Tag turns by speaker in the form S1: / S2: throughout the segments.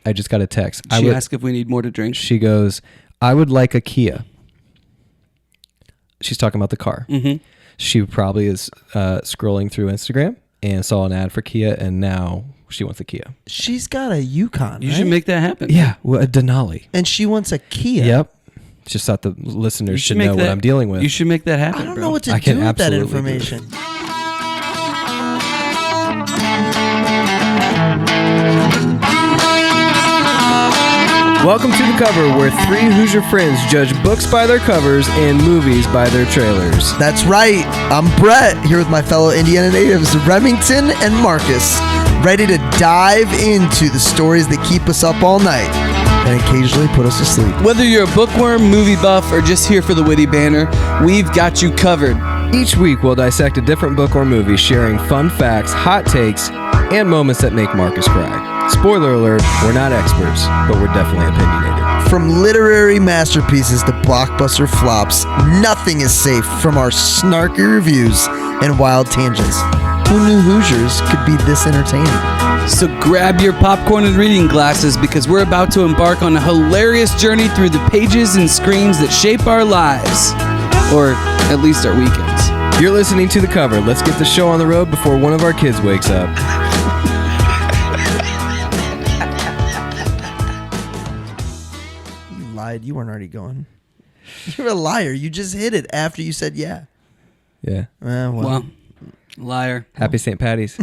S1: I just got a text.
S2: She asked if we need more to drink.
S1: She goes, I would like a Kia. She's talking about the car.
S2: Mm-hmm.
S1: She probably is scrolling through Instagram and saw an ad for Kia, and now she wants a Kia.
S3: She's got a Yukon.
S2: You should make that happen.
S1: Yeah, well, a Denali.
S3: And she wants a Kia.
S1: Yep. Just thought the listeners should know what I'm dealing with.
S2: You should make that happen.
S3: I don't know what to do with that information.
S1: Welcome to The Cover, where three Hoosier friends judge books by their covers and movies by their trailers.
S3: That's right. I'm Brett, here with my fellow Indiana natives, Remington and Marcus, ready to dive into the stories that keep us up all night and occasionally put us to sleep.
S2: Whether you're a bookworm, movie buff, or just here for the witty banter, we've got you covered.
S1: Each week, we'll dissect a different book or movie, sharing fun facts, hot takes, and moments that make Marcus cry. Spoiler alert, we're not experts, but we're definitely opinionated.
S3: From literary masterpieces to blockbuster flops, nothing is safe from our snarky reviews and wild tangents. Who knew Hoosiers could be this entertaining?
S2: So grab your popcorn and reading glasses because we're about to embark on a hilarious journey through the pages and screens that shape our lives. Or at least our weekends.
S1: You're listening to The Cover. Let's get the show on the road before one of our kids wakes up.
S3: You lied. You weren't already going. You're a liar. You just hit it after you said yeah.
S1: Yeah.
S2: Well, liar.
S1: Happy St. Patty's.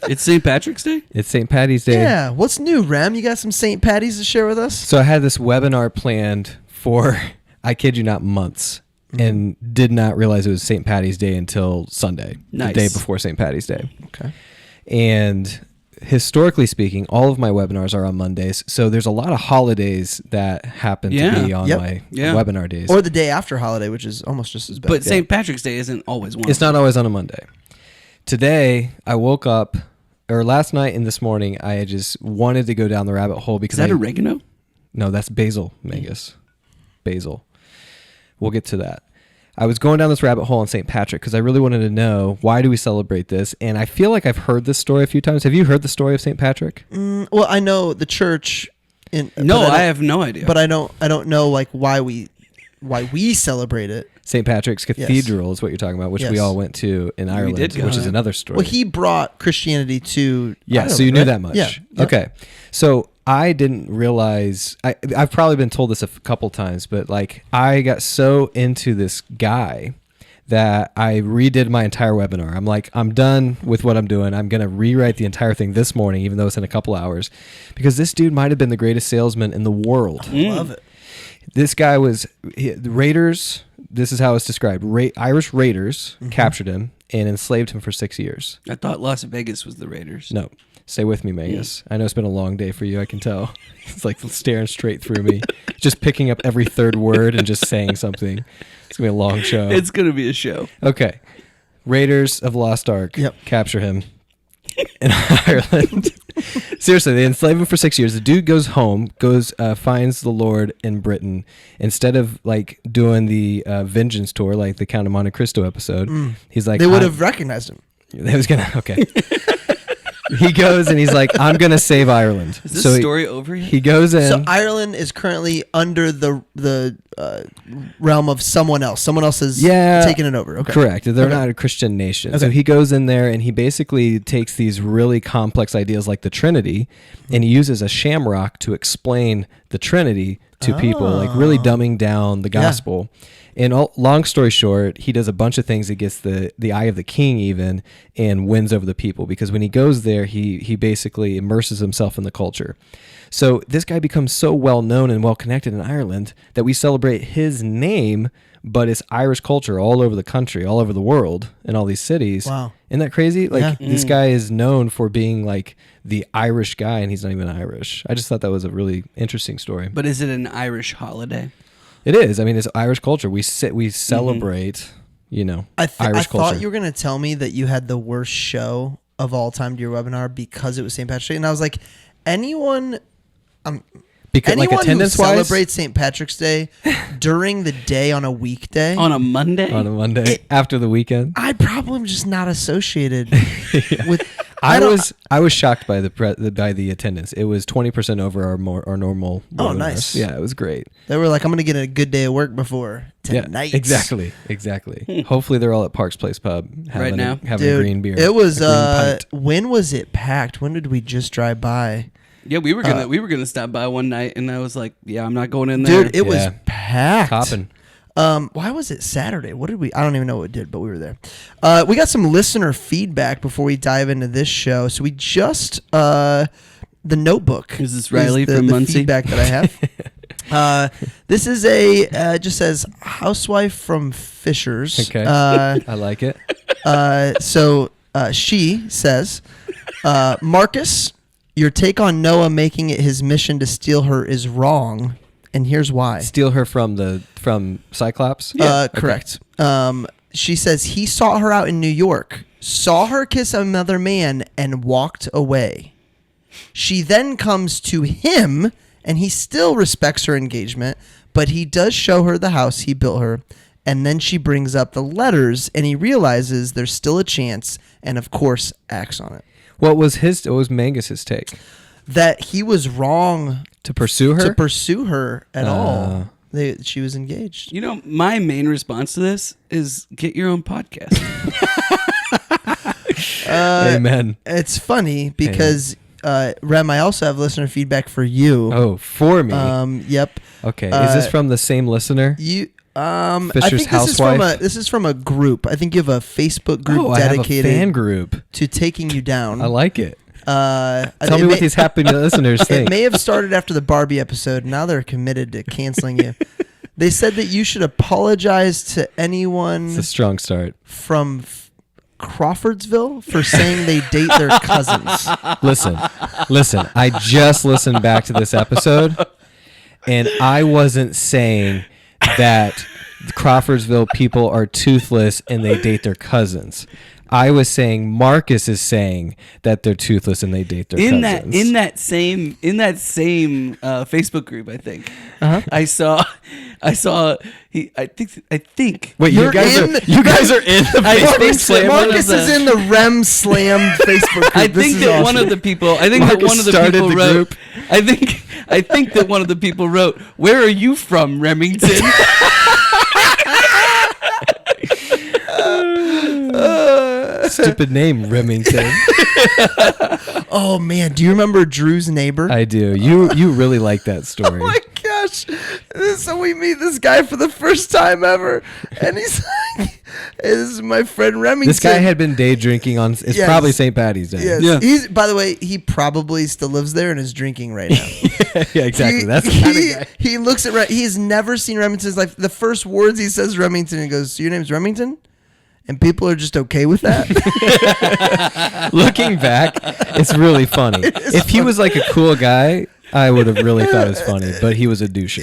S2: It's St. Patrick's Day?
S1: It's St. Patty's Day.
S3: Yeah. What's new, Rem? You got some St. Patty's to share with us?
S1: So I had this webinar planned for, I kid you not, months. And did not realize it was St. Patty's Day until Sunday,
S2: Nice.
S1: The day before St. Patty's Day.
S3: Okay.
S1: And historically speaking, all of my webinars are on Mondays. So there's a lot of holidays that happen to be on my webinar days.
S3: Or the day after holiday, which is almost just as bad.
S2: But St. Patrick's Day isn't always one.
S1: It's not always on a Monday. Today, I woke up, or last night and this morning, I just wanted to go down the rabbit hole because
S2: Is that oregano?
S1: No, that's basil, Magus. Basil. We'll get to that. I was going down this rabbit hole on St. Patrick because I really wanted to know, why do we celebrate this? And I feel like I've heard this story a few times. Have you heard the story of St. Patrick?
S3: Well, I know the church.
S2: I have no idea.
S3: But I don't know like why we celebrate it.
S1: St. Patrick's Cathedral is what you're talking about, which we all went to in Ireland, which is another story.
S3: Well, he brought Christianity to Ireland,
S1: so you knew that much.
S3: Yeah.
S1: Okay. So I didn't realize, I've probably been told this a couple times, but like I got so into this guy that I redid my entire webinar. I'm like, I'm done with what I'm doing. I'm going to rewrite the entire thing this morning, even though it's in a couple hours, because this dude might have been the greatest salesman in the world.
S3: I love it.
S1: This guy was, the Raiders, this is how it's described. Irish Raiders captured him and enslaved him for 6 years.
S2: I thought Las Vegas was the Raiders.
S1: No. Stay with me, Magus. I know it's been a long day for you, I can tell. It's like staring straight through me. Just picking up every third word and just saying something. It's going to be a long show.
S2: It's going to be a show.
S1: Okay. Raiders of Lost Ark capture him in Ireland. Seriously, they enslave him for 6 years. The dude goes home, finds the Lord in Britain. Instead of like doing the Vengeance tour, like the Count of Monte Cristo episode, he's like,
S3: they would have recognized him.
S1: They was gonna He goes and he's like, I'm gonna save Ireland.
S2: Is this story over yet?
S1: He goes in.
S3: So Ireland is currently under the realm of someone else. Someone else has taken it over. Okay.
S1: Correct. They're not a Christian nation. Okay. So he goes in there and he basically takes these really complex ideas like the Trinity and he uses a shamrock to explain the Trinity to people, like really dumbing down the gospel. And long story short, he does a bunch of things that gets the eye of the king even and wins over the people, because when he goes there, he basically immerses himself in the culture. So this guy becomes so well known and well connected in Ireland that we celebrate his name, but it's Irish culture all over the country, all over the world, in all these cities.
S3: Wow.
S1: Isn't that crazy? Like this guy is known for being like the Irish guy and he's not even Irish. I just thought that was a really interesting story.
S2: But is it an Irish holiday?
S1: It is. I mean, it's Irish culture. We celebrate, Irish culture.
S3: I thought you were going to tell me that you had the worst show of all time to your webinar because it was St. Patrick's Day. And I was like, anyone
S1: like attendance
S3: who celebrates St. Patrick's Day during the day on a weekday.
S2: On a Monday?
S1: On a Monday after the weekend.
S3: I probably am just not associated with...
S1: I was shocked by the attendance. It was 20% over our normal.
S3: Oh, nice.
S1: Yeah, it was great.
S3: They were like, I'm gonna get a good day of work before tonight.
S1: Yeah, exactly. Hopefully they're all at Parks Place Pub
S2: Right now?
S1: having
S3: Dude,
S1: a green beer.
S3: It was
S1: a green pint.
S3: when was it packed? When did we just drive by?
S2: Yeah, we were gonna stop by one night, and I was like, "Yeah, I'm not going in there."
S3: Dude, it was packed.
S1: Hopping.
S3: Why was it Saturday? What did we? I don't even know what it did, but we were there. We got some listener feedback before we dive into this show. So we just the Notebook.
S2: Is this Riley from
S3: the
S2: Muncie?
S3: feedback that I have. This is just says housewife from Fishers.
S1: Okay, I like it.
S3: So she says, Marcus, your take on Noah making it his mission to steal her is wrong, and here's why.
S1: Steal her from Cyclops?
S3: Correct. She says he sought her out in New York, saw her kiss another man, and walked away. She then comes to him, and he still respects her engagement, but he does show her the house he built her, and then she brings up the letters, and he realizes there's still a chance, and of course acts on it.
S1: What was Mangus's take?
S3: That he was wrong
S1: To pursue her?
S3: at all. She was engaged.
S2: You know, my main response to this is get your own podcast.
S1: Amen.
S3: It's funny because Rem, I also have listener feedback for you.
S1: Oh, for me?
S3: Yep.
S1: Okay. Is this from the same listener?
S3: I
S1: Fisher's
S3: think
S1: housewife?
S3: this is from a group. I think you have a Facebook group
S1: I have a
S3: dedicated
S1: fan group.
S3: to taking you down.
S1: I like it.
S3: Tell
S1: Tell me what these happy listeners think.
S3: It may have started after the Barbie episode. Now they're committed to canceling you. They said that you should apologize to anyone
S1: It's a strong start.
S3: from Crawfordsville for saying they date their cousins.
S1: Listen. I just listened back to this episode, and I wasn't saying that the Crawfordsville people are toothless and they date their cousins. I was saying Marcus is saying that they're toothless and they date their cousins.
S2: In that same Facebook group, I think. I saw. I think.
S1: Wait, you guys are in the Facebook Slam?
S3: Marcus is in the Rem Slam Facebook group.
S2: I think that one of the people. I think that
S1: Marcus
S2: one of the
S1: started
S2: people
S1: the
S2: wrote.
S1: group.
S2: I think that one of the people wrote, "Where are you from, Remington?"
S3: Stupid name, Remington. Oh man, do you remember Drew's neighbor?
S1: I do. You really like that story.
S3: Oh my gosh. So we meet this guy for the first time ever, and he's like, "This is my friend Remington."
S1: This guy had been day drinking on. It's probably St. Patty's Day.
S3: Yes.
S2: Yeah.
S3: He's, by the way, he probably still lives there and is drinking right now.
S1: Yeah, exactly. That's the kind of guy.
S3: He looks at. He's never seen Remington's life. The first words he says, Remington, and goes, "So your name's Remington?" And people are just okay with that.
S1: Looking back, it's really funny. If he was like a cool guy, I would have really thought it was funny. But he was a doucher.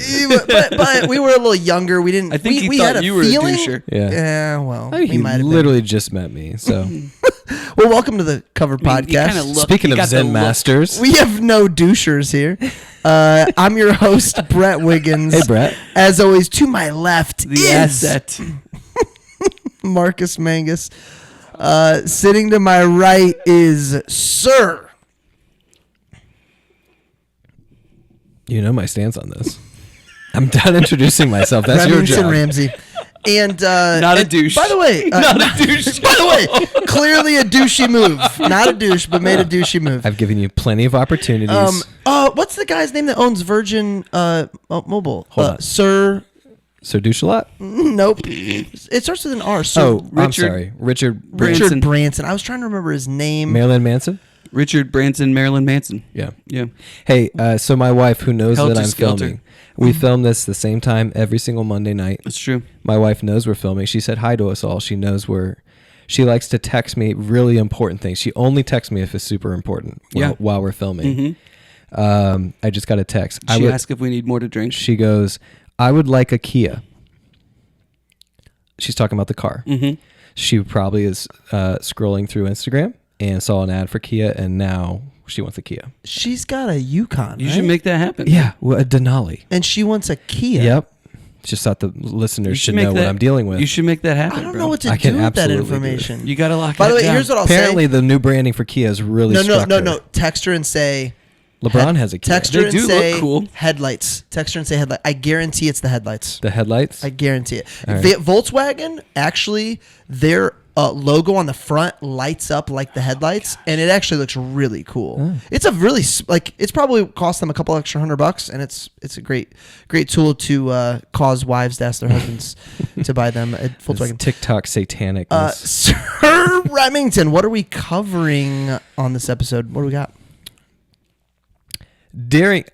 S3: But we were a little younger. We didn't.
S2: I think he
S3: we
S2: thought
S3: had
S2: you were a
S3: feeling.
S2: doucher.
S1: Yeah.
S3: Yeah. Well,
S1: I mean,
S3: we
S1: he
S3: might have
S1: literally just met me. So
S3: been. Well, welcome to the Cover Podcast.
S1: speaking of Zen Masters,
S3: We have no douchers here. I'm your host, Brett Wiggins.
S1: Hey, Brett.
S3: As always, to my left
S2: The
S3: is
S2: asset.
S3: Marcus Mangus. Sitting to my right is Sir.
S1: You know my stance on this. I'm done introducing myself. That's your
S3: Remington
S1: job.
S3: Ramsey. And
S2: Not a douche.
S3: By the way,
S2: Not a douche.
S3: By the way, clearly a douchey move. Not a douche, but made a douchey move.
S1: I've given you plenty of opportunities.
S3: What's the guy's name that owns Virgin Mobile?
S1: Hold on.
S3: Sir.
S1: So douche a lot?
S3: Nope. It starts with an R. Sir
S1: Oh, I'm sorry. Richard
S3: Branson. I was trying to remember his name.
S1: Marilyn Manson?
S2: Richard Branson, Marilyn Manson.
S1: Yeah.
S2: Yeah.
S1: Hey, so my wife, who knows
S2: Helter
S1: that I'm
S2: Skelter.
S1: filming, we film this the same time every single Monday night.
S2: That's true.
S1: My wife knows we're filming. She said hi to us all. She knows she likes to text me really important things. She only texts me if it's super important while we're filming.
S2: Mm-hmm.
S1: I just got a text.
S2: She asked if we need more to drink.
S1: She goes, I would like a Kia. She's talking about the car.
S2: Mm-hmm.
S1: She probably is scrolling through Instagram and saw an ad for Kia, and now she wants a Kia.
S3: She's got a Yukon.
S2: You
S3: right?
S2: should make that happen.
S1: Yeah, well, a Denali.
S3: And she wants a Kia.
S1: Yep. Just thought the listeners should
S2: make
S1: know what I'm dealing with.
S2: You should make that happen.
S3: I don't
S2: bro.
S3: know what to
S1: I
S3: do
S1: can
S3: with that
S1: absolutely do it.
S3: information.
S2: You got to lock.
S3: By the way,
S2: down.
S3: here's what I'll
S1: Apparently,
S3: say.
S1: the new branding for Kia has really struck her.
S3: No. Text her and say.
S1: LeBron has a Kia.
S3: Text her
S2: They
S3: and
S2: do
S3: say
S2: look cool.
S3: headlights. Text her and say headlights. I guarantee it's the headlights.
S1: The headlights?
S3: I guarantee it.
S1: All right.
S3: Volkswagen, actually, their logo on the front lights up like the headlights, and it actually looks really cool.
S1: Oh.
S3: It's a really it's probably cost them a couple extra $100, and it's a great tool to cause wives to ask their husbands to buy them a
S1: This
S3: Volkswagen.
S1: TikTok satanicness.
S3: Sir Remington, what are we covering on this episode? What do we got?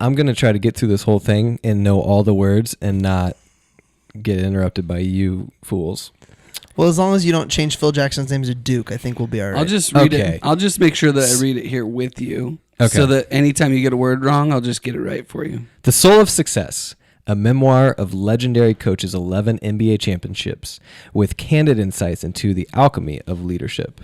S1: I'm going to try to get through this whole thing and know all the words and not get interrupted by you fools.
S3: Well, as long as you don't change Phil Jackson's name to Duke, I think we'll be all right.
S2: I'll just read
S1: Okay.
S2: it. I'll just make sure that I read it here with you.
S1: Okay.
S2: So that anytime you get a word wrong, I'll just get it right for you.
S1: The Soul of Success, a memoir of legendary coach's 11 NBA championships with candid insights into the alchemy of leadership.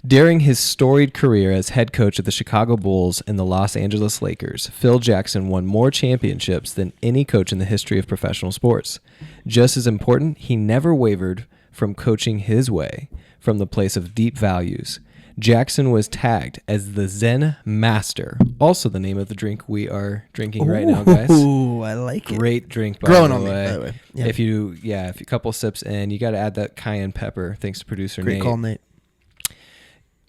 S1: During his storied career as head coach of the Chicago Bulls and the Los Angeles Lakers, Phil Jackson won more championships than any coach in the history of professional sports. Just as important, he never wavered from coaching his way from the place of deep values. Jackson was tagged as the Zen Master, also the name of the drink we are drinking right now, guys.
S3: Ooh, I like it.
S1: Great drink, by
S3: Growing
S1: the
S3: on me,
S1: way.
S3: by the way. Yeah.
S1: If you a couple sips in, you got to add that cayenne pepper. Thanks to producer
S3: Great
S1: Nate.
S3: call, Nate.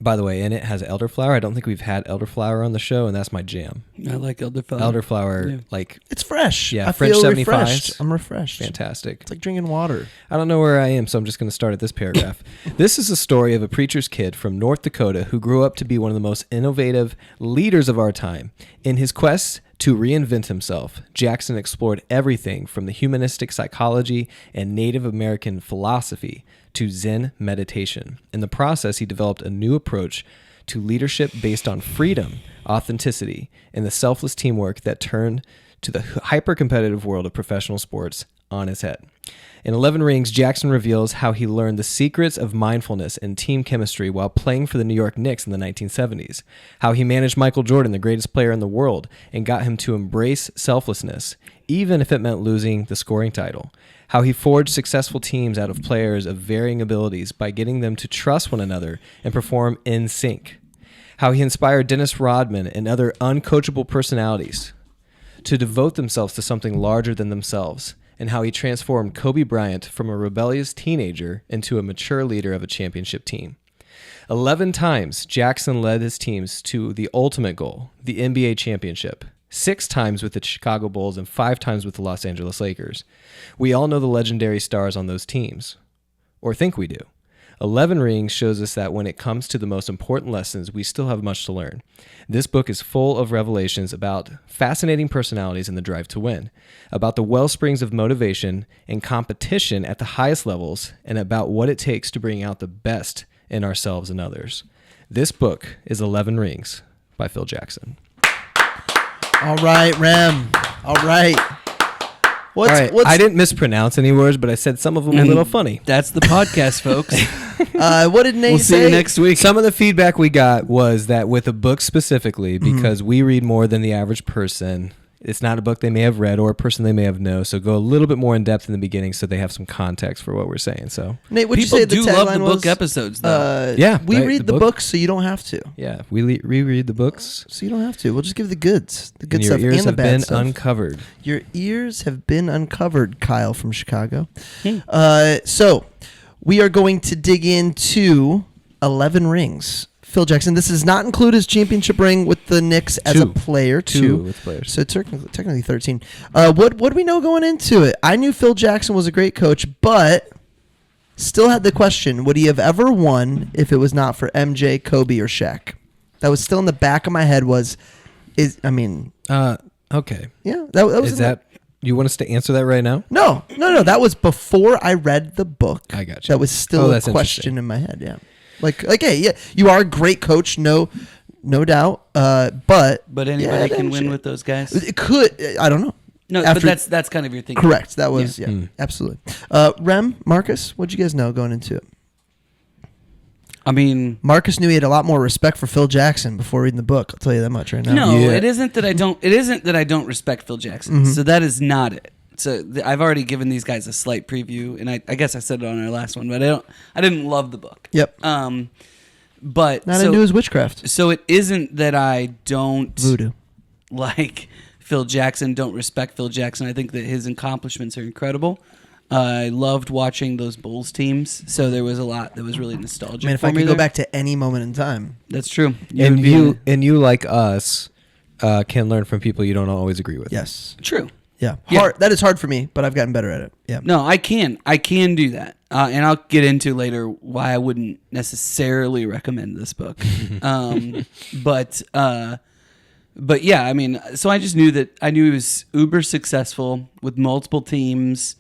S1: By the way, in it has elderflower. I don't think we've had elderflower on the show, and that's my jam.
S2: I like elderflower.
S1: Elderflower,
S2: Yeah.
S1: like
S3: It's fresh.
S1: Yeah,
S3: I
S1: French
S3: feel
S1: 75s.
S3: refreshed. I'm refreshed.
S1: fantastic.
S3: It's like drinking water.
S1: I don't know where I am, so I'm just going to start at this paragraph. This is a story of a preacher's kid from North Dakota who grew up to be one of the most innovative leaders of our time. In his quest to reinvent himself, Jackson explored everything from the humanistic psychology and Native American philosophy to Zen meditation. In the process, he developed a new approach to leadership based on freedom, authenticity, and the selfless teamwork that turned to the hyper-competitive world of professional sports on his head. In 11 Rings, Jackson reveals how he learned the secrets of mindfulness and team chemistry while playing for the New York Knicks in the 1970s, how he managed Michael Jordan, the greatest player in the world, and got him to embrace selflessness, even if it meant losing the scoring title, how he forged successful teams out of players of varying abilities by getting them to trust one another and perform in sync, how he inspired Dennis Rodman and other uncoachable personalities to devote themselves to something larger than themselves, and how he transformed Kobe Bryant from a rebellious teenager into a mature leader of a championship team. 11 times, Jackson led his teams to the ultimate goal, the NBA championship. 6 times with the Chicago Bulls and 5 times with the Los Angeles Lakers. We all know the legendary stars on those teams, or think we do. 11 Rings shows us that when it comes to the most important lessons, we still have much to learn. This book is full of revelations about fascinating personalities and the drive to win, about the well springs of motivation and competition at the highest levels, and about what it takes to bring out the best in ourselves and others. This book is 11 Rings by Phil Jackson.
S3: All right, Rem. All right.
S1: All right, I didn't mispronounce any words, but I said some of them a little funny.
S2: That's the podcast, folks.
S3: What did Nate
S2: We'll
S3: say?
S2: see you next week.
S1: Some of the feedback we got was that with a book specifically, because we read more than the average person, it's not a book they may have read or a person they may have known. So go a little bit more in depth in the beginning so they have some context for what we're saying. So
S3: Nate, what'd
S2: People
S3: you say the
S2: do love
S3: tagline
S2: the book
S3: was?
S2: episodes, though.
S1: Yeah,
S3: we
S1: right,
S3: read
S1: the
S3: the
S1: book.
S3: books so you don't have to.
S1: yeah, we reread the books.
S3: So you don't have to. We'll just give the goods, the good
S1: And your
S3: stuff,
S1: ears
S3: and the
S1: have
S3: bad
S1: been
S3: stuff.
S1: uncovered.
S3: Your ears have been uncovered, Kyle from Chicago. So we are going to dig into 11 rings. Phil Jackson. This does not include his championship ring with the Knicks as a player.
S1: Two with players.
S3: So technically 13. What do we know going into it? I knew Phil Jackson was a great coach, but still had the question, would he have ever won if it was not for MJ, Kobe, or Shaq? That was still in the back of my head
S1: Okay.
S3: yeah, that was
S1: Is that, you want us to answer that right now?
S3: No. That was before I read the book.
S1: I got you.
S3: That was still a
S1: that's
S3: question
S1: interesting.
S3: in my head. Yeah, like, hey, yeah, you are a great coach, no doubt. But
S2: anybody
S3: yeah,
S2: can
S3: shit.
S2: win with those guys.
S3: It could. I don't know.
S2: No,
S3: After-
S2: but that's kind of your thinking.
S3: Correct. That was
S2: Yeah.
S3: absolutely. Rem, Marcus, what'd you guys know going into it?
S2: I mean,
S3: Marcus knew he had a lot more respect for Phil Jackson before reading the book. I'll tell you that much right now.
S2: no,
S1: Yeah.
S2: it isn't that I don't. It isn't that I don't respect Phil Jackson. So that is not it. So I've already given these guys a slight preview, and I guess I said it on our last one, but I didn't love the book.
S3: Yep.
S2: But
S3: Not into his witchcraft.
S2: So it isn't that I don't
S3: Voodoo.
S2: like Phil Jackson, don't respect Phil Jackson. I think that his accomplishments are incredible. I loved watching those Bulls teams, so there was a lot that was really nostalgic.
S3: Man, if I could go back to any moment in time.
S2: That's true.
S1: And you like us can learn from people you don't always agree with.
S3: Yes.
S2: True.
S3: Yeah.
S2: Yeah.
S3: Hard. That is hard for me, but I've gotten better at it. Yeah.
S2: No, I can do that, and I'll get into later why I wouldn't necessarily recommend this book. But yeah, I mean, so I just knew he was uber successful with multiple teams.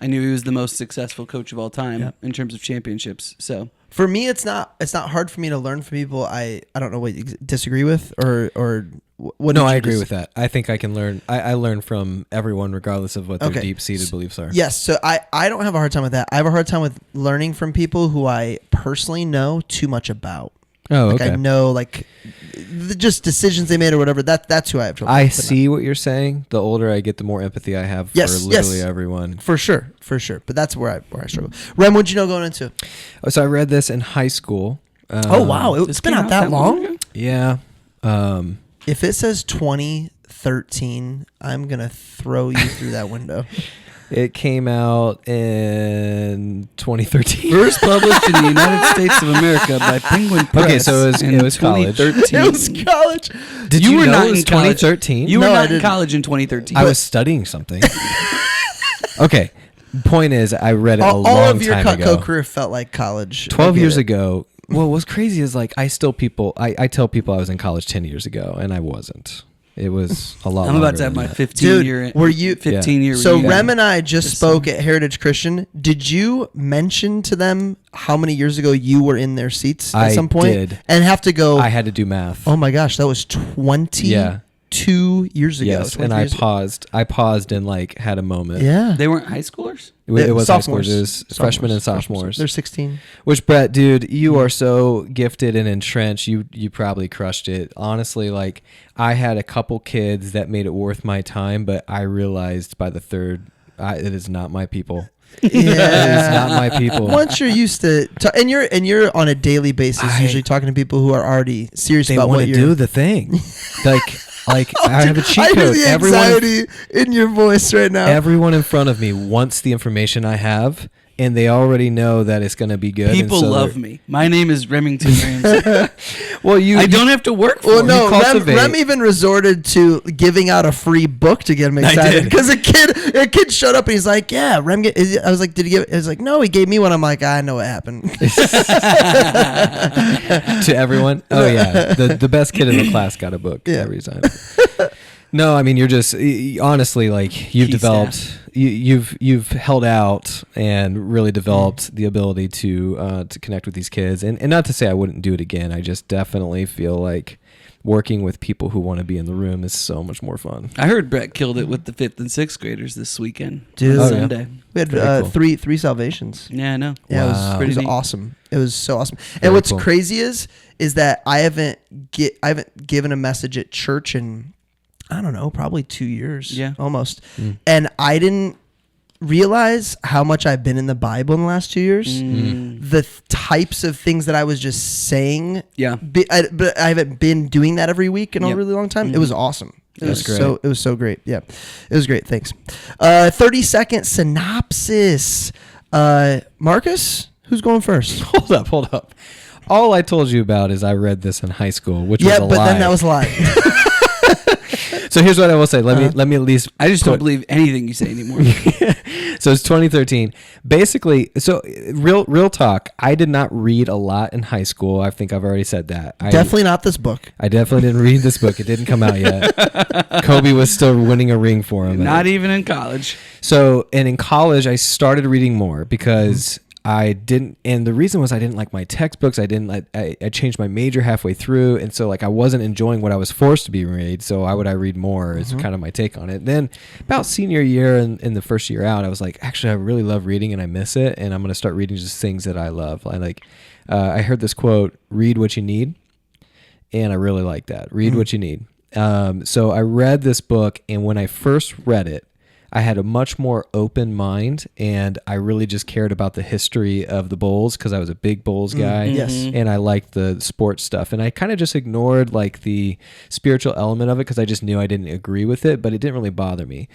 S2: I knew he was the most successful coach of all time in terms of championships. So
S3: for me, it's not hard for me to learn from people I don't know what you disagree with or what.
S1: No, I agree with that. I think I can learn. I learn from everyone regardless of what their deep-seated beliefs are.
S3: Yes, so I don't have a hard time with that. I have a hard time with learning from people who I personally know too much about.
S1: Oh,
S3: like
S1: okay.
S3: I know like just decisions they made or whatever. That's who I have trouble with.
S1: I see what you're saying. The older I get, the more empathy I have for literally everyone.
S3: For sure. But that's where I struggle. Rem, what'd you know going into?
S1: Oh, so I read this in high school.
S3: Oh wow, it's been out that long.
S1: Yeah.
S3: If it says 2013, I'm gonna throw you through that window.
S1: It came out in 2013.
S2: First published in the United States of America by Penguin Press.
S1: Okay, so it was college.
S2: 2013.
S3: It was college.
S1: Did you
S2: were
S1: know
S2: not
S1: it was
S2: in college.
S1: 2013?
S2: You were
S3: No, I
S2: not in
S3: didn't.
S2: college in 2013.
S1: I was studying something. Okay. Point is, I read it a
S3: All
S1: long
S3: of your
S1: time ago.
S3: Cutco career felt like college.
S1: 12
S3: I get
S1: years
S3: it.
S1: ago. Well, what's crazy is like I tell people I was in college 10 years ago, and I wasn't. It was a lot.
S2: I'm about
S1: longer
S2: to have
S1: than
S2: my
S1: that.
S2: 15
S3: Dude,
S2: year.
S3: were you
S2: 15 year?
S3: So
S2: reunion.
S3: Rem and I just spoke at Heritage Christian. Did you mention to them how many years ago you were in their seats at
S1: I
S3: some point?
S1: did.
S3: And have to go.
S1: I had to do math.
S3: Oh my gosh, that was 22 years ago.
S1: Yes,
S3: 23
S1: and I
S3: years ago.
S1: paused. I paused and like had a moment.
S3: Yeah,
S2: They weren't high schoolers.
S1: It was high school.
S3: sophomores.
S1: It was freshmen and sophomores.
S3: They're 16.
S1: Which, Brett, dude, you are so gifted and entrenched. You probably crushed it. Honestly, like I had a couple kids that made it worth my time, but I realized by the third, it is not my people. It is
S3: Yeah.
S1: not my people.
S3: Once you're used to, and you're on a daily basis, usually talking to people who are already serious
S1: They
S3: about
S1: want
S3: what
S1: to
S3: you're
S1: do the thing. Like I have a cheat
S3: I hear
S1: code.
S3: the anxiety in your voice right now.
S1: Everyone in front of me wants the information I have, and they already know that it's going to be good.
S2: People
S1: and so
S2: love me. My name is Remington Ramsey.
S1: Well,
S2: I don't have to work for
S3: Well,
S2: it.
S3: no,
S1: cultivate-
S3: Rem even resorted to giving out a free book to get him
S1: I
S3: excited
S1: did.
S3: because a kid showed up and he's like, "Yeah, Rem." I was like, "Did he give?" He was like, "No, he gave me one." I'm like, "I know what happened."
S1: To everyone. Oh yeah, the best kid in the class got a book every time. No, I mean you're just honestly like you've
S2: Key
S1: developed,
S2: staff.
S1: you've held out and really developed the ability to connect with these kids, and not to say I wouldn't do it again. I just definitely feel like working with people who want to be in the room is so much more fun.
S2: I heard Brett killed it with the 5th and 6th graders this weekend.
S3: Dude.
S2: On
S3: Oh, yeah.
S2: Sunday.
S3: We had
S1: Very cool.
S3: three salvations.
S2: Yeah, I know.
S3: Yeah,
S1: Wow.
S3: it was
S2: Neat.
S3: awesome. It was so awesome.
S1: Very
S3: And what's
S1: cool.
S3: crazy is that I haven't given a message at church in I don't know, probably 2 years.
S2: Yeah.
S3: Almost. And I didn't realize how much I've been in the Bible in the last 2 years. The types of things that I was just saying.
S2: Yeah.
S3: But I haven't been doing that every week in a
S2: Yep.
S3: really long time. It was awesome. It was
S1: great.
S3: so. It was so great. Yeah, it was great. Thanks. 30-second synopsis. Marcus, who's going first?
S1: Hold up. All I told you about is I read this in high school, which
S3: Yeah,
S1: was a
S3: but
S1: lie.
S3: then that was a lie.
S1: So here's what I will say. Let me at least.
S2: I just don't believe anything you say anymore.
S1: So it's 2013. Basically, so real talk. I did not read a lot in high school. I think I've already said that.
S3: Definitely not this book.
S1: I definitely didn't read this book. It didn't come out yet. Kobe was still winning a ring for him.
S2: Not even in college.
S1: So, and in college, I started reading more because I didn't, and the reason was I didn't like my textbooks. I changed my major halfway through, and so like I wasn't enjoying what I was forced to be read. So why would I read more? Is kind of my take on it. Then about senior year and in the first year out, I was like, actually, I really love reading and I miss it, and I'm gonna start reading just things that I love. I heard this quote: "Read what you need," and I really like that. Read what you need. So I read this book, and when I first read it, I had a much more open mind, and I really just cared about the history of the Bulls because I was a big Bulls guy.
S3: Yes.
S1: And I liked the sports stuff. And I kind of just ignored like the spiritual element of it because I just knew I didn't agree with it, but it didn't really bother me.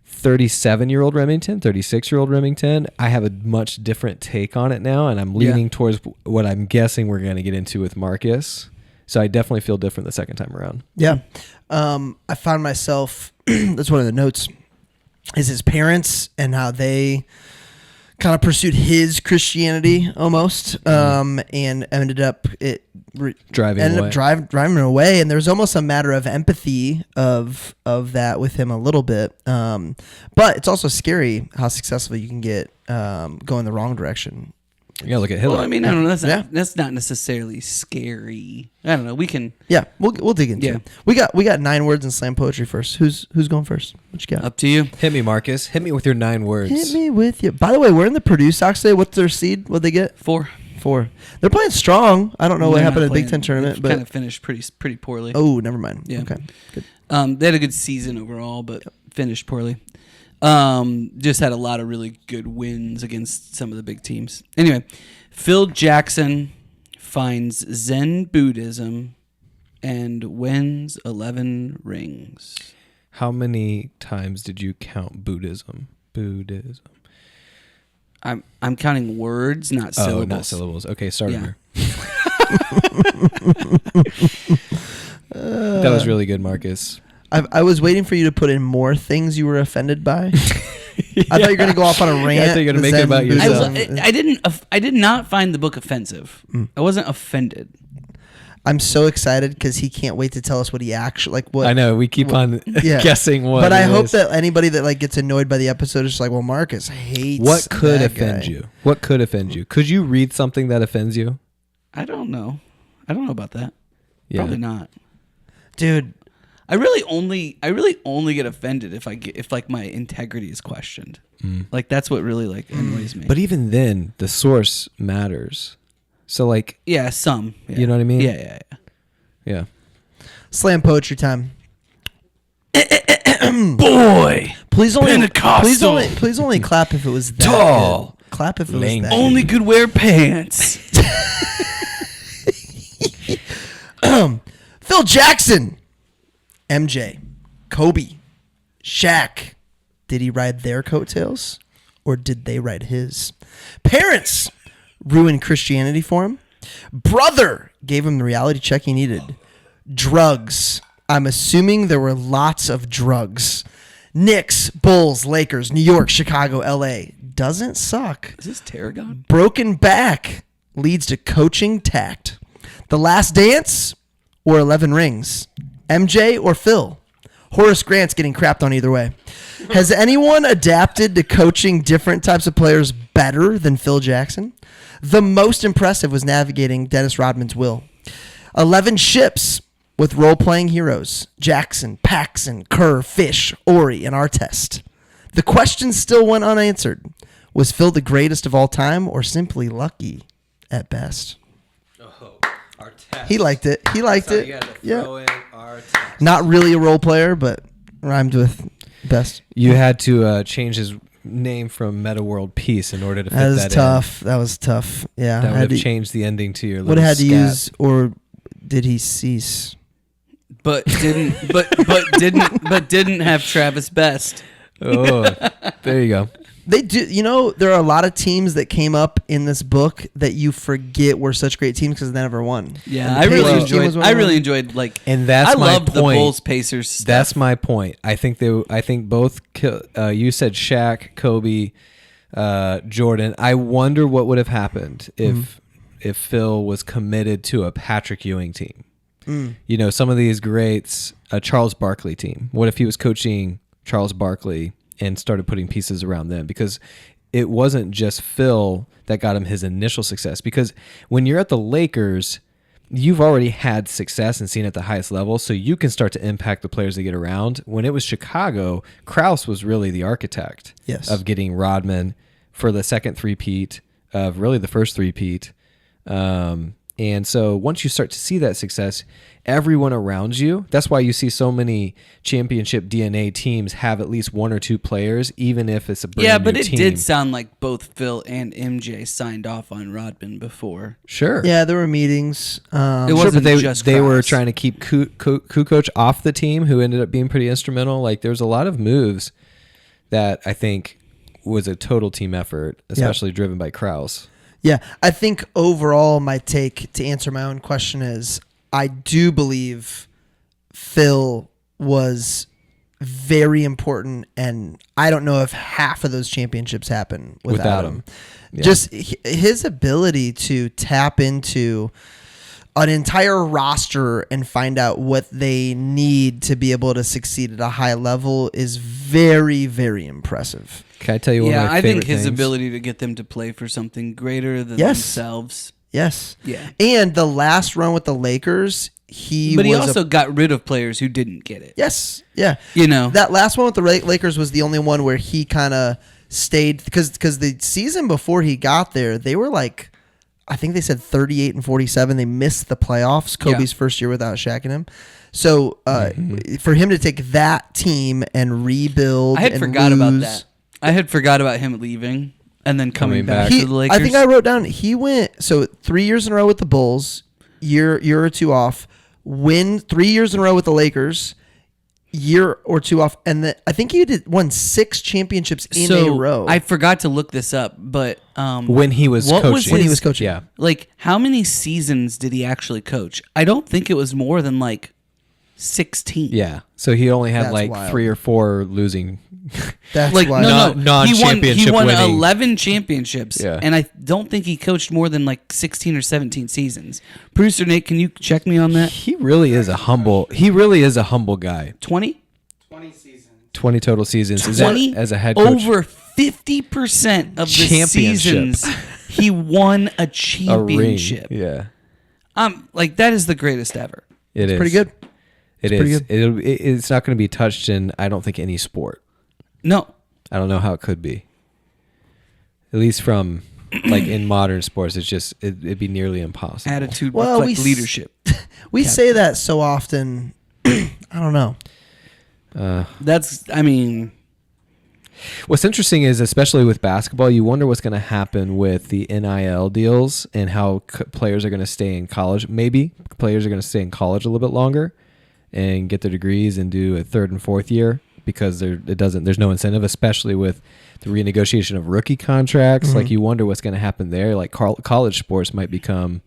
S1: 37-year-old Remington, 36-year-old Remington, I have a much different take on it now, and I'm leaning towards what I'm guessing we're going to get into with Marcus. So I definitely feel different the second time around.
S3: Yeah. I found myself, that's one of the notes, is his parents and how they kind of pursued his Christianity almost, and ended up driving away. And there's almost a matter of empathy of that with him a little bit. But it's also scary how successful you can get going the wrong direction.
S1: Yeah, look at Hitler.
S2: Well, I mean, I don't know. That's not necessarily scary. I don't know. We can.
S3: Yeah, we'll dig into it. We got 9 words in slam poetry first. Who's going first? What you got?
S2: Up to you.
S1: Hit me, Marcus. Hit me with your 9 words.
S3: Hit me with you. By the way, we're in the Purdue Sox today. What's their seed? What'd they get?
S2: 4.
S3: 4. They're playing strong. I don't know what happened in the Big Ten tournament, but
S2: kind of finished pretty poorly.
S3: Oh, never mind.
S2: Yeah.
S3: Okay. Good.
S2: They had a good season overall, but finished poorly. Just had a lot of really good wins against some of the big teams. Anyway, Phil Jackson finds Zen Buddhism and wins 11 rings.
S1: How many times did you count Buddhism?
S2: I'm counting words, not syllables.
S1: Oh, not syllables. Okay, start over. That was really good, Marcus.
S3: I was waiting for you to put in more things you were offended by. I thought you were going to go off on a rant.
S1: I thought you were going to make it about yourself.
S2: I did not find the book offensive. I wasn't offended.
S3: I'm so excited because he can't wait to tell us what he actually what.
S1: I know we keep on guessing what.
S3: But I hope that anybody that gets annoyed by the episode is just like, well, Marcus hates.
S1: What could
S3: that
S1: offend
S3: guy.
S1: you? What could offend you? Could you read something that offends you?
S2: I don't know. I don't know about that.
S1: Yeah.
S2: Probably not,
S3: dude.
S2: I really only get offended if my integrity is questioned. Like that's what really annoys me.
S1: But even then, the source matters. So
S2: yeah.
S1: You know what I mean?
S2: Yeah.
S3: Slam poetry time.
S2: Boy,
S3: please only
S2: Pentecostal.
S3: please only clap if it was that
S1: tall.
S3: Good. Clap if it was that.
S2: Only could wear pants.
S3: Phil Jackson, MJ, Kobe, Shaq. Did he ride their coattails, or did they ride his? Parents ruined Christianity for him. Brother gave him the reality check he needed. Drugs. I'm assuming there were lots of drugs. Knicks, Bulls, Lakers, New York, Chicago, LA. Doesn't suck.
S2: Is this Tarragon?
S3: Broken back leads to coaching tact. The Last Dance or 11 Rings? MJ or Phil? Horace Grant's getting crapped on either way. Has anyone adapted to coaching different types of players better than Phil Jackson? The most impressive was navigating Dennis Rodman's will. 11 ships with role-playing heroes. Jackson, Paxson, Kerr, Fish, Ori, and Artest. The question still went unanswered. Was Phil the greatest of all time or simply lucky at best?
S1: Oh, Artest.
S3: He liked it.
S1: Yeah.
S3: Not really a role player, but rhymed with best.
S1: You had to change his name from Meta World Peace in order to fit that
S3: tough.
S1: in.
S3: That was tough. Yeah.
S1: That would have changed the ending to your little
S3: would have had to
S1: scat.
S3: use, or did he cease?
S2: But didn't have Travis Best.
S1: Oh, there you go.
S3: They do. There are a lot of teams that came up in this book that you forget were such great teams because they never won.
S2: Yeah, I really enjoyed.
S1: And that's
S2: I
S1: my
S2: love the
S1: point.
S2: Bulls Pacers stuff.
S1: That's my point. I think both. You said Shaq, Kobe, Jordan. I wonder what would have happened if Phil was committed to a Patrick Ewing team. Some of these greats, a Charles Barkley team. What if he was coaching Charles Barkley and started putting pieces around them? Because it wasn't just Phil that got him his initial success. Because when you're at the Lakers, you've already had success and seen at the highest level, so you can start to impact the players that get around. When it was Chicago, Krause was really the architect of getting Rodman for the second three-peat, of really the first three-peat. And so once you start to see that success, everyone around you, that's why you see so many championship DNA teams have at least one or two players, even if it's a brand new team.
S2: Yeah, but it did sound like both Phil and MJ signed off on Rodman before.
S1: Sure.
S3: Yeah, there were meetings.
S2: It wasn't
S1: but
S2: just
S1: they were
S2: Krause.
S1: trying to keep Kukoc off the team, who ended up being pretty instrumental. Like, there's a lot of moves that I think was a total team effort, especially driven by Krause.
S3: Yeah, I think overall my take to answer my own question is I do believe Phil was very important, and I don't know if half of those championships happen without him.
S1: Yeah.
S3: Just his ability to tap into an entire roster and find out what they need to be able to succeed at a high level is very, very impressive.
S1: Can I tell you one of my
S2: I
S1: favorite
S2: think his
S1: things?
S2: ability to get them to play for something greater than
S3: Yes.
S2: themselves.
S3: Yes.
S2: Yeah.
S3: And the last run with the Lakers, he
S2: also got rid of players who didn't get it.
S3: Yes. Yeah.
S2: You know.
S3: That last one with the Lakers was the only one where he kind of stayed because the season before he got there, they were like, I think they said 38 and 47. They missed the playoffs. Kobe's first year without Shaq and him. So for him to take that team and rebuild,
S2: I had
S3: and
S2: forgot about
S3: lose-
S2: that. I had forgot about him leaving and then coming back
S3: He-
S2: to the Lakers.
S3: I think I wrote down he went 3 years in a row with the Bulls, year or two off. Win 3 years in a row with the Lakers, year or two off, and I think he won 6 championships in a row.
S2: I forgot to look this up, but
S1: when he was
S2: what
S1: coaching.
S2: was
S3: when he
S2: his-
S3: was coaching.
S1: Yeah.
S2: like how many seasons did he actually coach? I don't think it was more than like 16.
S1: Yeah. So he only had
S3: That's
S1: like
S3: wild.
S1: 3 or 4 losing.
S3: That's
S2: Like
S3: why.
S2: no,
S1: Non-championship
S2: he won
S1: winning.
S2: 11 championships,
S1: Yeah.
S2: and I don't think he coached more than like 16 or 17 seasons. Producer Nate, can you check me on that?
S1: He really is a humble guy.
S2: 20?
S1: 20 total seasons. Is
S2: 20
S1: that as a head coach?
S2: over 50% of the
S1: Championship.
S2: seasons he won a
S1: A ring.
S2: championship.
S1: Yeah.
S2: Like that is the greatest ever.
S1: It is.
S3: Pretty good.
S1: It
S3: pretty
S1: is.
S3: good.
S1: It's not going to be touched in, I don't think, any sport.
S2: No.
S1: I don't know how it could be. At least from, like, in modern sports, it's just, it'd be nearly impossible.
S2: Attitude
S3: Well,
S2: reflect leadership.
S3: We say that so often. I don't know.
S2: I mean,
S1: What's interesting is, especially with basketball, you wonder what's going to happen with the NIL deals and how players are going to stay in college. Maybe players are going to stay in college a little bit longer and get their degrees and do a 3rd and 4th year because there's no incentive, especially with the renegotiation of rookie contracts.
S3: Mm-hmm.
S1: Like, you wonder what's going to happen there. Like, college sports might become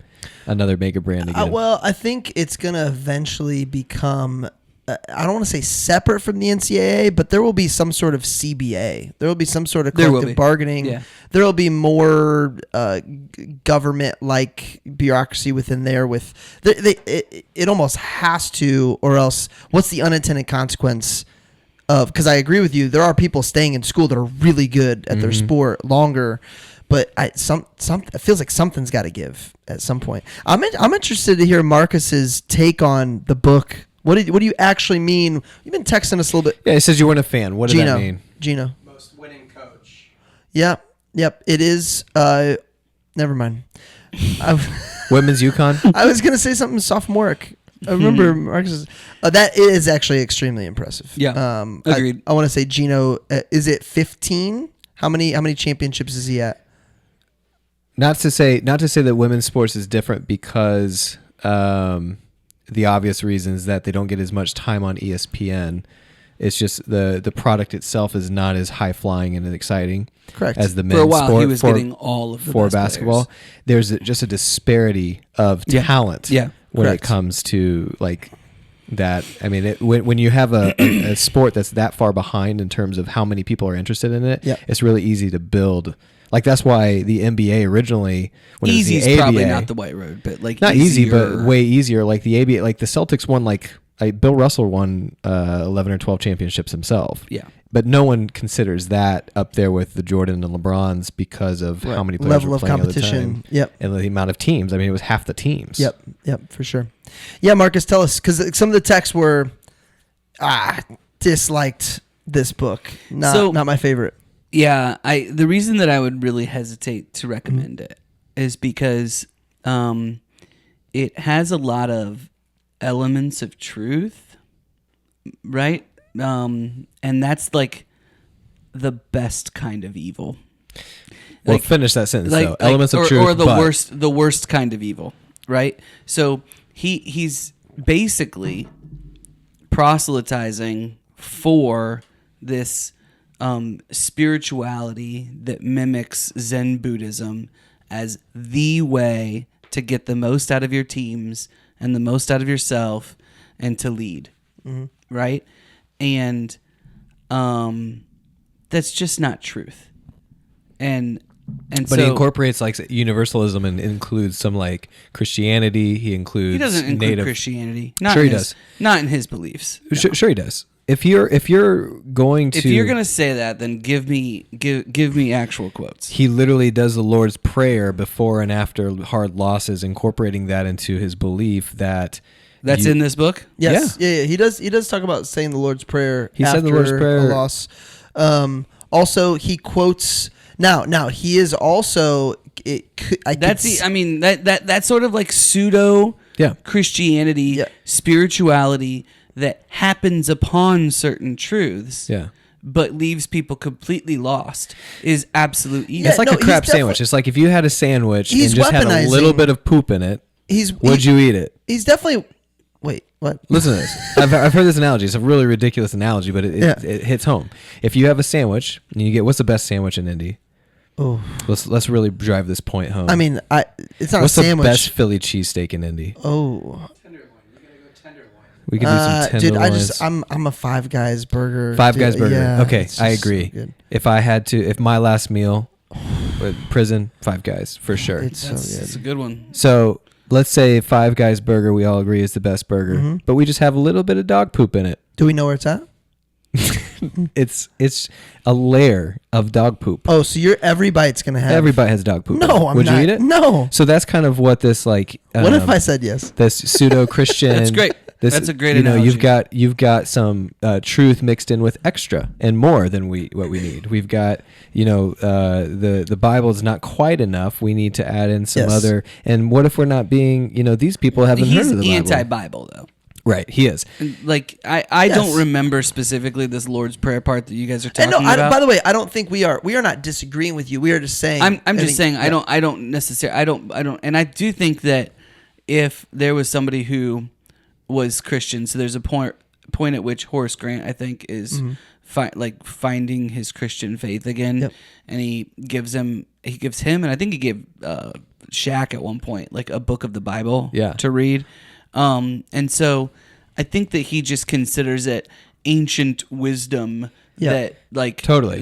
S1: another mega brand again.
S3: Well, I think it's going to eventually become, I don't want to say separate from the NCAA, but there will be some sort of CBA. There will be some sort of
S2: There will
S3: collective
S2: be.
S3: bargaining.
S2: Yeah.
S3: There will be more government-like bureaucracy within there. It almost has to, or else what's the unintended consequence of, because I agree with you, there are people staying in school that are really good at their sport longer, but it feels like something's got to give at some point. I'm interested to hear Marcus's take on the book. What do you actually mean? You've been texting us a little bit.
S1: Yeah, he says you weren't a fan. What does that mean?
S3: Gino.
S4: Most winning coach.
S3: Yep. It is. Never mind.
S1: Women's UConn?
S3: I was gonna say something sophomoric. I remember Marcus's. That is actually extremely impressive.
S2: Yeah, agreed.
S3: I want to say Gino. Is it 15? How many championships is he at?
S1: Not to say that women's sports is different because the obvious reasons that they don't get as much time on ESPN. It's just the product itself is not as high flying and exciting
S3: Correct.
S1: as the men's
S2: for a while
S1: sport.
S2: he was getting all of the
S1: for
S2: best
S1: basketball.
S2: players.
S1: There's just a disparity of talent.
S2: Yeah.
S1: when
S3: Correct.
S1: it comes to like that. I mean, when you have a sport that's that far behind in terms of how many people are interested in it,
S3: Yep.
S1: it's really easy to build. Like, that's why the NBA originally, when
S2: Easy
S1: it was
S2: is
S1: the
S2: probably
S1: ABA,
S2: not the right road, but like
S1: not easy, but
S2: easier.
S1: way easier. Like the ABA, like the Celtics won Bill Russell won 11 or 12 championships himself.
S2: Yeah.
S1: But no one considers that up there with the Jordan and LeBrons because of how many players
S3: Level
S1: were
S3: of
S1: playing at the
S3: competition.
S1: time.
S3: Yep.
S1: And the amount of teams. I mean, it was half the teams.
S3: Yep, for sure. Yeah, Marcus, tell us, because some of the texts were, disliked this book. Not my favorite.
S2: Yeah, the reason that I would really hesitate to recommend it is because it has a lot of elements of truth, right? And that's like the best kind of evil.
S1: Well, finish that sentence though. Elements of truth,
S2: or the worst kind of evil, right? So he's basically proselytizing for this spirituality that mimics Zen Buddhism as the way to get the most out of your teams and the most out of yourself and to lead, right? And that's just not truth. But
S1: he incorporates like universalism and includes some like Christianity. He includes
S2: he doesn't include
S1: native
S2: Christianity.
S1: Sure he does.
S2: Not in his beliefs. No.
S1: Sure he does. If you're going to,
S2: if you're gonna say that, then give me actual quotes.
S1: He literally does the Lord's Prayer before and after hard losses, incorporating that into his belief that
S2: that's in this book.
S3: Yes, yeah. He does talk about saying the Lord's Prayer.
S1: He said the Lord's Prayer.
S3: A loss. Also, he quotes. Now he is also.
S2: That's sort of like pseudo Christianity, spirituality that happens upon certain truths.
S1: Yeah.
S2: But leaves people completely lost is absolute evil.
S1: Yeah, it's like a crap sandwich. It's like if you had a sandwich and just had a little bit of poop in it, would you eat it?
S3: He's definitely. Wait, what?
S1: Listen to this. I've heard this analogy. It's a really ridiculous analogy, but it hits home. If you have a sandwich and you get, what's the best sandwich in Indy?
S3: Oh,
S1: let's really drive this point home.
S3: I mean, it's not
S1: what's
S3: a sandwich.
S1: What's the best Philly cheesesteak in Indy?
S3: Oh,
S2: tenderloin. We're gonna go tenderloin.
S1: We can do some tenderloins.
S3: Dude, I'm a Five Guys burger.
S1: Five Guys burger.
S3: Yeah,
S1: okay, I agree.
S3: So
S1: if my last meal, prison, Five Guys for sure.
S3: It's so good.
S2: It's a good one.
S1: So let's say Five Guys burger, we all agree is the best burger, but we just have a little bit of dog poop in it.
S3: Do we know where it's at?
S1: It's a layer of dog poop.
S3: Oh, so every bite's gonna have.
S1: Every bite has dog poop.
S3: No, I'm
S1: Would
S3: not.
S1: you eat it?
S3: No.
S1: So that's kind of what this like.
S3: What if I said yes?
S1: This pseudo-Christian.
S2: That's great. That's a great analogy.
S1: You've got some truth mixed in with extra and more than what we need. We've got the Bible is not quite enough. We need to add in some other. And what if we're not being these people haven't heard of the Bible?
S2: He's anti-Bible though.
S1: Right, he is.
S2: Like I don't remember specifically this Lord's Prayer part that you guys are talking about.
S3: By the way, I don't think we are not disagreeing with you. We are just saying.
S2: I'm just saying I don't necessarily and I do think that if there was somebody who was Christian, so there's a point at which Horace Grant I think is finding his Christian faith again, and he gives him and I think he gave Shaq at one point like a book of the Bible to read. And so I think that he just considers it ancient wisdom that like
S1: totally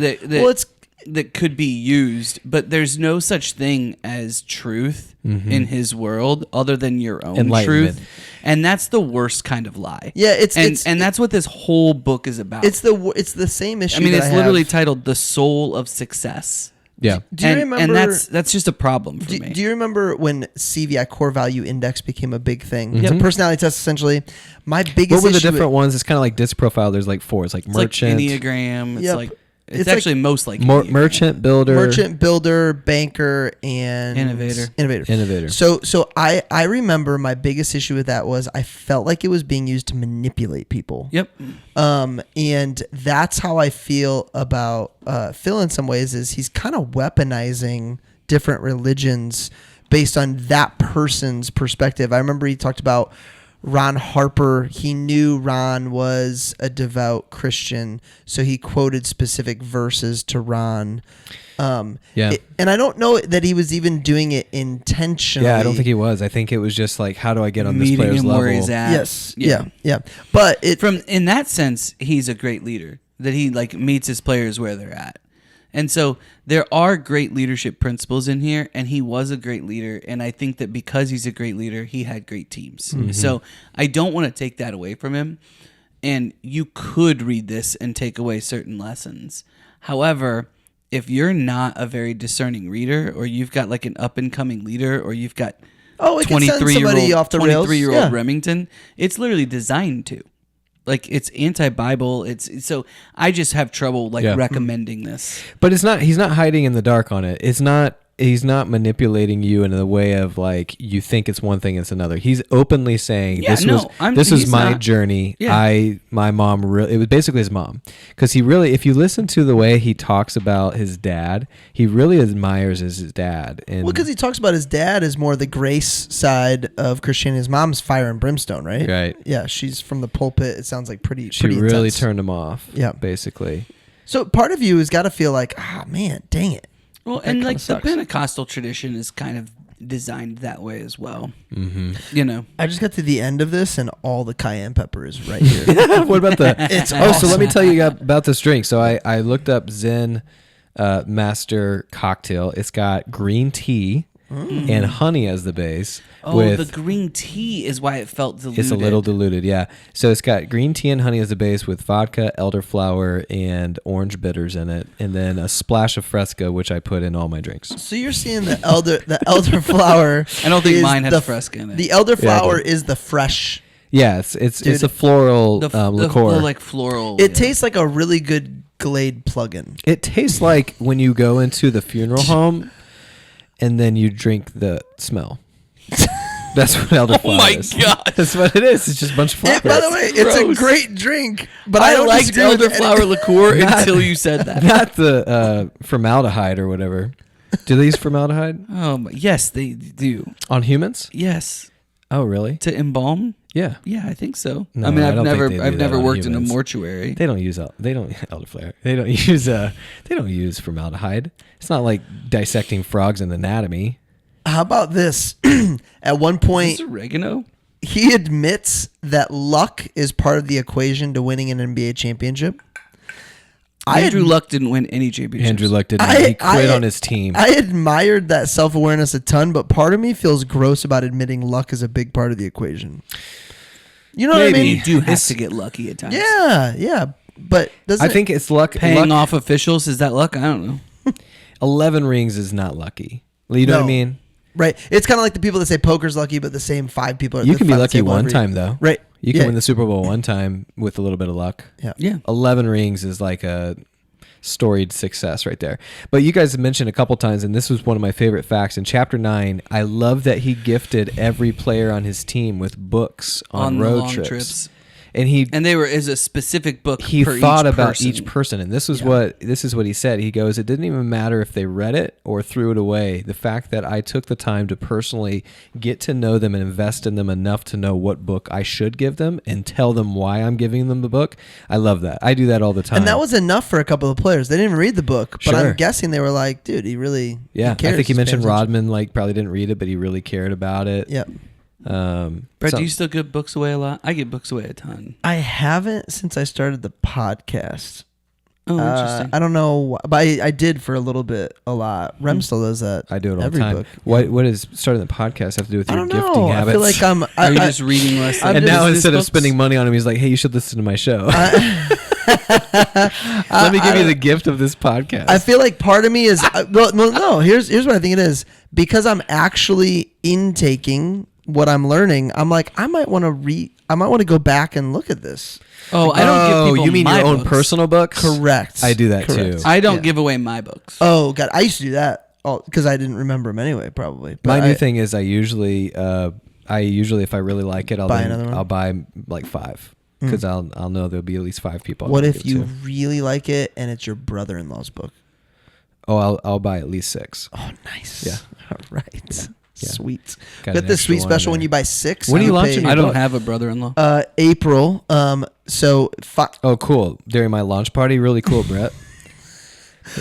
S2: that could be used, but there's no such thing as truth in his world other than your own truth. And that's the worst kind of lie.
S3: Yeah,
S2: and that's what this whole book is about.
S3: It's the same issue.
S2: I mean, it's literally titled "The Soul of Success."
S1: Yeah.
S3: Do you remember?
S2: And that's just a problem for me.
S3: Do you remember when CVI, Core Value Index, became a big thing? Yeah, personality test essentially. My biggest.
S1: What were the different ones? It's kind of like disc profile. There's like 4. It's like merchant,
S2: like Enneagram. It's like it's actually like most like
S1: merchant
S3: builder, banker, and
S2: innovator.
S3: So I remember my biggest issue with that was I felt like it was being used to manipulate people.
S2: Yep.
S3: And that's how I feel about Phil in some ways is he's kind of weaponizing different religions based on that person's perspective. I remember he talked about Ron Harper. He knew Ron was a devout Christian, so he quoted specific verses to Ron. And I don't know that he was even doing it intentionally.
S1: Yeah, I don't think he was. I think it was just like, how do I get on this player's level?
S2: Where he's at.
S3: Yes. Yeah. But
S2: in that sense, he's a great leader. That he like meets his players where they're at. And so there are great leadership principles in here, and he was a great leader. And I think that because he's a great leader, he had great teams. Mm-hmm. So I don't want to take that away from him. And you could read this and take away certain lessons. However, if you're not a very discerning reader, or you've got like an up and coming leader, or you've got 23-year-old Remington, it's literally designed to. Like it's anti-Bible. So I just have trouble recommending this.
S1: But he's not hiding in the dark on it. It's not manipulating you in the way of like you think it's one thing, it's another. He's openly saying this was
S2: he's
S1: my
S2: not.
S1: journey.
S2: Yeah.
S1: My mom it was basically his mom, because he really, if you listen to the way he talks about his dad, he really admires his dad. And
S3: well, because he talks about his dad as more the grace side of Christianity. His mom's fire and brimstone, right?
S1: Right.
S3: Yeah, she's from the pulpit. It sounds like pretty
S1: really
S3: intense.
S1: turned him off.
S3: Yeah.
S1: Basically.
S3: So part of you has got to feel like, man, dang it.
S2: Well,
S3: That
S2: and
S3: kinda
S2: like the
S3: sucks.
S2: Pentecostal tradition is kind of designed that way as well.
S1: Mm-hmm.
S2: You know,
S3: I just got to the end of this and all the cayenne pepper is right here.
S1: What about the?
S3: It's
S1: So
S3: awesome.
S1: let me tell you about this drink. So I looked up Zen Master cocktail. It's got green tea and honey as the base.
S2: the green tea is why it felt diluted.
S1: It's a little diluted, yeah. So it's got green tea and honey as the base with vodka, elderflower, and orange bitters in it, and then a splash of Fresca, which I put in all my drinks.
S3: So you're seeing the elderflower.
S2: I don't think
S3: is
S2: mine had
S3: the
S2: Fresca in it.
S3: The elderflower
S1: Yeah, I
S3: is the fresh.
S1: Yeah, it's
S3: Dude,
S1: a floral
S2: the
S1: liqueur.
S2: the like floral.
S3: It tastes like a really good Glade plug-in.
S1: It tastes like when you go into the funeral home and then you drink the smell. That's what elderflower is.
S2: Oh my God.
S1: That's what it is. It's just a bunch of flowers.
S3: By the way, it's a
S2: gross.
S3: great drink, but I
S2: I
S3: don't
S2: liked
S3: disagree with
S2: elderflower liqueur until you said that.
S1: Not the formaldehyde or whatever. Do they use formaldehyde
S2: Yes, they do.
S1: on humans?
S2: Yes,
S1: Oh, really?
S2: to embalm.
S1: Yeah.
S2: Yeah, I think so.
S1: No,
S2: I mean,
S1: I
S2: I've
S1: don't think
S2: never,
S1: they do
S2: I've
S1: that
S2: never
S1: on
S2: worked in a
S1: humans.
S2: mortuary.
S1: They don't use elderflower. They don't use formaldehyde. It's not like dissecting frogs in anatomy.
S3: How about this? At one
S2: Is
S3: point,
S2: this oregano?
S3: he admits that luck is part of the equation to winning an NBA championship.
S2: Andrew Luck didn't win any championships.
S1: Andrew Luck didn't. He quit on his team.
S3: I admired that self-awareness a ton, but part of me feels gross about admitting luck is a big part of the equation. You know what I
S1: Maybe.
S3: mean?
S2: You do have to get lucky at times.
S3: Yeah. But
S1: I think it's luck.
S2: Paying
S1: luck,
S2: off officials, is that luck? I don't know.
S1: 11 rings is not lucky. You know what I
S3: No.
S1: mean?
S3: Right. It's kind of like the people that say poker's lucky, but the same 5 people are
S1: You
S3: the
S1: can be
S3: five that
S1: lucky
S3: say
S1: one
S3: every-
S1: time, though.
S3: Right.
S1: You can
S3: Yeah.
S1: win the Super Bowl one time with a little bit of luck.
S3: Yeah.
S2: Yeah.
S1: 11 rings is like a storied success right there. But you guys have mentioned a couple times, and this was one of my favorite facts. In Chapter 9, I love that he gifted every player on his team with books on
S2: the
S1: road
S2: long
S1: trips. And
S2: And they were is a specific book.
S1: he
S2: per
S1: thought
S2: each
S1: about
S2: person.
S1: each person, and this is what he said. He goes, it didn't even matter if they read it or threw it away. The fact that I took the time to personally get to know them and invest in them enough to know what book I should give them and tell them why I'm giving them the book. I love that. I do that all the time.
S3: And that was enough for a couple of players. They didn't even read the book, but
S1: Sure.
S3: I'm guessing they were like, dude, he really
S1: yeah.
S3: he cares.
S1: I think he
S3: He's
S1: mentioned
S3: paying attention.
S1: Rodman. Like probably didn't read it, but he really cared about it.
S3: Yeah.
S2: Brett,
S1: so-
S2: do you still give books away a lot? I give books away a ton.
S3: I haven't since I started the podcast.
S2: Oh, interesting.
S3: I don't know, but I did for a little bit, a lot. Rem still does that.
S1: I do it all the
S3: every
S1: time.
S3: book.
S1: What does starting the podcast have to do with
S3: I
S1: your
S3: don't
S1: gifting
S3: know.
S1: habits?
S3: I feel like I'm.
S2: Are you just reading less?
S3: I'm
S1: and
S3: just-
S1: now
S2: business
S1: instead of
S2: books?
S1: spending money on him, he's like, "Hey, you should listen to my show. Let me give you the gift of this podcast."
S3: I feel like part of me is no. Here's what I think it is, because I'm actually intaking what I'm learning. I'm like, I might want to go back and look at this.
S2: Oh, I don't give people
S1: you mean
S2: my
S1: your own
S2: books.
S1: personal books?
S3: Correct.
S1: I do that
S3: Correct.
S1: too.
S2: I don't
S3: Yeah.
S2: give away my books.
S3: Oh God, I used to do that. Oh, because I didn't remember them anyway, probably. But
S1: My new thing is I usually if I really like it,
S3: Buy another one?
S1: I'll buy like 5 because I'll know there'll be at least 5 people. I'll
S3: What
S1: give
S3: if
S1: it
S3: you
S1: to.
S3: really like it and it's your brother-in-law's book?
S1: Oh, I'll buy at least 6.
S3: Oh, nice.
S1: Yeah.
S3: All right.
S1: Yeah.
S3: Sweet.
S1: Got
S3: Get
S1: an
S3: this
S1: extra
S3: sweet
S1: one
S3: special when
S1: there.
S3: you buy 6.
S1: When are you
S3: you
S1: launching
S3: pay-
S2: I don't
S1: book?
S2: have a brother-in-law.
S3: April. So
S1: Oh, cool! During my launch party, really cool, Brett.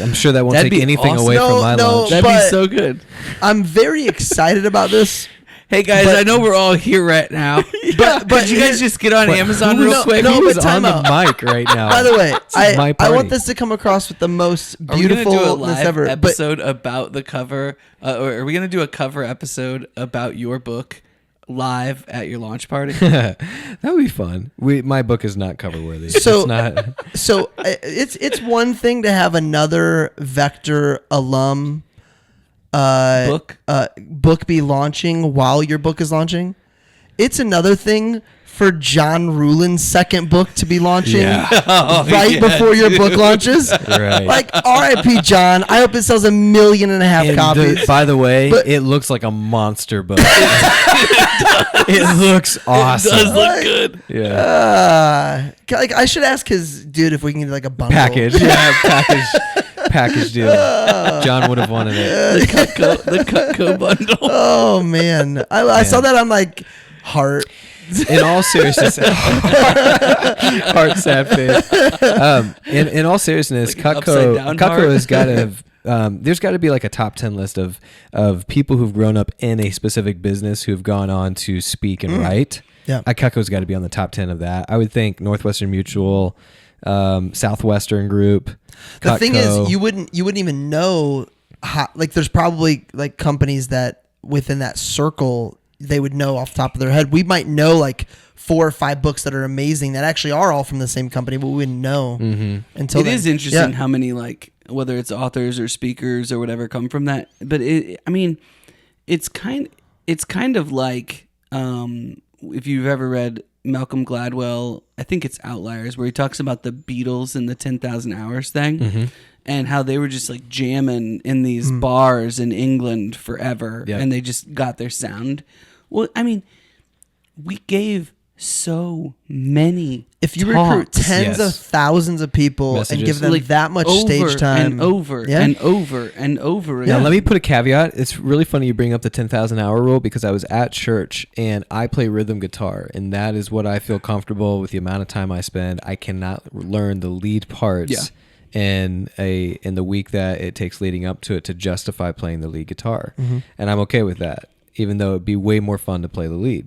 S1: I'm sure that won't
S2: That'd
S1: take
S2: be
S1: anything
S2: awesome.
S1: away
S3: No,
S1: from my
S3: no,
S1: launch.
S2: That'd
S3: but-
S2: be so good.
S3: I'm very excited about this.
S2: Hey guys,
S3: But-
S2: I know we're all here right now, but
S3: but
S2: you guys just get on
S1: But
S2: Amazon
S1: who's-
S2: real quick?
S3: no,
S1: who's
S3: but
S1: on
S3: time
S1: the
S3: out.
S1: mic right now?
S3: By the way,
S1: This is my
S3: I
S1: party.
S3: want this to come across with the most
S2: Are we gonna do a
S3: beautifulness
S2: live
S3: ever. But
S2: episode about the cover, or are we gonna do a cover episode about your book live at your launch party?
S1: That would be fun. My book is not cover worthy.
S3: So-
S1: it's not.
S3: so it's one thing to have another Vector alum
S2: Book?
S3: book be launching while your book is launching. It's another thing for John Rulin's second book to be launching
S2: Yeah.
S3: before your book launches.
S1: Right.
S3: Like, R.I.P. John. I hope it sells 1.5 million copies.
S1: By the way,
S3: But-
S1: it looks like a monster book. It looks awesome.
S2: It does look good.
S1: Yeah.
S3: Like, I should ask his dude if we can get like a bundle.
S1: Package. Yeah, package deal. John would have wanted it.
S2: The Cutco bundle.
S3: Oh man, I saw that on like Heart.
S1: In all seriousness, heart sad face. In all seriousness,
S2: upside down
S1: Cutco
S2: heart.
S1: has got to have. There's got to be like a top 10 list of people who've grown up in a specific business who've gone on to speak and write.
S3: Yeah.
S1: Cutco's got to be on the top 10 of that. I would think Northwestern Mutual, Southwestern Group.
S3: The
S1: Cutco.
S3: thing is, you wouldn't even know how. Like, there's probably like companies that within that circle they would know off the top of their head. We might know like 4 or 5 books that are amazing that actually are all from the same company, but we wouldn't know until
S2: It
S3: then.
S2: is interesting
S3: Yeah.
S2: how many, like, whether it's authors or speakers or whatever come from that. But it's kind of like if you've ever read Malcolm Gladwell, I think it's Outliers, where he talks about the Beatles and the 10,000 Hours thing, and how they were just like jamming in these bars in England forever,
S1: Yep.
S2: and they just got their sound. Well, I mean, we gave so many.
S3: If you recruit
S2: talks.
S3: tens of thousands of people
S1: Messages.
S3: and give them
S2: Like,
S3: that much
S2: over
S3: stage time
S2: and over
S3: Yeah.
S2: and over and over
S1: Now,
S2: again.
S1: let me put a caveat. It's really funny you bring up the 10,000 hour rule because I was at church and I play rhythm guitar, and that is what I feel comfortable with the amount of time I spend. I cannot learn the lead parts in the week that it takes leading up to it to justify playing the lead guitar. And I'm okay with that, even though it'd be way more fun to play the lead.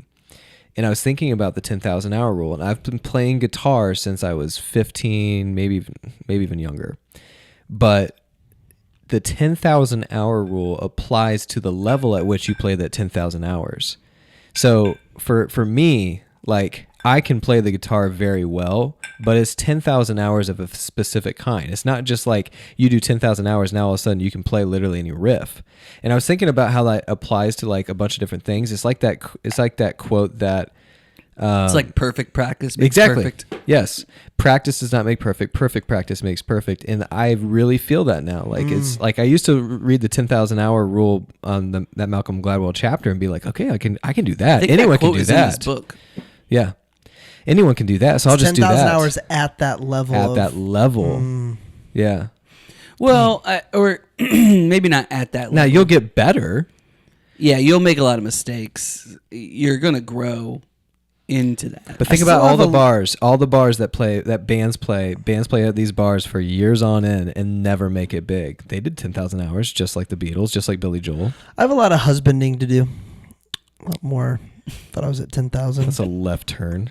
S1: And I was thinking about the 10,000 hour rule, and I've been playing guitar since I was 15, maybe even younger. But the 10,000 hour rule applies to the level at which you play that 10,000 hours. So for me, like, I can play the guitar very well, but it's 10,000 hours of a specific kind. It's not just like you do 10,000 hours, now all of a sudden you can play literally any riff. And I was thinking about how that applies to like a bunch of different things. It's like that quote that
S2: it's like perfect practice makes
S1: exactly.
S2: perfect.
S1: Yes. Practice does not make perfect. Perfect practice makes perfect. And I really feel that now. Like it's like I used to read the 10,000 hour rule on that Malcolm Gladwell chapter and be like, okay, I can do that.
S2: I think
S1: Anyone
S2: that quote
S1: can do
S2: is
S1: that.
S2: in this book.
S1: Yeah. Anyone can do that. So I'll just do that.
S3: 10,000 hours at that level.
S1: At that level. Yeah.
S2: Well, or maybe not at that level.
S1: Now you'll get better.
S2: Yeah, you'll make a lot of mistakes. You're gonna grow into that.
S1: But think about all the bars that bands play. Bands play at these bars for years on end and never make it big. They did 10,000 hours, just like the Beatles, just like Billy Joel.
S3: I have a lot of husbanding to do. A lot more. Thought I was at 10,000.
S1: That's a left turn.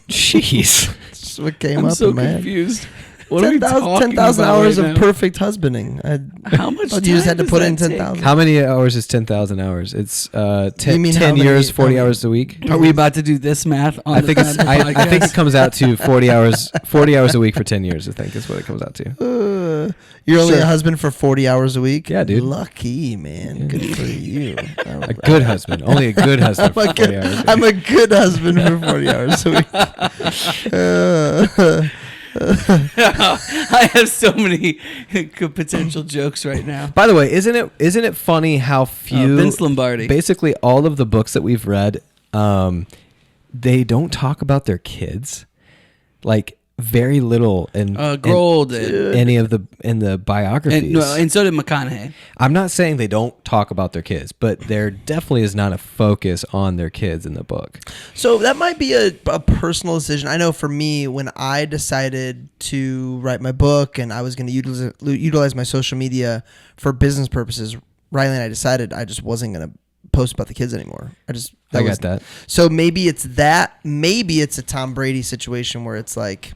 S1: Jeez.
S3: That's what came
S2: I'm
S3: up
S2: so
S3: in my head.
S2: confused. What are we talking
S3: 10,000
S2: about
S3: hours
S2: right
S3: of
S2: now?
S3: perfect husbanding.
S2: How much
S3: You just had to
S2: time
S3: put
S2: does
S3: in
S2: that
S3: 10,000.
S2: take?
S1: How many hours is 10,000 hours? It's 10
S3: mean how
S1: 10
S3: many-
S1: years, 40
S3: how many-
S1: hours a week.
S2: Are we about to do this math on
S1: I
S2: the
S1: think it's
S2: on the
S1: I think
S2: podcast?
S1: it comes out to 40 hours a week for 10 years, I think is what it comes out to.
S3: You're only
S1: Sure.
S3: a husband for 40 hours a week?
S1: Yeah, dude.
S3: Lucky, man. Good for you.
S1: A good husband. Only a good husband for 40 hours.
S3: I'm a good husband for 40 hours a week.
S2: I have so many potential jokes right now.
S1: By the way, isn't it funny how few
S2: Vince Lombardi.
S1: basically all of the books that we've read, they don't talk about their kids, like very little in
S2: Grohl
S1: any of the biographies.
S2: and so did McConaughey.
S1: I'm not saying they don't talk about their kids, but there definitely is not a focus on their kids in the book.
S3: So that might be a personal decision. I know for me, when I decided to write my book and I was going to utilize my social media for business purposes, Riley and I decided I just wasn't going to post about the kids anymore.
S1: I got that.
S3: So maybe it's that. Maybe it's a Tom Brady situation where it's like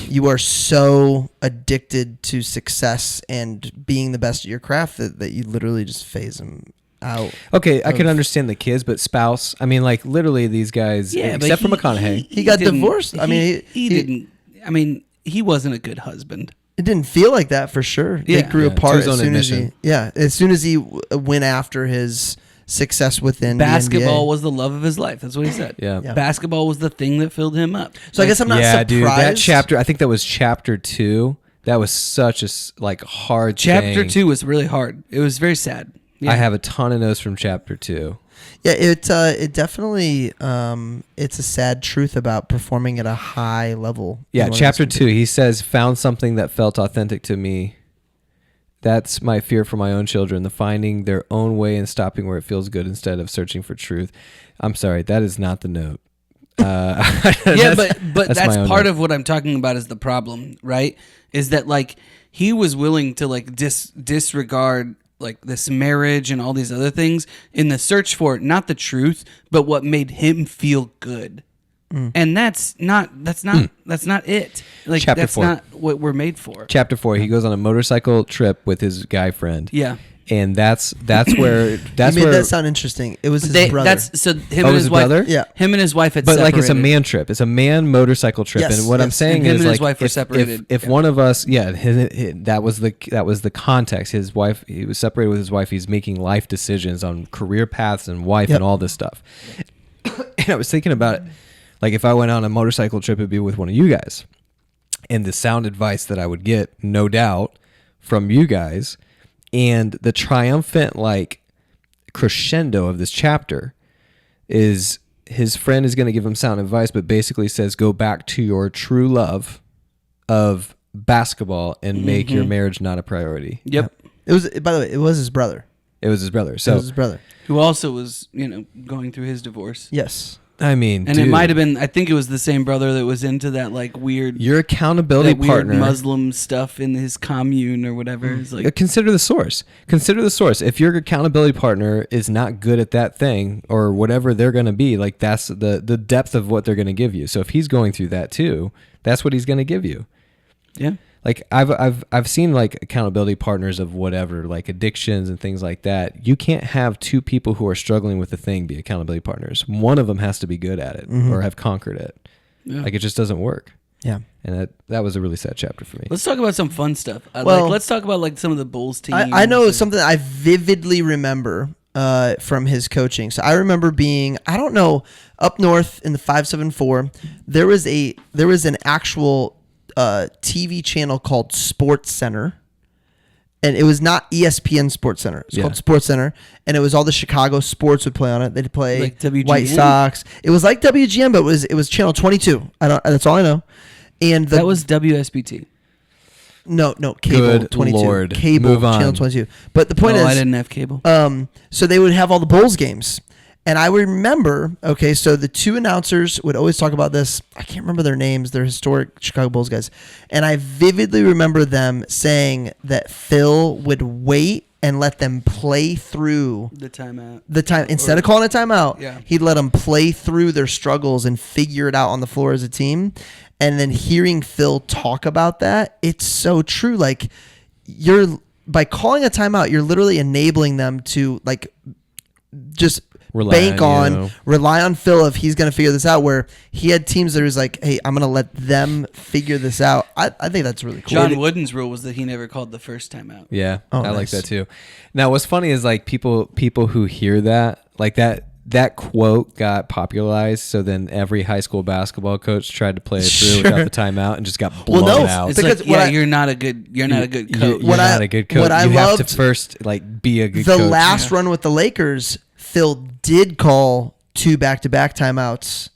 S3: you are so addicted to success and being the best at your craft that you literally just phase them out.
S1: Okay, I can understand the kids, but spouse. I mean, like literally these guys, except for McConaughey.
S3: He got
S2: didn't-
S3: divorced. I mean,
S2: he didn't. I mean, he wasn't a good husband.
S3: It didn't feel like that for sure.
S2: Yeah.
S3: They grew
S1: Yeah, to
S3: apart
S1: his
S3: as
S1: own
S3: soon as he.
S1: admission.
S3: Yeah, as soon as he went after his success within
S2: Basketball
S3: the NBA.
S2: was the love of his life. That's what he said.
S1: Yeah.
S3: Yeah.
S2: Basketball was the thing that filled him up.
S3: So I guess I'm not surprised.
S1: dude, that chapter. I think that was chapter 2. That was such a hard.
S2: Chapter
S1: thing.
S2: 2 was really hard. It was very sad. Yeah.
S1: I have a ton of notes from chapter 2.
S3: Yeah, it definitely it's a sad truth about performing at a high level.
S1: Yeah, chapter 2. He says, "Found something that felt authentic to me. That's my fear for my own children, the finding their own way and stopping where it feels good instead of searching for truth." I'm sorry, that is not the note.
S2: Yeah, but that's part
S1: note.
S2: of what I'm talking about is the problem, right? Is that like he was willing to like disregard like this marriage and all these other things in the search for not the truth, but what made him feel good. And that's not it. Like
S1: Chapter
S2: that's
S1: 4.
S2: not what we're made for.
S1: Chapter 4, he goes on a motorcycle trip with his guy friend.
S2: Yeah.
S1: And that's where
S3: You made
S1: where
S3: that sound interesting. It was his brother.
S2: That's so him
S1: Oh,
S2: and
S1: his
S2: his wife.
S1: brother?
S3: Yeah.
S2: Him and his wife had
S1: but
S2: separated.
S1: like it's a man trip. It's a man motorcycle trip.
S3: Yes,
S1: And what I'm
S3: yes.
S1: saying
S2: And him
S1: is
S2: and
S1: like
S2: his wife were separated.
S1: If
S2: Yeah.
S1: one of us, that was the context. His wife, he was separated with his wife. He's making life decisions on career paths and wife and all this stuff. And I was thinking about it. Like if I went on a motorcycle trip, it'd be with one of you guys. And the sound advice that I would get, no doubt, from you guys, and the triumphant like crescendo of this chapter is his friend is going to give him sound advice, but basically says, go back to your true love of basketball and make your marriage not a priority.
S2: Yep.
S3: It was, by the way, it was his brother.
S1: It was his brother.
S3: It
S1: So,
S3: was his brother.
S2: Who also was, going through his divorce.
S3: Yes.
S1: I mean,
S2: And
S1: dude,
S2: it might have been, I think it was the same brother that was into that like weird,
S1: your accountability
S2: that weird
S1: partner.
S2: Muslim stuff in his commune or whatever. It's like,
S1: Consider the source. Consider the source. If your accountability partner is not good at that thing or whatever they're going to be, like that's the depth of what they're going to give you. So if he's going through that too, that's what he's going to give you.
S2: yeah.
S1: Like I've seen like accountability partners of whatever, like addictions and things like that. You can't have two people who are struggling with a thing be accountability partners. One of them has to be good at it or have conquered it.
S2: Yeah.
S1: Like it just doesn't work.
S3: Yeah.
S1: And that was a really sad chapter for me.
S2: Let's talk about some fun stuff.
S3: Well,
S2: Let's talk about like some of the Bulls teams.
S3: I know
S2: and-
S3: something I vividly remember from his coaching. So I remember being, I don't know, up north in the 574, there was an actual TV channel called Sports Center. And it was not ESPN Sports Center. It's called Sports Center. And it was all the Chicago sports would play on it. They'd play
S2: Like WGN?
S3: White Sox. It was like WGN, but it was channel 22. That's all I know. And
S2: that was WSBT.
S3: No, cable
S1: Good
S3: 22.
S1: Lord.
S3: Cable
S1: Move on.
S3: channel 22. But the point is,
S2: I didn't have cable.
S3: so they would have all the Bulls games. And I remember, okay, so the two announcers would always talk about this. I can't remember their names. They're historic Chicago Bulls guys. And I vividly remember them saying that Phil would wait and let them play through
S2: The timeout.
S3: the time. Instead of calling a timeout,
S2: Yeah.
S3: he'd let them play through their struggles and figure it out on the floor as a team. And then hearing Phil talk about that, it's so true. Like by calling a timeout, you're literally enabling them to like just rely on Phil if he's going to figure this out, where he had teams that was like, hey, I'm going to let them figure this out. I think that's really cool.
S2: John Wooden's rule was that he never called the first timeout.
S1: Yeah,
S3: Oh,
S1: I like
S3: nice.
S1: that too. Now, what's funny is like people who hear that, like that quote got popularized. So then every high school basketball coach tried to play it through without the timeout and just got blown out.
S2: It's
S3: Because
S2: like,
S3: what
S2: you're not a good coach.
S1: You're not a good coach.
S3: what I
S1: you have to
S3: loved-
S1: first like be a good
S3: The
S1: coach.
S3: last run with the Lakers, Phil did call 2 back-to-back timeouts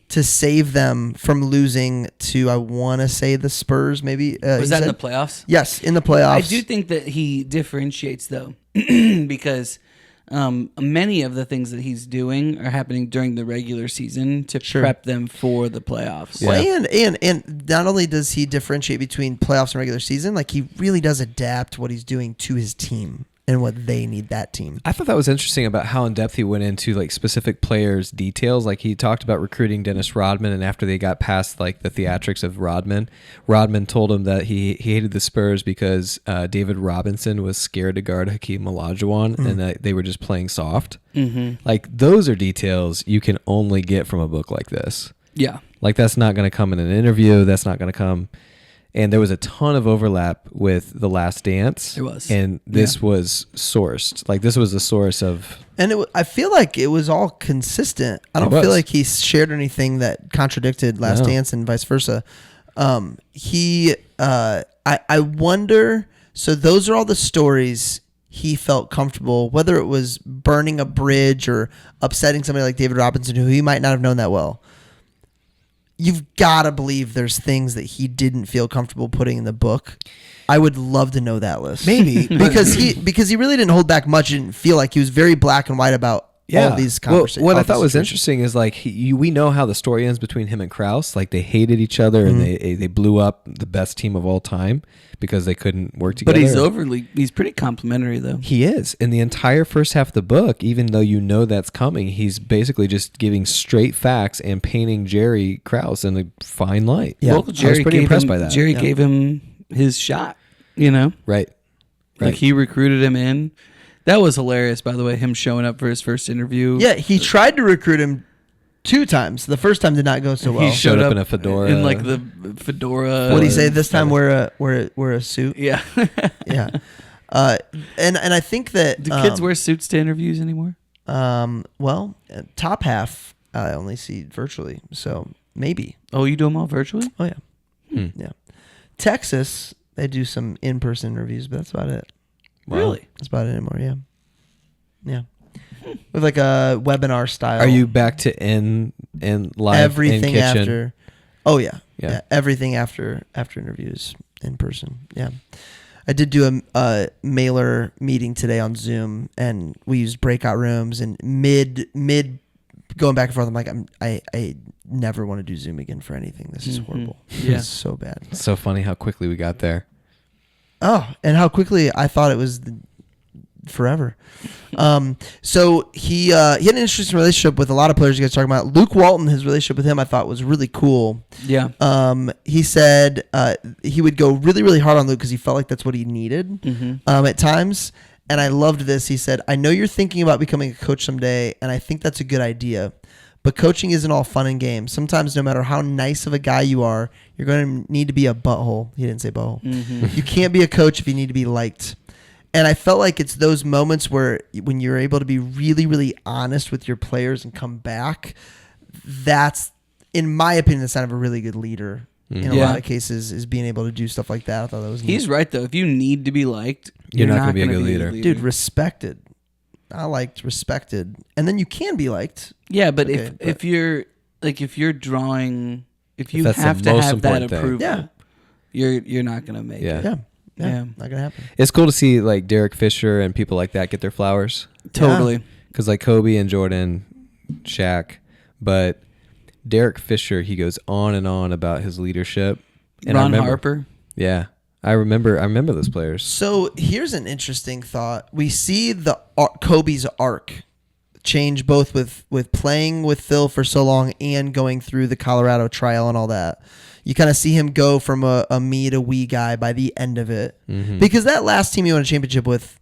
S3: to save them from losing to, I want to say, the Spurs, maybe.
S2: Was
S3: he
S2: that in
S3: said?
S2: the playoffs?
S3: Yes, in the playoffs.
S2: I do think that he differentiates though, because many of the things that he's doing are happening during the regular season to prep them for the playoffs.
S1: Yeah.
S3: Well, and not only does he differentiate between playoffs and regular season, like he really does adapt what he's doing to his team and what they need that team.
S1: I thought that was interesting about how in depth he went into like specific players' details. Like he talked about recruiting Dennis Rodman, and after they got past like the theatrics of Rodman told him that he hated the Spurs because David Robinson was scared to guard Hakeem Olajuwon, and that they were just playing soft.
S2: Mm-hmm.
S1: Like those are details you can only get from a book like this.
S2: Yeah.
S1: Like that's not going to come in an interview. That's not going to come. And there was a ton of overlap with The Last Dance.
S2: There was.
S1: And this was sourced. Like, this was the source of...
S3: And I feel like it was all consistent. I don't feel like he shared anything that contradicted Last Dance and vice versa. I wonder... So those are all the stories he felt comfortable, whether it was burning a bridge or upsetting somebody like David Robinson, who he might not have known that well. You've got to believe there's things that he didn't feel comfortable putting in the book. I would love to know that list.
S1: Maybe.
S3: because he really didn't hold back much. He didn't feel like he was very black and white about all of these conversations.
S1: What I thought was interesting is like we know how the story ends between him and Krause. Like they hated each other and they blew up the best team of all time because they couldn't work together.
S2: But he's pretty complimentary though.
S1: He is. In the entire first half of the book, even though you know that's coming, he's basically just giving straight facts and painting Jerry Krause in a fine light.
S3: Yeah.
S2: Well,
S1: I was pretty impressed by that.
S2: Jerry gave him his shot, you know?
S1: Right.
S2: Like he recruited him in. That was hilarious, by the way, him showing up for his first interview.
S3: Yeah, he tried to recruit him 2 times. The first time did not go so well.
S2: He showed up
S1: in a fedora.
S2: In like the fedora.
S3: What did he say? This time wear a suit.
S2: Yeah.
S3: Yeah. And I think that
S2: Do kids wear suits to interviews anymore?
S3: Well, top half I only see virtually, so maybe.
S2: Oh, you do them all virtually?
S3: Oh yeah. Yeah. Texas, they do some in-person interviews, but that's about it.
S1: Wow.
S2: Really?
S3: That's about it anymore. Yeah. Yeah. With like a webinar style.
S1: Are you back to in live
S3: everything
S1: in kitchen?
S3: after? Oh yeah.
S1: Yeah.
S3: Everything after interviews in person. Yeah. I did do a mailer meeting today on Zoom, and we used breakout rooms. And mid going back and forth, I'm like, I never want to do Zoom again for anything. This is horrible.
S2: Yeah.
S3: It's so bad.
S1: It's so funny how quickly we got there.
S3: Oh, and how quickly I thought it was forever. So he had an interesting relationship with a lot of players you guys talking about. Luke Walton, his relationship with him, I thought was really cool.
S2: Yeah.
S3: He said he would go really, really hard on Luke because he felt like that's what he needed at times. And I loved this. He said, I know you're thinking about becoming a coach someday, and I think that's a good idea. But coaching isn't all fun and games. Sometimes no matter how nice of a guy you are, you're going to need to be a butthole. He didn't say butthole. You can't be a coach if you need to be liked. And I felt like it's those moments where when you're able to be really, really honest with your players and come back, that's, in my opinion, the sign of a really good leader. In a lot of cases, is being able to do stuff like that. I thought that was neat.
S2: He's right, though. If you need to be liked,
S1: You're not gonna be a good leader.
S3: Dude, respected. I liked respected. And then you can be liked.
S2: Yeah, but if you're drawing, if you
S1: that's
S2: have
S1: the
S2: to
S1: most
S2: have that
S1: important thing.
S2: approval, you're not gonna make it.
S3: Yeah. Not gonna happen.
S1: It's cool to see like Derek Fisher and people like that get their flowers.
S2: Totally.
S1: Because like Kobe and Jordan, Shaq, but Derek Fisher, he goes on and on about his leadership. And
S2: Ron Harper.
S1: Yeah. I remember those players.
S3: So here's an interesting thought. We see the Kobe's arc change both with playing with Phil for so long and going through the Colorado trial and all that. You kind of see him go from a me to we guy by the end of it. Because that last team he won a championship with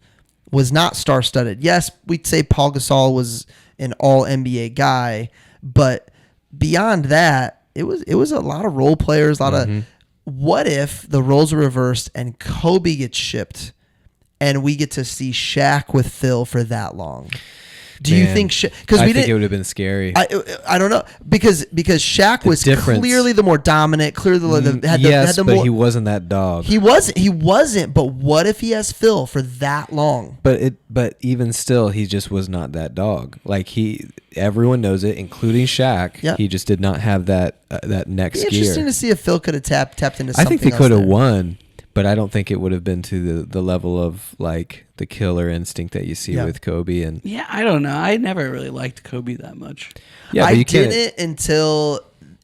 S3: was not star-studded. Yes, we'd say Paul Gasol was an all-NBA guy, but beyond that, it was a lot of role players, a lot of... What if the roles are reversed and Kobe gets shipped and we get to see Shaq with Phil for that long? Do you think because
S1: I think it would have been scary.
S3: I don't know because Shaq was clearly the more dominant, clearly had the
S1: but
S3: more,
S1: he wasn't that dog.
S3: He wasn't. But what if he has Phil for that long?
S1: But even still, he just was not that dog. Like everyone knows it, including Shaq.
S3: Yeah.
S1: He just did not have that next gear.
S3: Interesting to see if Phil could have tapped into something.
S1: I think they
S3: else
S1: could have
S3: there.
S1: won, but I don't think it would have been to the level of like the killer instinct that you see with Kobe and.
S2: Yeah, I don't know. I never really liked Kobe that much.
S1: Yeah,
S3: I didn't until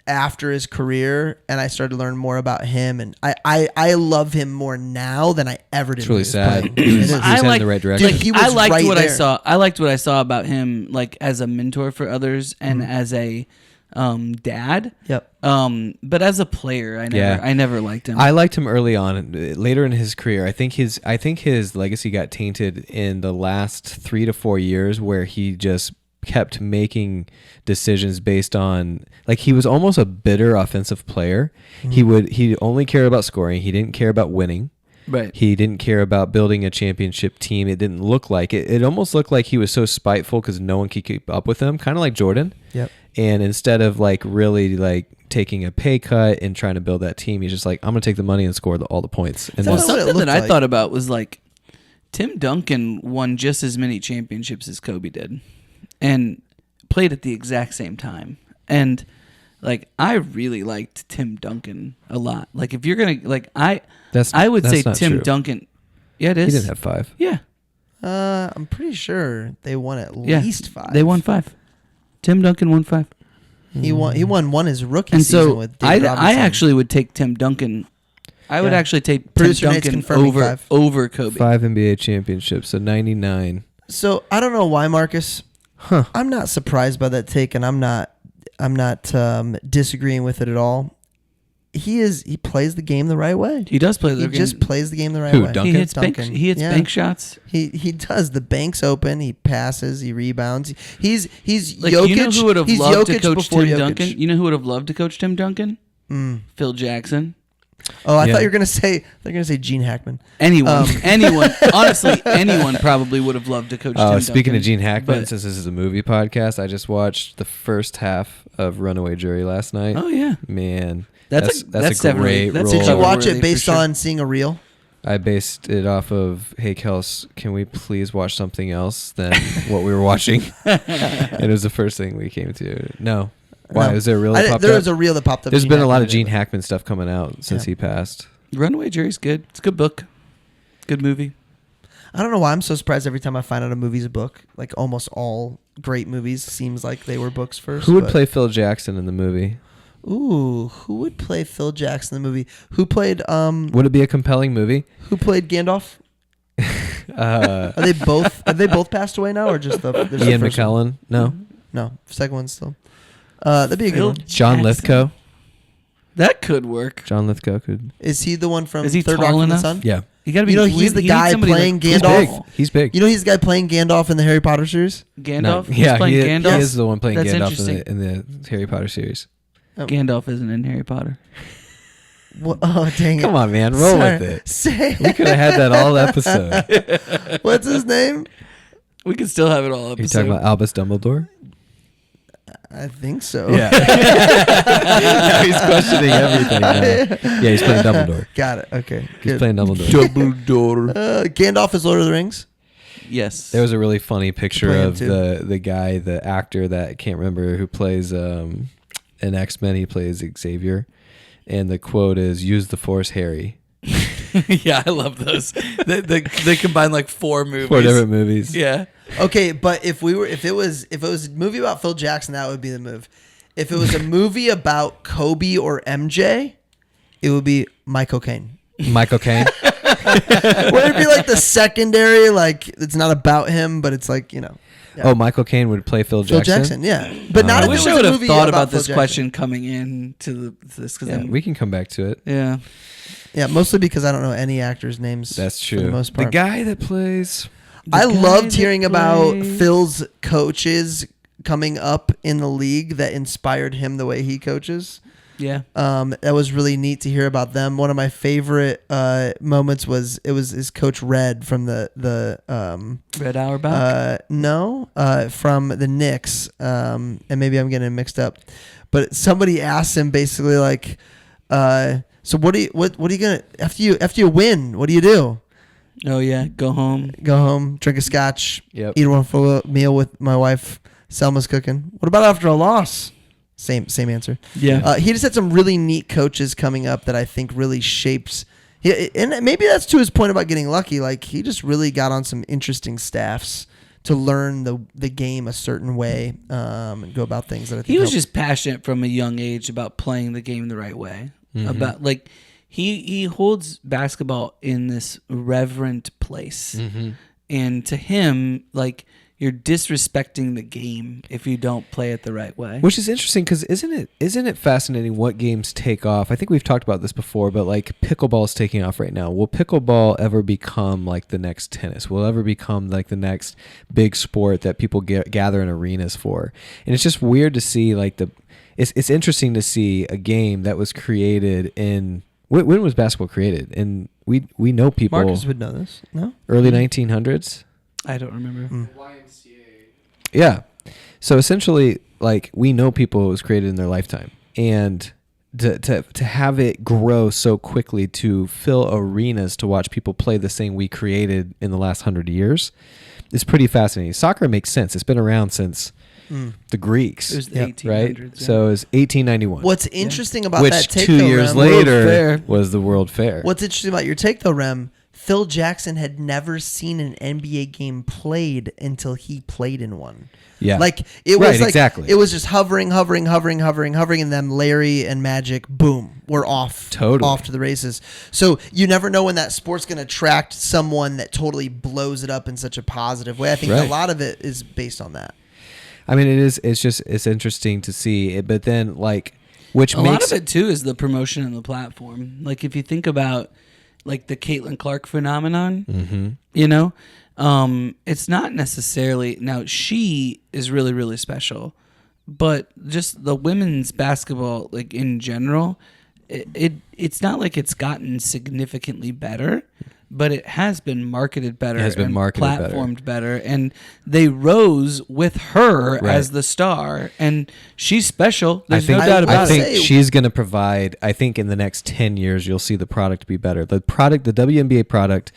S3: after his career, and I started to learn more about him, and I love him more now than I ever did.
S1: It's really sad.
S3: He was
S1: heading in the right direction.
S3: Dude, he was
S2: I liked
S3: right
S2: what
S3: there.
S2: I saw. I liked what I saw about him, like as a mentor for others and as a dad.
S3: Yep.
S2: But as a player, I never liked him.
S1: I liked him early on. Later in his career, I think his legacy got tainted in the last 3 to 4 years, where he just kept making decisions based on, like, he was almost a bitter offensive player. He only cared about scoring. He didn't care about winning.
S2: Right.
S1: He didn't care about building a championship team. It didn't look like it. It almost looked like he was so spiteful because no one could keep up with him, kind of like Jordan.
S3: Yep.
S1: And instead of like really like taking a pay cut and trying to build that team, he's just like, I'm gonna take the money and score all the points. And
S3: Well,
S2: Well,
S3: that's what it
S2: something that
S3: looked
S2: I
S3: like.
S2: thought about was like Tim Duncan won just as many championships as Kobe did, and played at the exact same time. And like I really liked Tim Duncan a lot. Like if you're gonna like I would
S1: that's
S2: say
S1: not
S2: Tim
S1: true.
S2: Duncan. Yeah, it
S1: he
S2: is.
S1: didn't have 5.
S2: Yeah,
S3: I'm pretty sure they won at
S2: yeah.
S3: least 5.
S2: They won 5. Tim Duncan won 5.
S3: He won one his rookie
S2: And
S3: season
S2: so
S3: with David
S2: I
S3: Robinson.
S2: actually would take Tim Duncan. I would
S3: Yeah.
S2: actually take Tim
S3: Producer Nate's
S2: Duncan
S3: confirming 5.
S2: over Kobe.
S1: 5 NBA championships, so 99.
S3: So I don't know why, Marcus.
S1: Huh.
S3: I'm not surprised by that take, and I'm not disagreeing with it at all. He plays the game the right way.
S2: He does play the
S3: He
S2: game.
S3: just plays the game the right
S1: Who,
S3: way.
S1: Duncan?
S2: He hits bank.
S3: Duncan.
S2: He hits
S3: Yeah.
S2: bank shots.
S3: He does. The bank's open. He passes. He rebounds. He's
S2: Like
S3: Jokic.
S2: you know who would have
S3: he's
S2: loved to
S3: Jokic
S2: coach
S3: before
S2: Tim
S3: Jokic.
S2: Duncan? You know who would have loved to coach Tim Duncan?
S3: Mm.
S2: Phil Jackson.
S3: Oh, I
S1: Yeah.
S3: thought you were gonna say Gene Hackman.
S2: Anyone, honestly, anyone probably would have loved to coach Tim Duncan.
S1: Speaking of Gene Hackman,
S2: but-
S1: since this is a movie podcast, I just watched the first half of Runaway Jury last night.
S2: Oh yeah,
S1: Man,
S2: that's
S1: a great role.
S3: Did you
S2: cover
S3: watch
S2: worthy
S3: it based
S2: for sure.
S3: on seeing a reel?
S1: I based it off of, hey, Kels, can we please watch something else than what we were watching? And it was the first thing we came to. No. Why?
S3: No.
S1: Was there a reel that popped
S3: There
S1: up?
S3: was a reel that popped up.
S1: There's
S3: Gene
S1: been a lot of
S3: Hackman
S1: Gene Hackman stuff coming out since
S3: Yeah.
S1: he passed.
S2: Runaway Jury's good. It's a good book. Good movie.
S3: I don't know why I'm so surprised every time I find out a movie's a book. Like almost all great movies seems like they were books first.
S1: Who would
S3: but-
S1: play Phil Jackson in the movie?
S3: Ooh, who would play Phil Jackson in the movie? Who played
S1: Would it be a compelling movie?
S3: Who played Gandalf? Are they both? Have they both passed away now, or just the there's the
S1: Ian
S3: first one?
S1: McKellen? No.
S3: No, second one still. That'd be a good
S2: Phil
S3: one.
S1: John
S2: Jackson.
S1: Lithgow?
S2: That could work.
S1: John Lithgow could.
S3: Is he the one from
S2: Is he
S3: Third
S2: tall
S3: Rock from the
S2: enough?
S3: Sun?
S1: Yeah.
S2: You gotta be.
S3: You know, he's the
S2: you need
S3: guy
S2: somebody
S3: playing
S1: He's
S3: Gandalf.
S1: big. He's big.
S3: You know he's the guy playing Gandalf in the Harry Potter series?
S2: Gandalf.
S1: No,
S2: He's
S1: yeah,
S2: playing
S1: he,
S2: Gandalf.
S1: he is the one playing
S2: That's
S1: Gandalf
S2: interesting.
S1: in the Harry Potter series.
S2: Gandalf isn't in Harry Potter.
S3: What? Oh, dang it.
S1: Come on, man. Roll
S3: Sorry.
S1: with it.
S3: Say
S1: We could have had that all episode.
S3: What's his name?
S2: We could still have it all
S1: You're talking about Albus Dumbledore?
S3: I think so.
S1: Yeah. Now he's questioning everything now. Yeah, he's playing Dumbledore.
S3: Got it. Okay.
S1: He's
S3: Good.
S1: playing Dumbledore.
S2: Dumbledore.
S3: Gandalf is Lord of the Rings.
S2: Yes.
S1: There was a really funny picture
S3: Play him
S1: of
S3: too.
S1: the guy, the actor that I can't remember who plays in X-Men. He plays Xavier. And the quote is, "Use the Force, Harry."
S2: Yeah, I love those. They combine like 4 movies.
S1: 4 different movies.
S2: Yeah.
S3: Okay, but if it was a movie about Phil Jackson, that would be the move. If it was a movie about Kobe or MJ, it would be Michael Caine.
S1: Michael Caine.
S3: Where it'd be like the secondary, like it's not about him, but it's like, you know. Yeah.
S1: Oh, Michael Caine would play Phil
S3: Phil
S1: Jackson.
S3: Jackson, yeah. But not
S1: I
S3: if
S2: I
S3: it
S2: wish
S3: was
S2: I
S3: a
S2: would have
S3: movie
S2: thought about
S3: Phil
S2: this
S3: Jackson.
S2: question coming in to this because
S1: Yeah, we can come back to it.
S2: yeah.
S3: Yeah, mostly because I don't know any actors' names.
S1: That's true.
S3: For the most part.
S1: guy that plays.
S3: I
S2: The guy
S3: loved
S2: that
S3: hearing about
S2: plays-
S3: Phil's coaches coming up in the league that inspired him the way he coaches.
S2: Yeah.
S3: That was really neat to hear about them. One of my favorite moments was his coach Red from the
S2: Red Auerbach.
S3: from the Knicks. And maybe I'm getting it mixed up, but somebody asked him basically like, so what are you gonna after you win? What do you do?
S2: Oh yeah. Go home.
S3: Go home, drink a scotch,
S1: Yep.
S3: eat one full meal with my wife. Selma's cooking. What about after a loss? Same answer.
S2: Yeah.
S3: He just had some really neat coaches coming up that I think really shapes. And maybe that's to his point about getting lucky. Like he just really got on some interesting staffs to learn the game a certain way and go about things that I think
S2: He was
S3: helped.
S2: just passionate from a young age about playing the game the right way.
S1: Mm-hmm.
S2: About like he holds basketball in this reverent place.
S1: Mm-hmm.
S2: And to him, like you're disrespecting the game if you don't play it the right way.
S1: Which is interesting because isn't it fascinating what games take off? I think we've talked about this before, but like pickleball is taking off right now. Will pickleball ever become like the next tennis? Will it ever become like the next big sport that people gather in arenas for? And it's just weird to see like it's interesting to see a game that was created in when was basketball created? And we know people.
S3: Marcus would know this. No,
S1: early 1900s.
S2: I don't remember.
S1: Yeah. So essentially, like, we know people it was created in their lifetime. And to have it grow so quickly to fill arenas to watch people play the thing we created in the last 100 years is pretty fascinating. Soccer makes sense. It's been around since the Greeks.
S2: It was the 1800s.
S1: Right?
S2: Yeah.
S1: So it was 1891.
S3: What's interesting about
S1: which
S3: that take,
S1: 2
S3: though,
S1: years
S3: Rem,
S1: later was the World Fair.
S3: What's interesting about your take, though, Rem, Phil Jackson had never seen an NBA game played until he played in one.
S1: Yeah.
S3: Like, it was
S1: Right,
S3: like,
S1: exactly.
S3: it was just hovering, and then Larry and Magic, boom, we're off.
S1: Totally.
S3: Off to the races. So you never know when that sport's going to attract someone that totally blows it up in such a positive way. I think
S1: Right.
S3: a lot of it is based on that.
S1: I mean, it's interesting to see it, but then like, which
S2: A
S1: makes
S2: lot of it too is the promotion and the platform. Like if you think about like the Caitlin Clark phenomenon, you know, it's not necessarily now she is really, really special, but just the women's basketball, like in general, it's not like it's gotten significantly better, but it has been marketed better, platformed better, and they rose with her as the star, and she's special. There's no doubt about it.
S1: I think she's going to provide. I think in the next 10 years, you'll see the product be better. The WNBA product,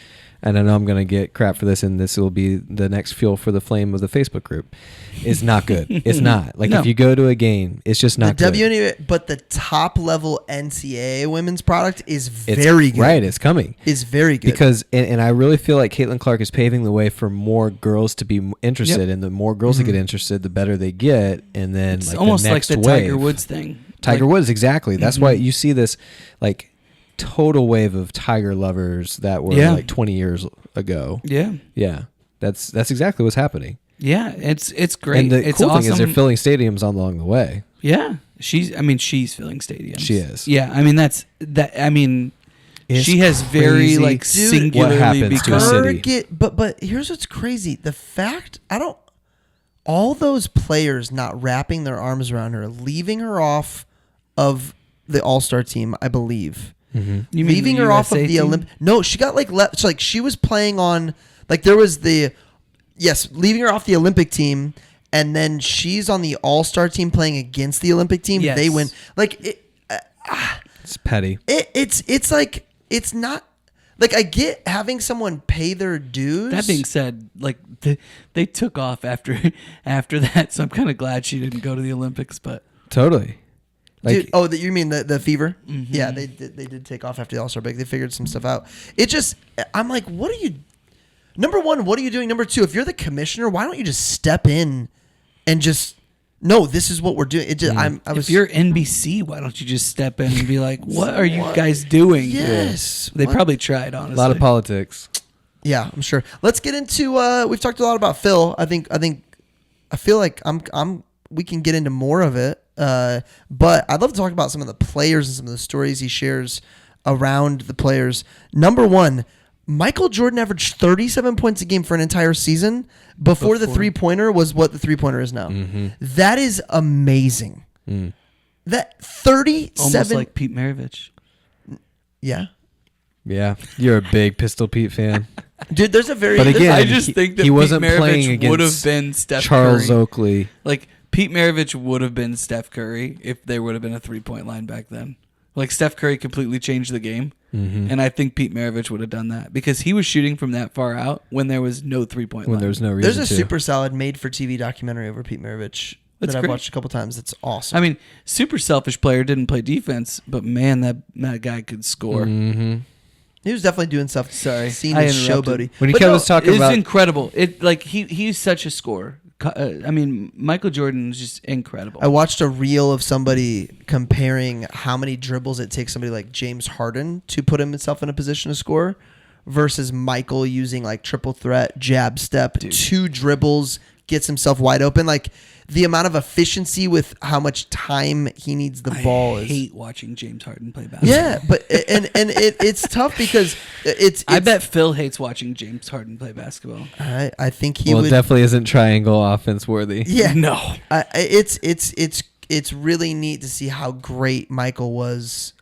S1: and I know I'm going to get crap for this, and this will be the next fuel for the flame of the Facebook group, is not good. It's not. Like, if you go to a game, it's just not good.
S3: WNBA, but the top level NCAA women's product is very good.
S1: Right, it's coming.
S3: Is very good.
S1: Because, and I really feel like Caitlin Clark is paving the way for more girls to be interested, and the more girls that get interested, the better they get, and then
S2: It's
S1: like
S2: almost
S1: the
S2: like
S1: next
S2: the
S1: wave.
S2: Tiger Woods thing.
S1: Tiger Woods, exactly. That's why you see this, like, total wave of Tiger lovers that were like 20 years ago. Yeah. That's exactly what's happening.
S2: Yeah, it's great.
S1: And the
S2: it's
S1: cool
S2: awesome.
S1: thing is they're filling stadiums along the way.
S2: Yeah, she's filling stadiums.
S1: She is.
S2: Yeah, I mean
S1: It's
S2: she has very
S1: crazy.
S2: like
S3: Dude,
S2: singularly
S1: what happens to a
S2: become.
S1: city?
S3: But here's what's crazy. The fact, all those players not wrapping their arms around her, leaving her off of the All-Star team, I believe.
S2: You mean
S3: Leaving
S2: the
S3: her off of
S2: USA
S3: the
S2: team?
S3: Olympic. No, she got like left. So like she was playing on, like there was leaving her off the Olympic team, and then she's on the All-Star team playing against the Olympic team.
S2: Yes.
S3: They win. Like
S1: It's petty.
S3: it's like it's not. Like, I get having someone pay their dues.
S2: That being said, like they took off after that, so I'm kind of glad she didn't go to the Olympics. But
S1: Totally. Like,
S3: Dude, you mean the fever? Mm-hmm. Yeah, they did take off after the All-Star break. They figured some stuff out. I'm like, what are you? Number one, what are you doing? Number two, if you're the commissioner, why don't you just step in and just no, this is what we're doing. It just,
S2: if you're NBC, why don't you just step in and be like, "What are you guys doing?"
S3: Yes,
S2: they probably tried. Honestly,
S1: a lot of politics.
S3: Yeah, I'm sure. Let's get into. We've talked a lot about Phil. I feel like we can get into more of it. But I'd love to talk about some of the players and some of the stories he shares around the players. Number one, Michael Jordan averaged 37 points a game for an entire season before the three-pointer was what the three-pointer is now. Mm-hmm. That is amazing. That 37...
S2: Almost like Pete Maravich.
S3: Yeah.
S1: Yeah. You're a big Pistol Pete fan.
S3: Dude, there's a very...
S1: But again,
S2: I just think that
S1: he wasn't
S2: Pete
S1: playing
S2: Maravich
S1: against
S2: would have been Steph
S1: Charles
S2: Curry.
S1: Oakley.
S2: Like, Pete Maravich would have been Steph Curry if there would have been a three-point line back then. Like, Steph Curry completely changed the game. Mm-hmm. And I think Pete Maravich would have done that because he was shooting from that far out when there was no three-point line.
S1: When there was no reason
S3: There's a super solid made-for-TV documentary over Pete Maravich that I've watched a couple times. It's awesome.
S2: I mean, super selfish player, didn't play defense, but man, that guy could score.
S1: Mm-hmm.
S3: He was definitely doing stuff.
S2: Sorry,
S3: seen
S2: I
S3: his
S2: interrupted.
S3: showboaty.
S1: When he was talking about...
S2: It's incredible. It like he's such a scorer. I mean, Michael Jordan is just incredible.
S3: I watched a reel of somebody comparing how many dribbles it takes somebody like James Harden to put himself in a position to score versus Michael using like triple threat, jab step, 2 dribbles, gets himself wide open. Like the amount of efficiency with how much time he needs the ball
S2: I
S3: is.
S2: hate watching James Harden play basketball.
S3: Yeah, but it's tough because it's
S2: I bet Phil hates watching James Harden play basketball.
S3: I think he
S1: Well,
S3: would
S1: it definitely isn't triangle offense worthy.
S3: Yeah,
S2: No.
S3: It's really neat to see how great Michael was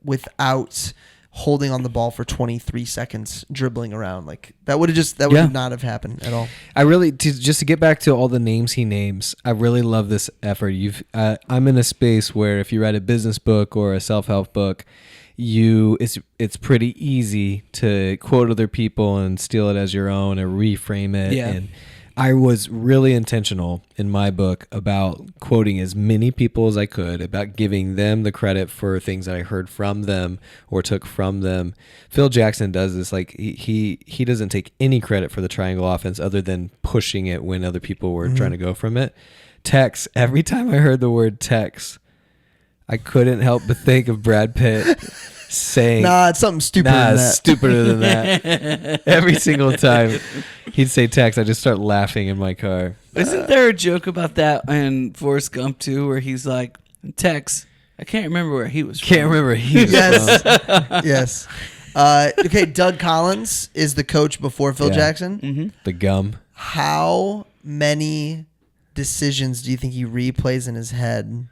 S3: without holding on the ball for 23 seconds, dribbling around. Like that would not have happened at all.
S1: I really just to get back to all the names he names. I really love this effort. I'm in a space where if you write a business book or a self-help book, it's pretty easy to quote other people and steal it as your own or reframe it.
S2: Yeah.
S1: And I was really intentional in my book about quoting as many people as I could, about giving them the credit for things that I heard from them or took from them. Phil Jackson does this. Like he doesn't take any credit for the triangle offense other than pushing it when other people were trying to go from it. Tex, every time I heard the word Tex, I couldn't help but think of Brad Pitt saying,
S3: Nah, it's something stupider than
S1: it's
S3: that.
S1: stupider than that. Every single time he'd say Tex, I just start laughing in my car.
S2: Isn't there a joke about that in Forrest Gump too, where he's like, Tex, I can't remember where he was from.
S1: Can't remember he was
S3: Yes.
S1: from.
S3: Yes. Okay, Doug Collins is the coach before Phil
S1: Yeah.
S3: Jackson.
S2: Mm-hmm.
S1: The gum.
S3: How many decisions do you think he replays in his head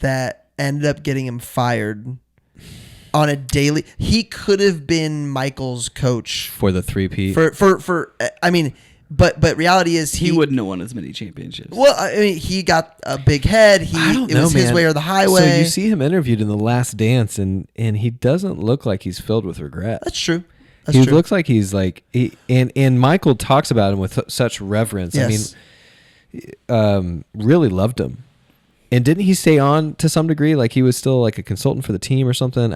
S3: that ended up getting him fired on a daily? He could have been Michael's coach
S1: For the 3-peat.
S3: for I mean, but reality is
S2: He wouldn't have won as many championships.
S3: Well, I mean, he got a big head.
S1: I don't
S3: It
S1: know,
S3: was his
S1: man.
S3: way or the highway.
S1: So you see him interviewed in The Last Dance, and he doesn't look like he's filled with regret.
S3: That's true. That's
S1: He
S3: true.
S1: looks like he's like, and Michael talks about him with such reverence.
S3: Yes.
S1: I mean, really loved him. And didn't he stay on to some degree? Like he was still like a consultant for the team or something.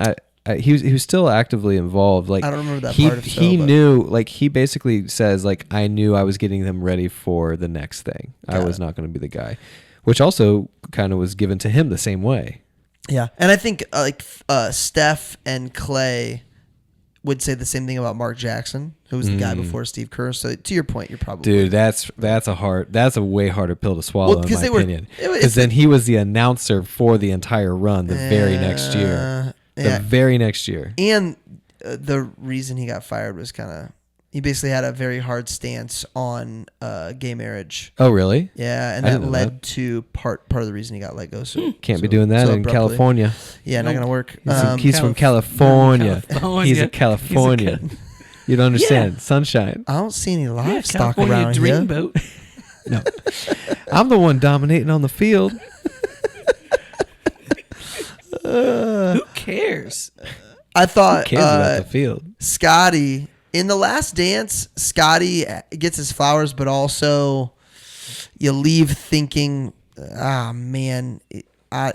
S1: He was still actively involved. Like
S3: I don't remember that
S1: he,
S3: part of so,
S1: he
S3: but-
S1: knew, like he basically says, like I knew I was getting them ready for the next thing. I
S3: Got
S1: was
S3: it.
S1: not going to be the guy, which also kind of was given to him the same way.
S3: Yeah, and I think Steph and Clay would say the same thing about Mark Jackson, who was the guy before Steve Kerr. So to your point, you're probably
S1: Dude, that's a way harder pill to swallow,
S3: Well,
S1: in
S3: 'cause
S1: my
S3: they were-
S1: opinion.
S3: it was-
S1: Because then he was the announcer for the entire run the very next year.
S3: Yeah.
S1: The very next year.
S3: And the reason he got fired was he basically had a very hard stance on gay marriage.
S1: Oh, really?
S3: Yeah, and
S1: I
S3: that
S1: didn't know
S3: led to part of the reason he got let go. So
S1: Can't be doing that
S3: so
S1: in
S3: abruptly.
S1: California.
S3: Yeah, not gonna work.
S1: He's from California.
S2: California.
S1: He's a California. You don't understand. Sunshine.
S3: I don't see any
S2: Yeah,
S3: livestock
S2: California
S3: around here.
S2: Dreamboat.
S1: No. I'm the one dominating on the field.
S2: Who cares?
S3: I thought
S1: Who cares about the field?
S3: Scotty in The Last Dance, Scotty gets his flowers, but also you leave thinking, man, I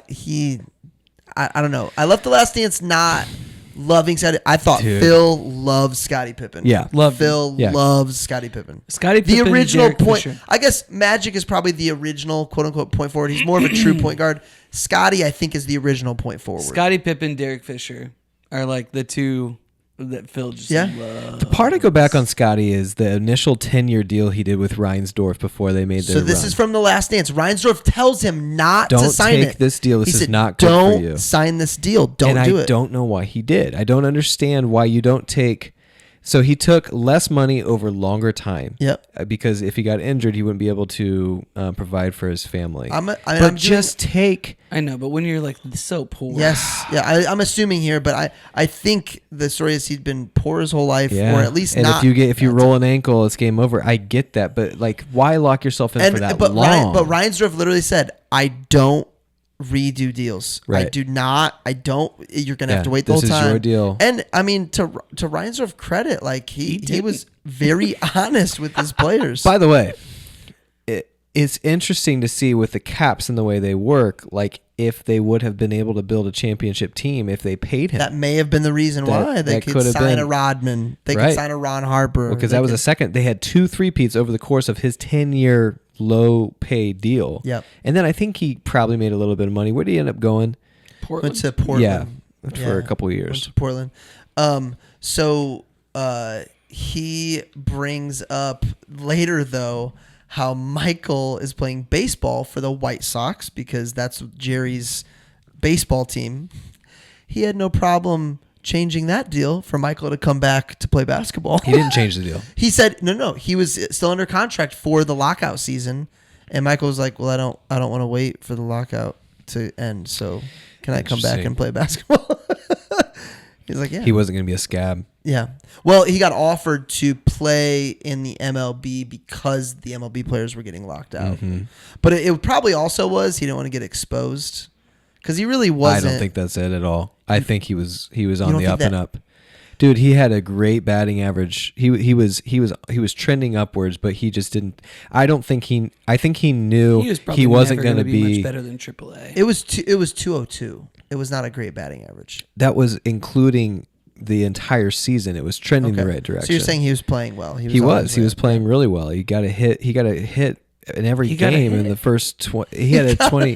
S3: don't know. I left The Last Dance not loving Scotty. I thought
S1: Dude.
S3: Phil loves Scottie Pippen.
S1: Yeah.
S2: Loved
S3: Phil
S1: him. Yeah.
S3: loves Scottie Pippen.
S2: Scottie
S3: The
S2: Pippen,
S3: original
S2: Derek
S3: point.
S2: Fisher.
S3: I guess Magic is probably the original quote unquote point forward. He's more of a true point guard. Scotty, I think, is the original point forward.
S2: Scottie Pippen, Derek Fisher are like the two that Phil just
S3: Yeah.
S2: loves.
S1: The part I go back on Scotty is the initial 10-year deal he did with Reinsdorf before they made their
S3: So this
S1: run.
S3: is from The Last Dance. Reinsdorf tells him not to
S1: Don't
S3: sign
S1: take
S3: it.
S1: this deal. This
S3: He
S1: is
S3: said,
S1: not good for
S3: don't
S1: you.
S3: sign this deal. Don't
S1: and
S3: do
S1: I
S3: it.
S1: don't know why he did. I don't understand why you don't take. So he took less money over longer time.
S3: Yep.
S1: Because if he got injured, he wouldn't be able to provide for his family.
S3: I'm
S1: just take.
S2: I know, but when you're like so poor.
S3: Yes. Yeah. I'm assuming here, but I think the story is he'd been poor his whole life,
S1: Yeah.
S3: or at least
S1: and
S3: not.
S1: if you roll an ankle, it's game over. I get that, but like, why lock yourself in for that
S3: but
S1: long?
S3: But Reinsdorf literally said, "I don't redo deals. I
S1: Right.
S3: do not. I don't. You're gonna have
S1: Yeah,
S3: to wait the whole
S1: this is
S3: time."
S1: your deal.
S3: And I mean, to Reinsdorf credit, like he
S2: didn't.
S3: was very honest with his players.
S1: By the way, it's interesting to see with the caps and the way they work, like if they would have been able to build a championship team if they paid him.
S3: That may have been the reason why they
S1: that
S3: could
S1: could have
S3: sign
S1: been.
S3: a Rodman. They could
S1: Right.
S3: sign a Ron Harper.
S1: Because
S3: They
S1: that was
S3: could-
S1: a second. They had 2 3-peats over the course of his 10-year low pay deal.
S3: Yep.
S1: And then I think he probably made a little bit of money. Where did he end up going?
S2: Portland.
S3: went to Portland.
S1: Yeah, for a couple of
S3: Went
S1: years.
S3: to Portland. So he brings up later though how Michael is playing baseball for the White Sox because that's Jerry's baseball team. He had no problem changing that deal for Michael to come back to play basketball.
S1: He didn't change the deal.
S3: He said no. He was still under contract for the lockout season, and Michael was like, "Well, I don't want to wait for the lockout to end. So can I come back and play basketball?" He's like, "Yeah."
S1: He wasn't going to be a scab.
S3: Yeah. Well, he got offered to play in the MLB because the MLB players were getting locked out.
S1: Mm-hmm.
S3: But it probably also was he didn't want to get exposed because he really wasn't.
S1: I don't think that's it at all. I think he was on
S3: don't
S1: the
S3: think
S1: up and
S3: that-
S1: up. Dude, he had a great batting average. He was trending upwards, but he just didn't. I think he knew he wasn't going to
S2: be much better than AAA.
S3: It was 202. It was not a great batting average.
S1: That was including the entire season. It was trending the right direction.
S3: So you're saying he was playing well?
S1: He was playing really well. He got a hit in every game in the first 20. He had a 20.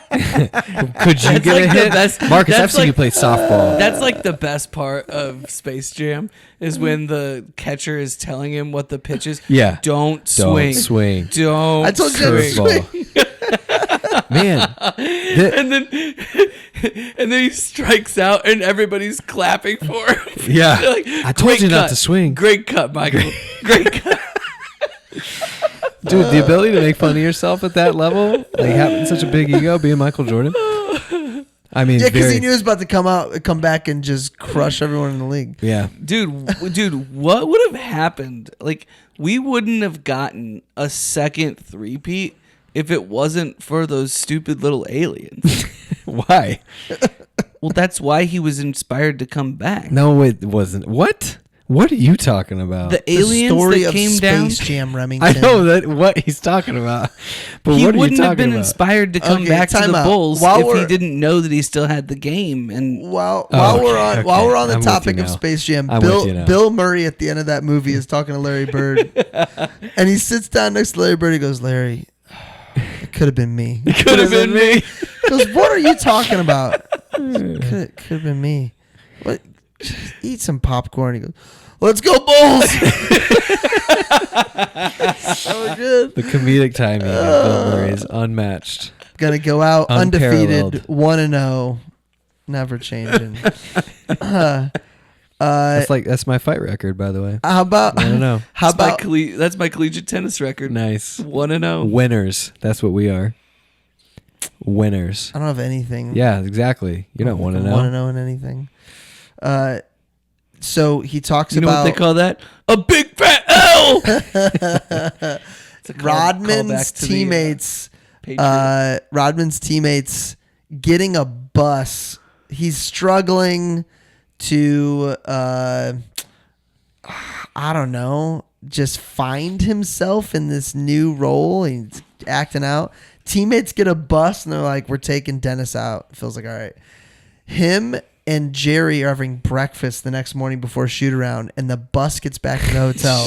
S1: Could you get a hit? Marcus, I've seen you play softball.
S2: That's like the best part of Space Jam is when the catcher is telling him what the pitch is.
S1: Yeah.
S2: Don't swing. Don't
S3: I told you to swing.
S1: Man.
S2: And then he strikes out and everybody's clapping for him.
S1: Yeah.
S2: Like,
S1: I told you not to swing.
S2: Great cut, Michael. Great cut.
S1: Dude, the ability to make fun of yourself at that level, like having such a big ego, being Michael Jordan. I mean,
S3: yeah, because he knew he was about to come back and just crush everyone in the league.
S1: Yeah,
S2: dude, what would have happened? Like, we wouldn't have gotten a second three-peat if it wasn't for those stupid little aliens.
S1: Why?
S2: Well, that's why he was inspired to come back.
S1: No, it wasn't. What? What are you talking about?
S2: The aliens
S3: story
S2: that
S3: of
S2: came
S3: Space
S2: down.
S3: Jam, Remington.
S1: I know that what he's talking about, but
S2: He
S1: what are you
S2: wouldn't
S1: talking
S2: have been
S1: about?
S2: inspired to come
S3: Okay,
S2: back to
S3: time
S2: the
S3: out.
S2: Bulls
S3: While
S2: if he
S3: we're-
S2: didn't know that he still had the game. And
S3: While
S1: okay,
S3: we're on the
S1: I'm with
S3: topic
S1: you
S3: of
S1: now.
S3: Space Jam,
S1: I'm with you now.
S3: Bill Murray at the end of that movie is talking to Larry Bird, and he sits down next to Larry Bird. He goes, "Larry, it could have been me."
S2: could have been me.
S3: He goes, "What are you talking about?" Could have been me. What? Just eat some popcorn. He goes, "Let's go Bulls!" So good.
S1: The comedic timing of Bill Murray is unmatched.
S3: Gonna go out
S1: Unparalleled.
S3: undefeated, 1-0, never changing.
S1: That's my fight record, by the way.
S3: How about?
S1: I don't know.
S3: How about?
S2: That's my collegiate tennis record.
S1: Nice
S2: 1-0.
S1: winners. That's what we are. Winners.
S3: I don't have anything.
S1: Yeah, exactly. You're not 1-0.
S3: 1-0 in anything. So he talks
S2: You know
S3: about
S2: what they call that? A big fat L. It's a
S3: Rodman's
S2: callback to the,
S3: teammates.
S2: Patriot.
S3: Rodman's teammates getting a bus. He's struggling to, I don't know, just find himself in this new role. He's acting out. Teammates get a bus and they're like, "We're taking Dennis out." It feels like, all right. Him and Jerry are having breakfast the next morning before shoot around, and the bus gets back to the hotel.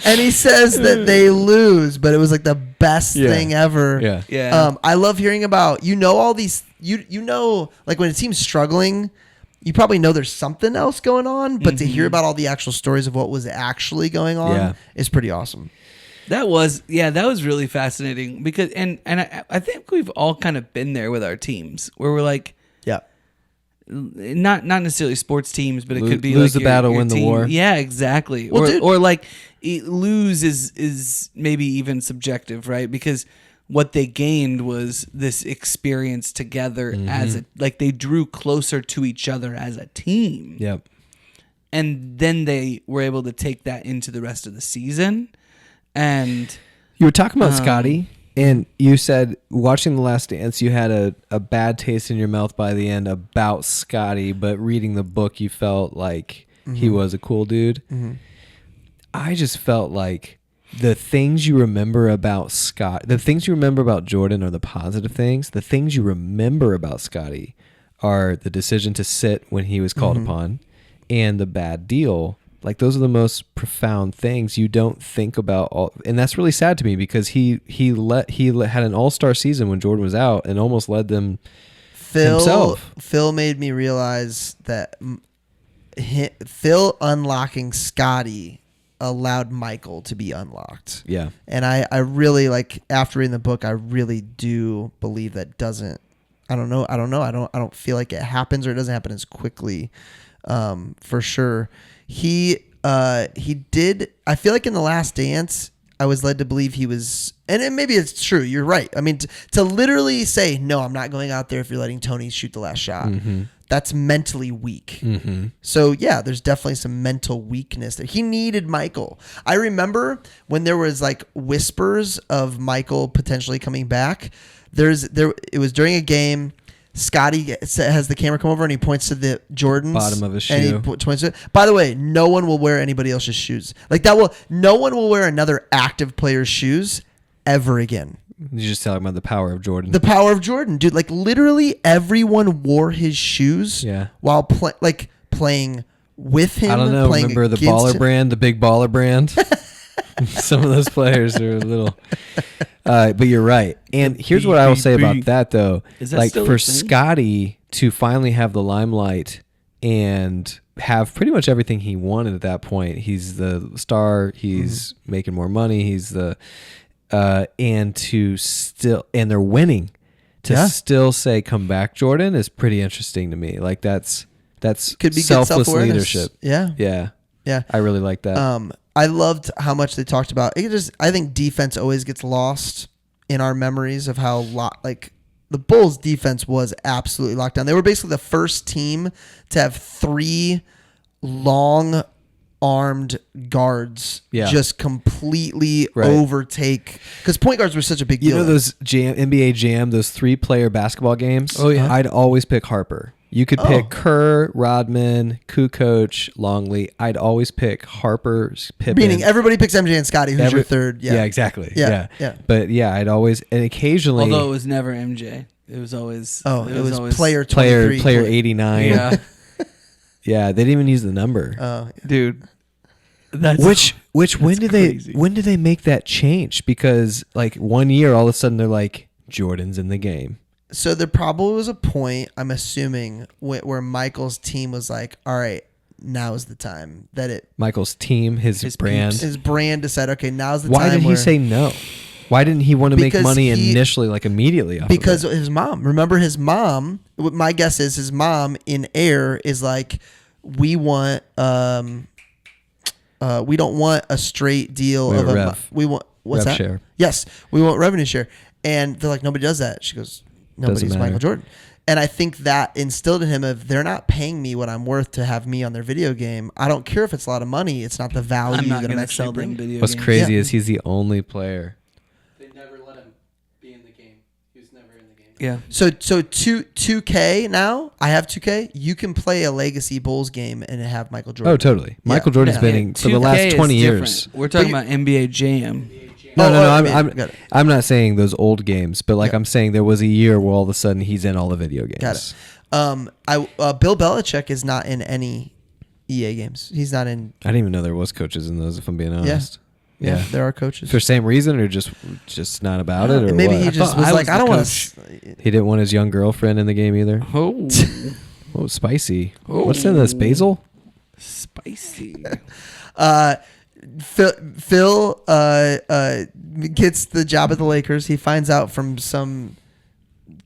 S3: And he says that they lose, but it was like the best thing ever.
S1: Yeah.
S2: Yeah.
S3: I love hearing about, all these, like when a team's struggling, you probably know there's something else going on, but to hear about all the actual stories of what was actually going on is pretty awesome.
S2: That was really fascinating because and I think we've all kind of been there with our teams where we're like,
S3: Yeah.
S2: not necessarily sports teams, but it could be
S1: lose
S2: like
S1: the battle, win the
S2: team.
S1: war.
S2: Yeah, exactly.
S3: Well,
S2: or like lose is maybe even subjective, right? Because what they gained was this experience together as they drew closer to each other as a team.
S1: Yep.
S2: And then they were able to take that into the rest of the season. And
S1: You were talking about Scotty, and you said watching The Last Dance, you had a bad taste in your mouth by the end about Scotty, but reading the book, you felt like he was a cool dude. I just felt like the things you remember about the things you remember about Jordan are the positive things. The things you remember about Scotty are the decision to sit when he was called upon and the bad deal. Like those are the most profound things you don't think about, and that's really sad to me because he had an all-star season when Jordan was out and almost led them himself.
S3: Phil made me realize that Phil unlocking Scotty allowed Michael to be unlocked.
S1: Yeah.
S3: And I really like, after reading the book, I really do believe that doesn't, I don't know. I don't feel like it happens, or it doesn't happen as quickly. For sure. He did. I feel like in The Last Dance, I was led to believe he was, and maybe it's true. You're right. I mean, to literally say, no, I'm not going out there if you're letting Tony shoot the last shot.
S1: Mm-hmm.
S3: That's mentally weak.
S1: Mm-hmm.
S3: So yeah, there's definitely some mental weakness there. He needed Michael. I remember when there was like whispers of Michael potentially coming back. It was during a game. Scotty has the camera come over and he points to the Jordans
S1: Bottom of his shoe.
S3: and he points to it. By the way, no one will wear anybody else's shoes. No one will wear another active player's shoes ever again.
S1: You just talking about the power of Jordan.
S3: The power of Jordan, dude. Like literally everyone wore his shoes while playing with him.
S1: I don't know. Remember the baller
S3: him.
S1: brand, the big baller brand? Some of those players are a little. But you're right. And here's what I will say about that, though.
S2: Is that
S1: like
S2: still
S1: for
S2: a thing?
S1: Scotty to finally have the limelight and have pretty much everything he wanted at that point. He's the star. He's making more money. He's the and to still and they're winning. To still say "come back, Jordan" is pretty interesting to me. Like that's
S3: Could be good
S1: selfless
S3: self-awareness.
S1: leadership.
S3: Yeah.
S1: I really like that.
S3: I loved how much they talked about it. I think defense always gets lost in our memories of how the Bulls defense was absolutely locked down. They were basically the first team to have 3 long armed guards just completely overtake, because point guards were such a big deal.
S1: You know those NBA Jam, those 3-player basketball games?
S2: Oh, yeah.
S1: I'd always pick Harper. You could pick Kerr, Rodman, Kukoc, Longley. I'd always pick Harper, Pippen.
S3: Meaning everybody picks MJ and Scotty, who's your third.
S1: Yeah, exactly.
S3: Yeah.
S1: But I'd always, and occasionally.
S2: Although it was never MJ. It was always.
S3: It was always player 23.
S1: Player 89.
S2: Yeah.
S1: Yeah, they didn't even use the number.
S2: Dude. That's
S1: when did
S2: crazy.
S1: when did they make that change? Because like one year, all of a sudden they're like, Jordan's in the game.
S3: So there probably was a point, I'm assuming, where Michael's team was like, all right, now is the time that it.
S1: Michael's team, his brand.
S3: His brand decided, okay, now's the
S1: Why
S3: time.
S1: did he say no? Why didn't he want to make
S3: Because
S1: money initially, like immediately?
S3: Because of his mom. Remember his mom, my guess is his mom in Air is like, we want, we don't want a straight deal
S1: We
S3: of
S1: want
S3: a,
S1: rev.
S3: we want, what's
S1: Rev
S3: that?
S1: share.
S3: Yes, we want revenue share. And they're like, nobody does that. She goes, nobody's
S1: matter.
S3: Michael Jordan. And I think that instilled in him of, they're not paying me what I'm worth to have me on their video game. I don't care if it's a lot of money. It's not the value
S2: I'm not
S3: that I'm
S2: going to
S3: actually
S2: sell them
S3: bringing.
S2: video
S1: What's
S2: games.
S1: crazy
S3: Yeah.
S1: is he's the only player.
S4: They never let him be in the game. He was never in the game.
S2: Yeah.
S3: So 2K now, I have 2K. You can play a Legacy Bulls game and have Michael Jordan.
S1: Oh, totally. Michael Jordan's
S3: Yeah.
S1: been in for the
S2: 2K
S1: last
S2: is
S1: 20
S2: different.
S1: years.
S2: We're talking
S3: But
S2: about NBA Jam.
S1: No,
S3: got it.
S1: I'm not saying those old games, but like
S3: Yeah.
S1: I'm saying there was a year where all of a sudden he's in all the video games.
S3: Got it. Bill Belichick is not in any EA games. He's not in.
S1: I didn't even know there was coaches in those. If I'm being honest.
S3: Yeah,
S1: Yeah.
S3: there are coaches.
S1: For the same reason, or just not about it, or
S3: Maybe
S1: what?
S3: he just
S2: thought
S3: was
S2: I
S3: like,
S2: was
S3: I
S2: the
S3: don't want
S2: coach.
S3: to.
S1: He didn't want his young girlfriend in the game either.
S2: Oh.
S1: Oh, spicy. What's in this? Basil?
S2: Spicy.
S3: Phil gets the job at the Lakers. He finds out from some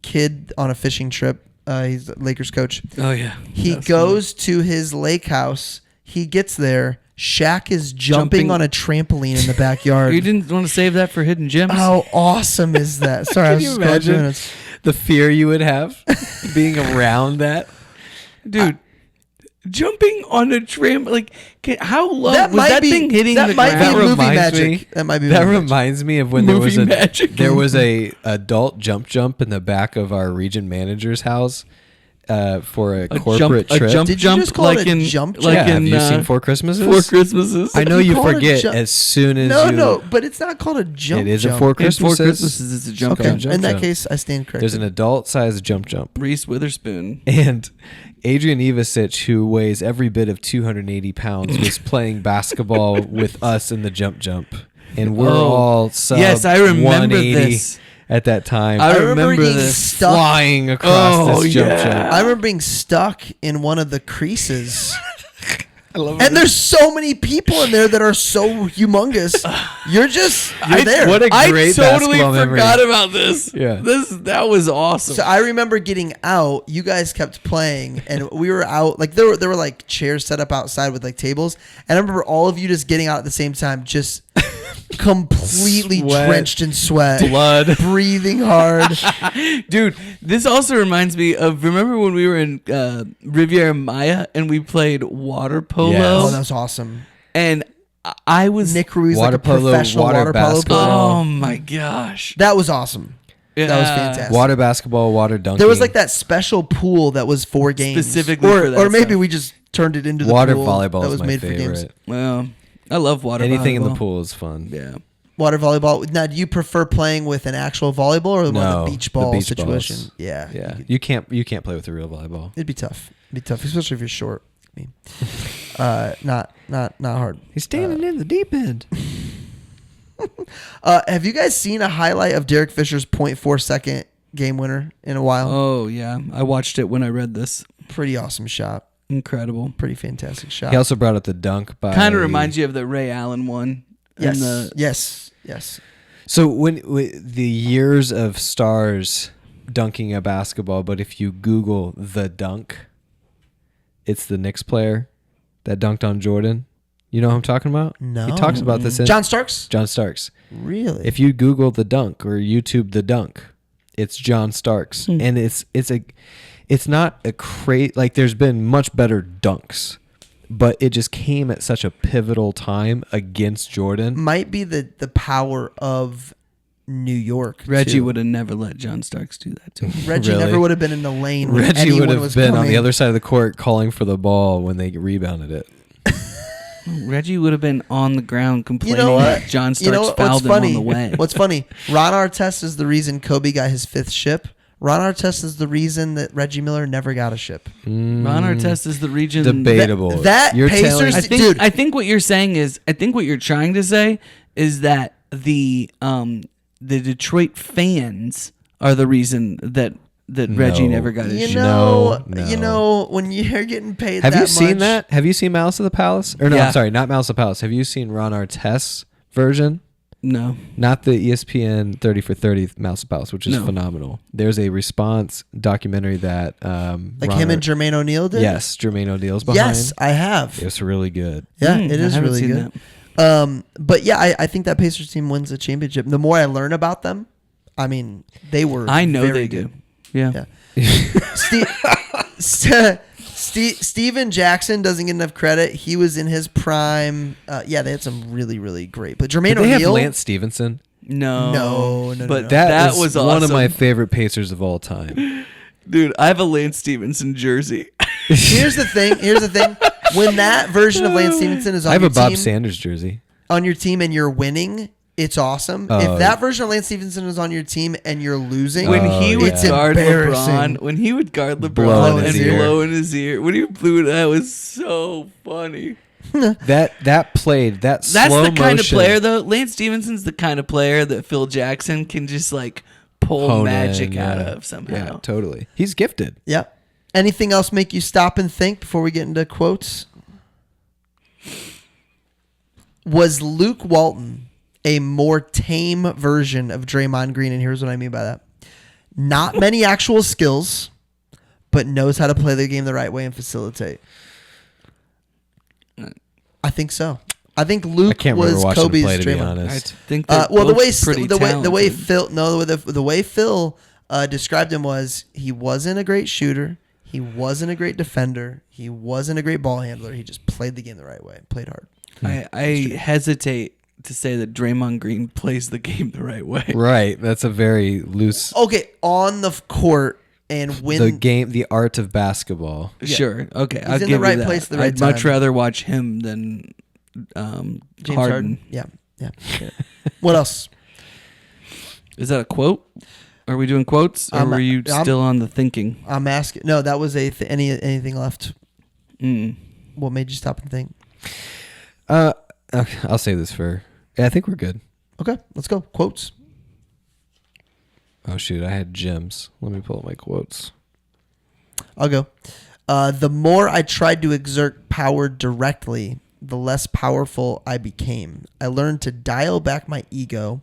S3: kid on a fishing trip. He's a Lakers coach.
S2: Oh, yeah.
S3: He
S2: That's
S3: goes to his lake house. He gets there. Shaq is jumping on a trampoline in the backyard.
S2: You didn't want to save that for hidden gems?
S3: How awesome is that? Sorry, I
S1: Can
S3: was
S1: you
S3: just going through
S1: imagine
S3: it.
S1: the fear you would have being around that?
S2: Dude, jumping on a tram, like, how low
S3: That
S2: was
S3: might
S2: that
S3: be-
S2: thing hitting
S3: that
S2: the
S3: might be
S2: ground?
S3: movie
S1: reminds
S3: magic.
S1: me-
S3: That might be
S1: That
S3: movie magic.
S1: reminds me of when
S2: Movie magic.
S1: there was a adult jump in the back of our region manager's house for a corporate trip.
S2: jump,
S3: Did you just call
S2: like
S3: it a
S2: in,
S3: jump
S2: like
S1: yeah,
S2: in,
S1: have you seen Four Christmases?
S2: Four Christmases?
S1: I know
S3: You
S1: you
S3: call it a
S1: forget
S3: jump-
S1: as soon as
S3: No,
S1: you.
S3: no, but it's not called a jump.
S1: It is a
S3: jump.
S1: Four
S2: In Four
S1: Christmases.
S2: Christmases, it's a jump.
S3: Okay,
S1: jump
S3: in that
S1: jump.
S3: case, I stand corrected.
S1: There's an adult-sized jump.
S2: Reese Witherspoon.
S1: And Adrian Ivasic, who weighs every bit of 280 pounds, was playing basketball with us in the jump. And we're all sub
S2: Yes, I remember
S1: 180
S2: this.
S1: at that time.
S2: I
S3: remember
S2: remember
S3: being
S2: this.
S3: stuck.
S1: Flying across
S2: Oh,
S1: this
S2: yeah.
S1: jump.
S3: I remember being stuck in one of the creases
S2: I love
S3: And there's so many people in there that are so humongous. You're there.
S1: What a great
S2: I totally
S1: basketball memory.
S2: forgot about this.
S1: Yeah.
S2: That was awesome.
S3: So I remember getting out. You guys kept playing, and we were out. Like there were like chairs set up outside with like tables, and I remember all of you just getting out at the same time, just completely
S1: Sweat.
S3: drenched in sweat,
S1: Blood.
S3: breathing hard.
S2: Dude, this also reminds me of, remember when we were in Riviera Maya and we played water polo?
S1: Yes.
S3: Oh, that was awesome.
S2: And I was...
S3: Nick Ruiz,
S1: Water
S3: like a
S1: polo,
S3: professional
S1: water
S3: water polo
S1: basketball.
S3: player.
S2: Oh my gosh.
S3: That was awesome. That was
S2: Yeah.
S3: fantastic.
S1: Water basketball, water dunking.
S3: There was like that special pool that was for games,
S2: Specifically
S3: or
S2: for that
S3: or maybe
S2: stuff.
S3: we just turned it into the
S1: water
S3: pool
S1: volleyball
S3: that
S1: is
S3: was
S1: my
S3: made for games.
S1: favorite.
S2: Well, I love water
S1: Anything in the
S2: volleyball.
S1: pool is fun.
S2: Yeah.
S3: Water volleyball. Now, do you prefer playing with an actual volleyball or the
S1: No,
S3: beach
S1: the
S3: ball
S1: beach
S3: situation?
S1: balls.
S3: Yeah,
S1: Yeah, you can't play with a real volleyball.
S3: it'd be tough. It'd be tough, especially if you're short. I mean, not hard.
S1: He's standing in the deep end.
S3: Have you guys seen a highlight of Derek Fisher's 0.4 second game winner in a while?
S2: Oh, yeah. I watched it when I read this.
S3: Pretty awesome shot.
S2: Incredible.
S3: Pretty fantastic shot.
S1: He also brought up the dunk by.
S2: Kind of reminds you of the Ray Allen one.
S3: yes,
S2: And
S3: yes.
S1: So when the years of stars dunking a basketball, but if you Google the dunk, it's the Knicks player that dunked on Jordan. You know who I'm talking about?
S3: No.
S1: He talks about this in
S3: John Starks.
S1: John Starks.
S3: Really?
S1: If you Google the dunk or YouTube the dunk, it's John Starks, and it's not a like there's been much better dunks, but it just came at such a pivotal time against Jordan.
S3: might be the power of New York.
S2: Reggie
S3: too.
S2: would have never let John Starks do that to him.
S3: Reggie
S1: Really?
S3: never would have been in the lane. When
S1: Reggie
S3: anyone
S1: would have
S3: was
S1: been on
S3: coming.
S1: the other side of the court calling for the ball when they rebounded it.
S2: Reggie would have been on the ground complaining
S3: You know what?
S2: that John Starks
S3: You know what's
S2: fouled him
S3: funny?
S2: on the way.
S3: What's funny? Ron Artest is the reason Kobe got his 5th ship. Ron Artest is the reason that Reggie Miller never got a ship.
S2: Ron Artest is the region.
S1: Debatable.
S3: That
S1: You're
S3: Pacers-
S1: telling-
S2: I think,
S3: Dude.
S2: I think what you're saying is, I think what you're trying to say is that the Detroit fans are the reason that Reggie
S1: No.
S2: never got his
S3: You
S2: ship.
S3: know,
S1: No.
S3: you know when you're getting paid.
S1: Have
S3: that
S1: you seen
S3: much,
S1: that? Have you seen Malice of the Palace? Or no,
S2: Yeah.
S1: I'm sorry, not Malice of the Palace. Have you seen Ron Artest's version?
S2: No.
S1: Not the ESPN 30 for 30 Malice of the Palace, which is
S2: No.
S1: phenomenal. There's a response documentary that
S3: Like him and Jermaine O'Neal did?
S1: Yes, Jermaine O'Neal's behind.
S3: Yes, I have.
S1: It was really good.
S3: Yeah,
S2: Hmm,
S3: it
S2: I
S3: is
S2: haven't
S3: really
S2: seen
S3: good.
S2: that.
S3: But yeah, I think that Pacers team wins the championship. The more I learn about them, I mean, they were.
S2: I know
S3: very
S2: they
S3: good.
S2: do. Yeah.
S3: Yeah. Steven Jackson doesn't get enough credit. He was in his prime. Yeah, they had some really, really great. But Jermaine
S1: Did they have
S3: O'Neal.
S1: Lance Stevenson?
S2: No.
S3: No.
S2: But
S3: no.
S2: that
S1: is
S2: was
S1: one of
S2: awesome.
S1: my favorite Pacers of all time.
S2: Dude, I have a Lance Stevenson jersey.
S3: Here's the thing. When that version of Lance Stevenson is on
S1: I have
S3: your
S1: a Bob
S3: team,
S1: Sanders jersey.
S3: on your team and you're winning, it's awesome.
S1: Oh.
S3: If that version of Lance Stevenson is on your team and you're losing,
S2: When
S1: Oh,
S2: he would
S3: it's
S2: guard
S3: embarrassing.
S2: LeBron, when he would guard
S1: Blow
S2: LeBron
S1: in
S2: and
S1: his ear.
S2: blow in his ear, when he blew, that was so funny.
S1: That played that
S2: That's
S1: slow
S2: the kind
S1: motion
S2: of player, though. Lance Stevenson's the kind of player that Phil Jackson can just like pull
S1: hone
S2: magic
S1: in,
S2: out
S1: yeah.
S2: of somehow.
S1: Yeah, totally. He's gifted.
S3: yeah. Anything else make you stop and think before we get into quotes? Was Luke Walton a more tame version of Draymond Green? And here's what I mean by that. Not many actual skills, but knows how to play the game the right way and facilitate. I think so. I think Luke
S1: I can't remember
S3: was
S1: watching
S3: Kobe's
S1: him play, to be
S3: Draymond.
S2: I
S1: honest.
S2: think they're
S3: Well, the
S2: both pretty
S3: way
S2: talented.
S3: Phil the way Phil described him was he wasn't a great shooter, he wasn't a great defender, he wasn't a great ball handler. He just played the game the right way, played hard.
S2: I hesitate to say that Draymond Green plays the game the right way.
S1: Right. That's a very loose.
S3: Okay, on the court and when
S1: The art of basketball.
S2: Sure. Okay.
S3: He's
S2: I'll
S3: in the
S2: give
S3: right
S2: you that.
S3: place at the right
S2: I'd much
S3: time.
S2: rather watch him than
S3: James
S2: Harden.
S3: Yeah. What else?
S2: Is that a quote? Are we doing quotes, or were you still on the thinking?
S3: I'm asking. No, that was anything left.
S2: Mm.
S3: What made you stop and think?
S1: Okay, I'll say this for. Yeah, I think we're good.
S3: Okay, let's go. Quotes.
S1: Oh shoot, I had gems. Let me pull up my quotes.
S3: I'll go. The more I tried to exert power directly, the less powerful I became. I learned to dial back my ego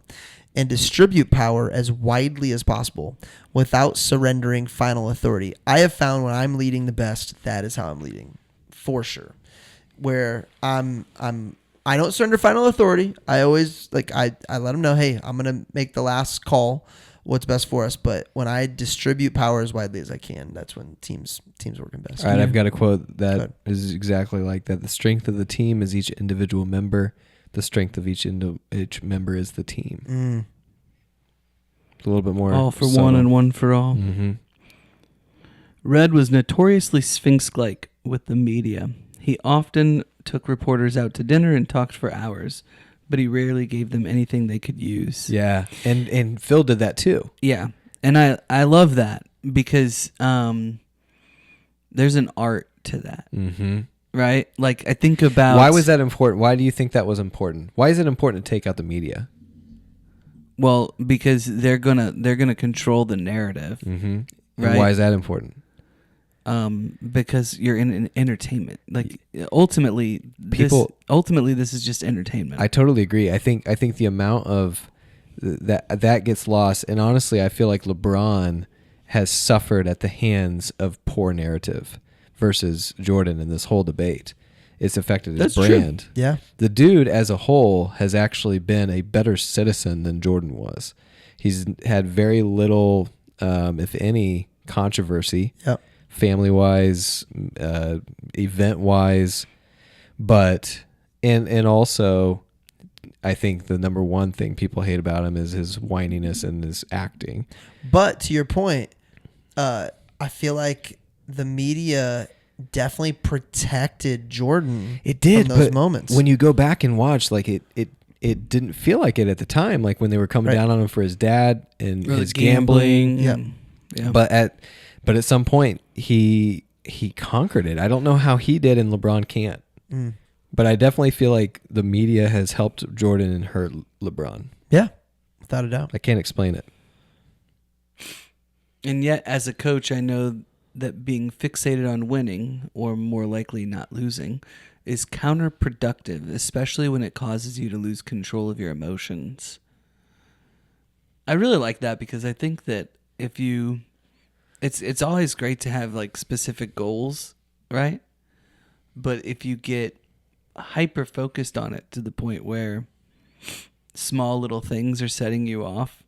S3: and distribute power as widely as possible without surrendering final authority. I have found when I'm leading the best, that is how I'm leading, for sure. Where I don't surrender final authority. I always I let them know, hey, I'm gonna make the last call, what's best for us. But when I distribute power as widely as I can, that's when teams working best.
S1: All right, I've got a quote that is exactly like that. The strength of the team is each individual member. The strength of each member is the team. It's a little bit more.
S2: All for
S1: subtle.
S2: one and one for all.
S1: Mm-hmm.
S2: Red was notoriously sphinx-like with the media. He often took reporters out to dinner and talked for hours, but he rarely gave them anything they could use.
S1: Yeah, and Phil did that too.
S2: Yeah, and I love that because there's an art to that.
S1: Mm-hmm.
S2: Right? Like I think about
S1: why was that important? Why do you think that was important? Why is it important to take out the media?
S2: Well, because they're gonna control the narrative.
S1: Mm-hmm.
S2: Right?
S1: Why is that important?
S2: Because you're in an entertainment. Like ultimately, this is just entertainment.
S1: I totally agree. I think the amount of that gets lost, and honestly, I feel like LeBron has suffered at the hands of poor narrative versus Jordan in this whole debate. It's affected his brand.
S3: True. Yeah.
S1: The dude as a whole has actually been a better citizen than Jordan was. He's had very little, if any, controversy.
S3: Yep.
S1: Family-wise, event-wise, but and also, I think the number one thing people hate about him is his whininess and his acting.
S3: But to your point, I feel like the media definitely protected Jordan.
S1: It did,
S3: from those
S1: but
S3: moments.
S1: when you go back and watch, like it didn't feel like it at the time. Like when they were coming down on him for his dad and his gambling.
S3: Yeah.
S1: But at some point he conquered it. I don't know how he did and LeBron can't. But I definitely feel like the media has helped Jordan and hurt LeBron.
S3: Yeah, without a doubt.
S1: I can't explain it.
S2: And yet, as a coach, I know that being fixated on winning, or more likely not losing, is counterproductive, especially when it causes you to lose control of your emotions. I really like that because I think that if you... It's always great to have like specific goals, right? But if you get hyper focused on it to the point where small little things are setting you off,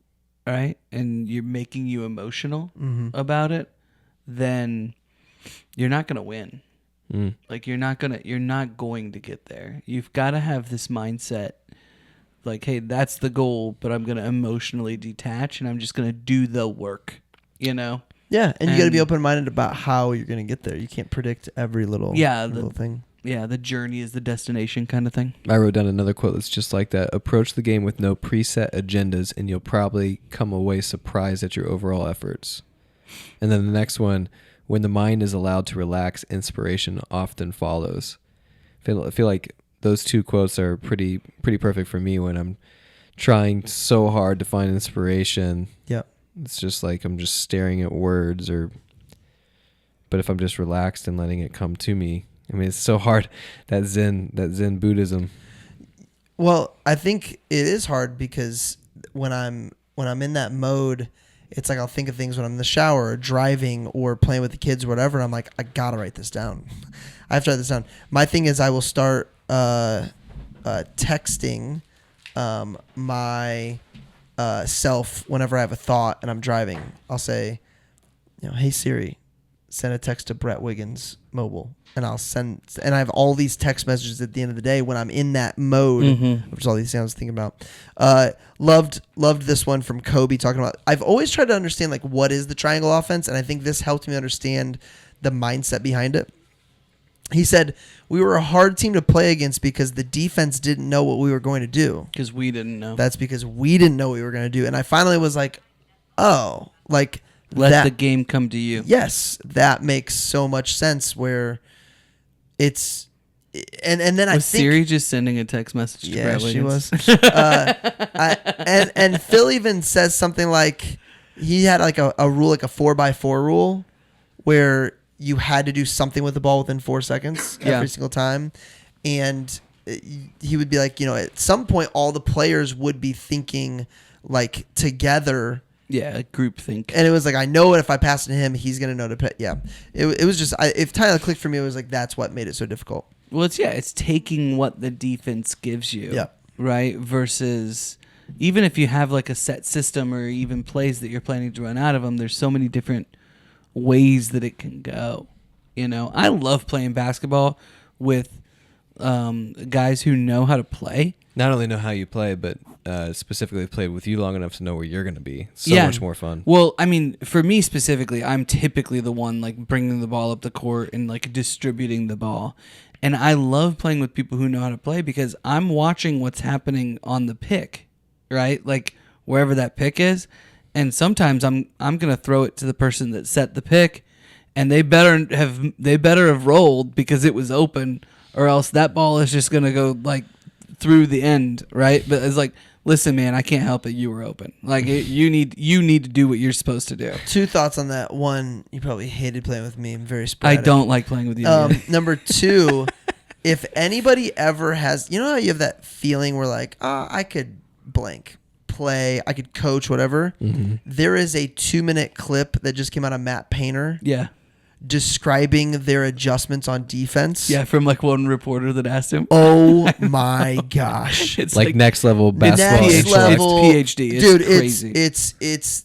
S2: right? And you're making you emotional about it, then you're not going to win. Like you're not going to get there. You've got to have this mindset like, hey, that's the goal, but I'm going to emotionally detach and I'm just going to do the work, you know?
S3: Yeah, and you got to be open-minded about how you're going to get there. You can't predict every little thing.
S2: Yeah, the journey is the destination kind of thing.
S1: I wrote down another quote that's just like that. Approach the game with no preset agendas, and you'll probably come away surprised at your overall efforts. And then the next one, when the mind is allowed to relax, inspiration often follows. I feel like those two quotes are pretty perfect for me when I'm trying so hard to find inspiration.
S3: Yeah.
S1: It's just like I'm just staring at words, but if I'm just relaxed and letting it come to me, I mean, it's so hard, that Zen Buddhism.
S3: Well, I think it is hard because when I'm in that mode, it's like I'll think of things when I'm in the shower or driving or playing with the kids or whatever. I'm like, I gotta write this down. I have to write this down. My thing is I will start texting my self whenever I have a thought and I'm driving. I'll say, hey Siri, send a text to Brett Wiggins mobile, and I have all these text messages at the end of the day when I'm in that mode, which is all these things I was thinking about. Loved this one from Kobe talking about, I've always tried to understand like what is the triangle offense, and I think this helped me understand the mindset behind it. He said, we were a hard team to play against because the defense didn't know what we were going to do.
S2: Because we didn't know.
S3: That's because we didn't know what we were going to do. And I finally was like, oh, like
S2: let the game come to you.
S3: Yes, that makes so much sense where it's... And then I think...
S2: Was Siri just sending a text message to Brett Wiggins?
S3: She was. And Phil even says something like, he had like a rule, like a 4x4 rule, where you had to do something with the ball within 4 seconds
S2: Yeah.
S3: every single time. And he would be like, at some point, all the players would be thinking like together.
S2: Yeah, group think.
S3: And it was like, I know if I pass it to him, he's going to know to put. Yeah. It was just, if Tyler clicked for me, it was like, that's what made it so difficult.
S2: Well, it's taking what the defense gives you.
S3: Yeah.
S2: Right? Versus even if you have like a set system or even plays that you're planning to run out of them, there's so many different ways that it can go. I love playing basketball with guys who know how to play.
S1: Not only know how you play, but specifically played with you long enough to know where you're going to be. So
S2: Yeah.
S1: much more fun.
S2: Well, I mean, for me specifically, I'm typically the one like bringing the ball up the court and like distributing the ball. And I love playing with people who know how to play because I'm watching what's happening on the pick, right? Like wherever that pick is. And sometimes I'm going to throw it to the person that set the pick, and they better have rolled because it was open, or else that ball is just going to go like through the end, right? But it's like, listen, man, I can't help it. You were open. Like you need to do what you're supposed to do.
S3: 2 thoughts on that. One, you probably hated playing with me. I'm very
S2: I
S3: sporadic.
S2: don't like playing with you.
S3: Number 2, if anybody ever has, how you have that feeling where like, I could blank play, I could coach, whatever.
S1: Mm-hmm.
S3: There is a 2-minute clip that just came out of Matt Painter
S2: Yeah.
S3: describing their adjustments on defense.
S2: Yeah, from like one reporter that asked him.
S3: Oh my gosh.
S2: It's
S1: like next level basketball.
S3: Next
S2: PhD.
S3: level.
S2: It's PhD. It's
S3: Dude,
S2: crazy.
S3: it's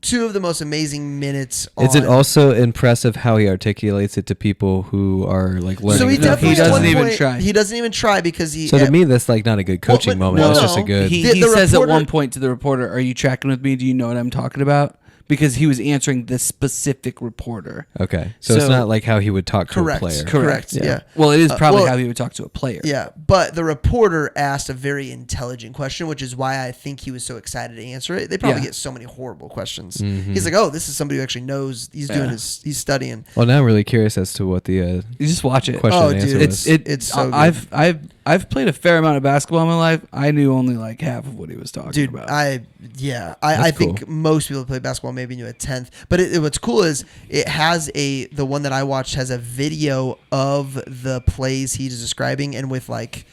S3: 2 of the most amazing minutes
S1: Is it
S3: on-
S1: also impressive how he articulates it to people who are like learning?
S3: So he
S1: it?
S3: definitely
S2: He
S3: at
S2: doesn't
S3: one
S2: even
S3: point-
S2: try.
S3: He doesn't even try because he.
S1: So to me, that's like not a good coaching
S3: but-
S1: moment.
S3: no,
S1: It's just
S3: no.
S1: a good.
S2: He
S3: The
S2: says at
S3: reporter-
S2: one point to the reporter, "Are you tracking with me? Do you know what I'm talking about?" Because he was answering this specific reporter.
S1: Okay, so it's
S2: So-
S1: not like how he would talk to
S3: Correct.
S1: a player.
S3: Correct.
S1: Yeah.
S3: Yeah.
S2: Well, it is probably
S3: well-
S2: how he would talk to a player.
S3: Yeah, but the reporter asked a very intelligent question, which is why I think he was so excited to answer it. They probably
S2: Yeah.
S3: get so many horrible questions.
S1: Mhm.
S3: He's like, "Oh, this is somebody who actually knows. He's doing
S2: Yeah.
S3: he's studying."
S1: Well, now I'm really curious as to what the
S2: You just watch it.
S1: question
S3: Oh,
S1: and answer
S3: dude,
S1: was.
S3: it's so good.
S2: I've played a fair amount of basketball in my life. I knew only like half of what he was talking
S3: Dude,
S2: about.
S3: I
S1: That's
S3: think
S1: cool.
S3: most people that play basketball maybe knew a tenth. But what's cool is it has the one that I watched has a video of the plays he's describing and with like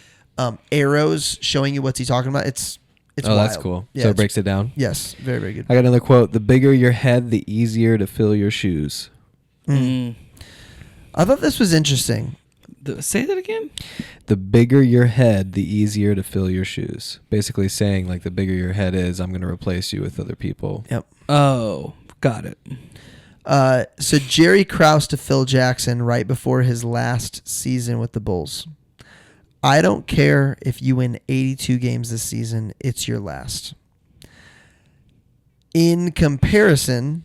S3: arrows showing you what's he talking about. It's
S1: oh, that's
S3: wild.
S1: cool.
S3: Yeah,
S1: so it
S3: it's-
S1: breaks it down.
S3: Yes, very very good.
S1: I got another quote: "The bigger your head, the easier to fill your shoes."
S2: Mm.
S3: I thought this was interesting.
S2: Say that again.
S1: The bigger your head, the easier to fill your shoes. Basically saying like the bigger your head is, I'm going to replace you with other people.
S3: Yep.
S2: Oh, got it.
S3: So Jerry Krause to Phil Jackson right before his last season with the Bulls. I don't care if you win 82 games this season, it's your last. In comparison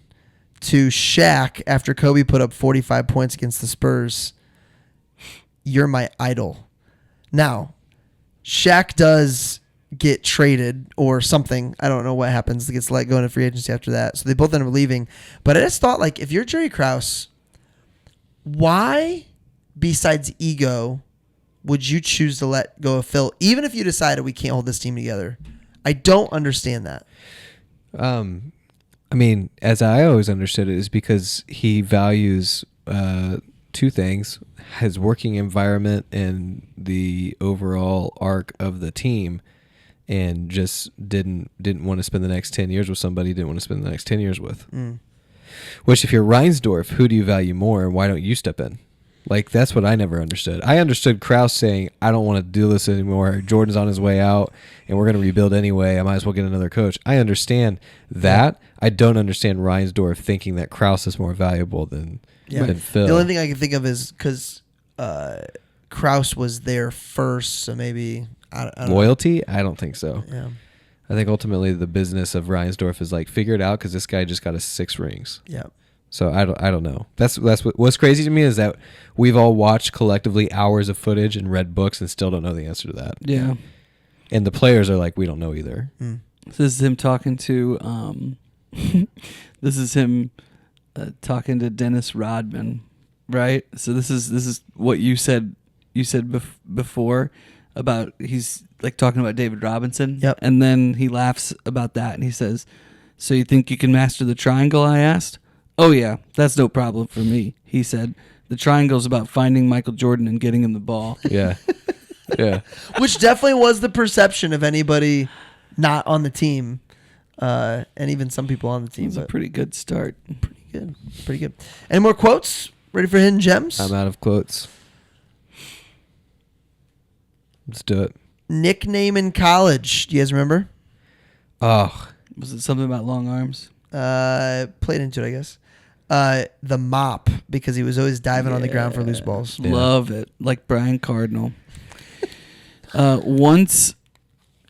S3: to Shaq after Kobe put up 45 points against the Spurs, you're my idol. Now, Shaq does get traded or something. I don't know what happens. He gets let go into free agency after that. So they both end up leaving. But I just thought, like, if you're Jerry Krause, why, besides ego, would you choose to let go of Phil, even if you decided we can't hold this team together? I don't understand that.
S1: I mean, as I always understood it, is because he values 2 things: his working environment and the overall arc of the team, and just didn't want to spend the next 10 years with somebody he didn't want to spend the next 10 years with. Which, if you're Reinsdorf, who do you value more, and why don't you step in? Like, that's what I never understood. I understood Krause saying, I don't want to do this anymore. Jordan's on his way out, and we're going to rebuild anyway. I might as well get another coach. I understand that. I don't understand Reinsdorf thinking that Krause is more valuable than Phil.
S3: The only thing I can think of is because Krause was there first, so maybe I don't
S1: Loyalty? I don't think so.
S3: know. Yeah.
S1: I think ultimately the business of Reinsdorf is like, figure it out, because this guy just got us 6 rings.
S3: Yeah.
S1: So I don't know. That's what's crazy to me is that we've all watched collectively hours of footage and read books and still don't know the answer to that.
S2: Yeah.
S1: And the players are like, we don't know either.
S2: This is him talking to this is him talking to Dennis Rodman, right? So this is what you said before about he's like talking about David Robinson.
S3: Yep.
S2: And then he laughs about that and he says, "So you think you can master the triangle?" I asked. Oh, yeah, that's no problem for me. He said, the triangle's about finding Michael Jordan and getting him the ball.
S1: Yeah. Yeah.
S3: Which definitely was the perception of anybody not on the team, and even some people on the
S2: It
S3: team.
S2: was a
S3: But
S2: pretty good start.
S3: pretty good. Pretty good. Any more quotes? Ready for hidden gems?
S1: I'm out of quotes. Let's do it.
S3: Nickname in college. Do you guys remember?
S1: Oh,
S2: Was it something about long arms?
S3: Played into it, I guess. The mop, because he was always diving on the ground for loose balls.
S1: Yeah.
S2: Love it. Like Brian Cardinal. Once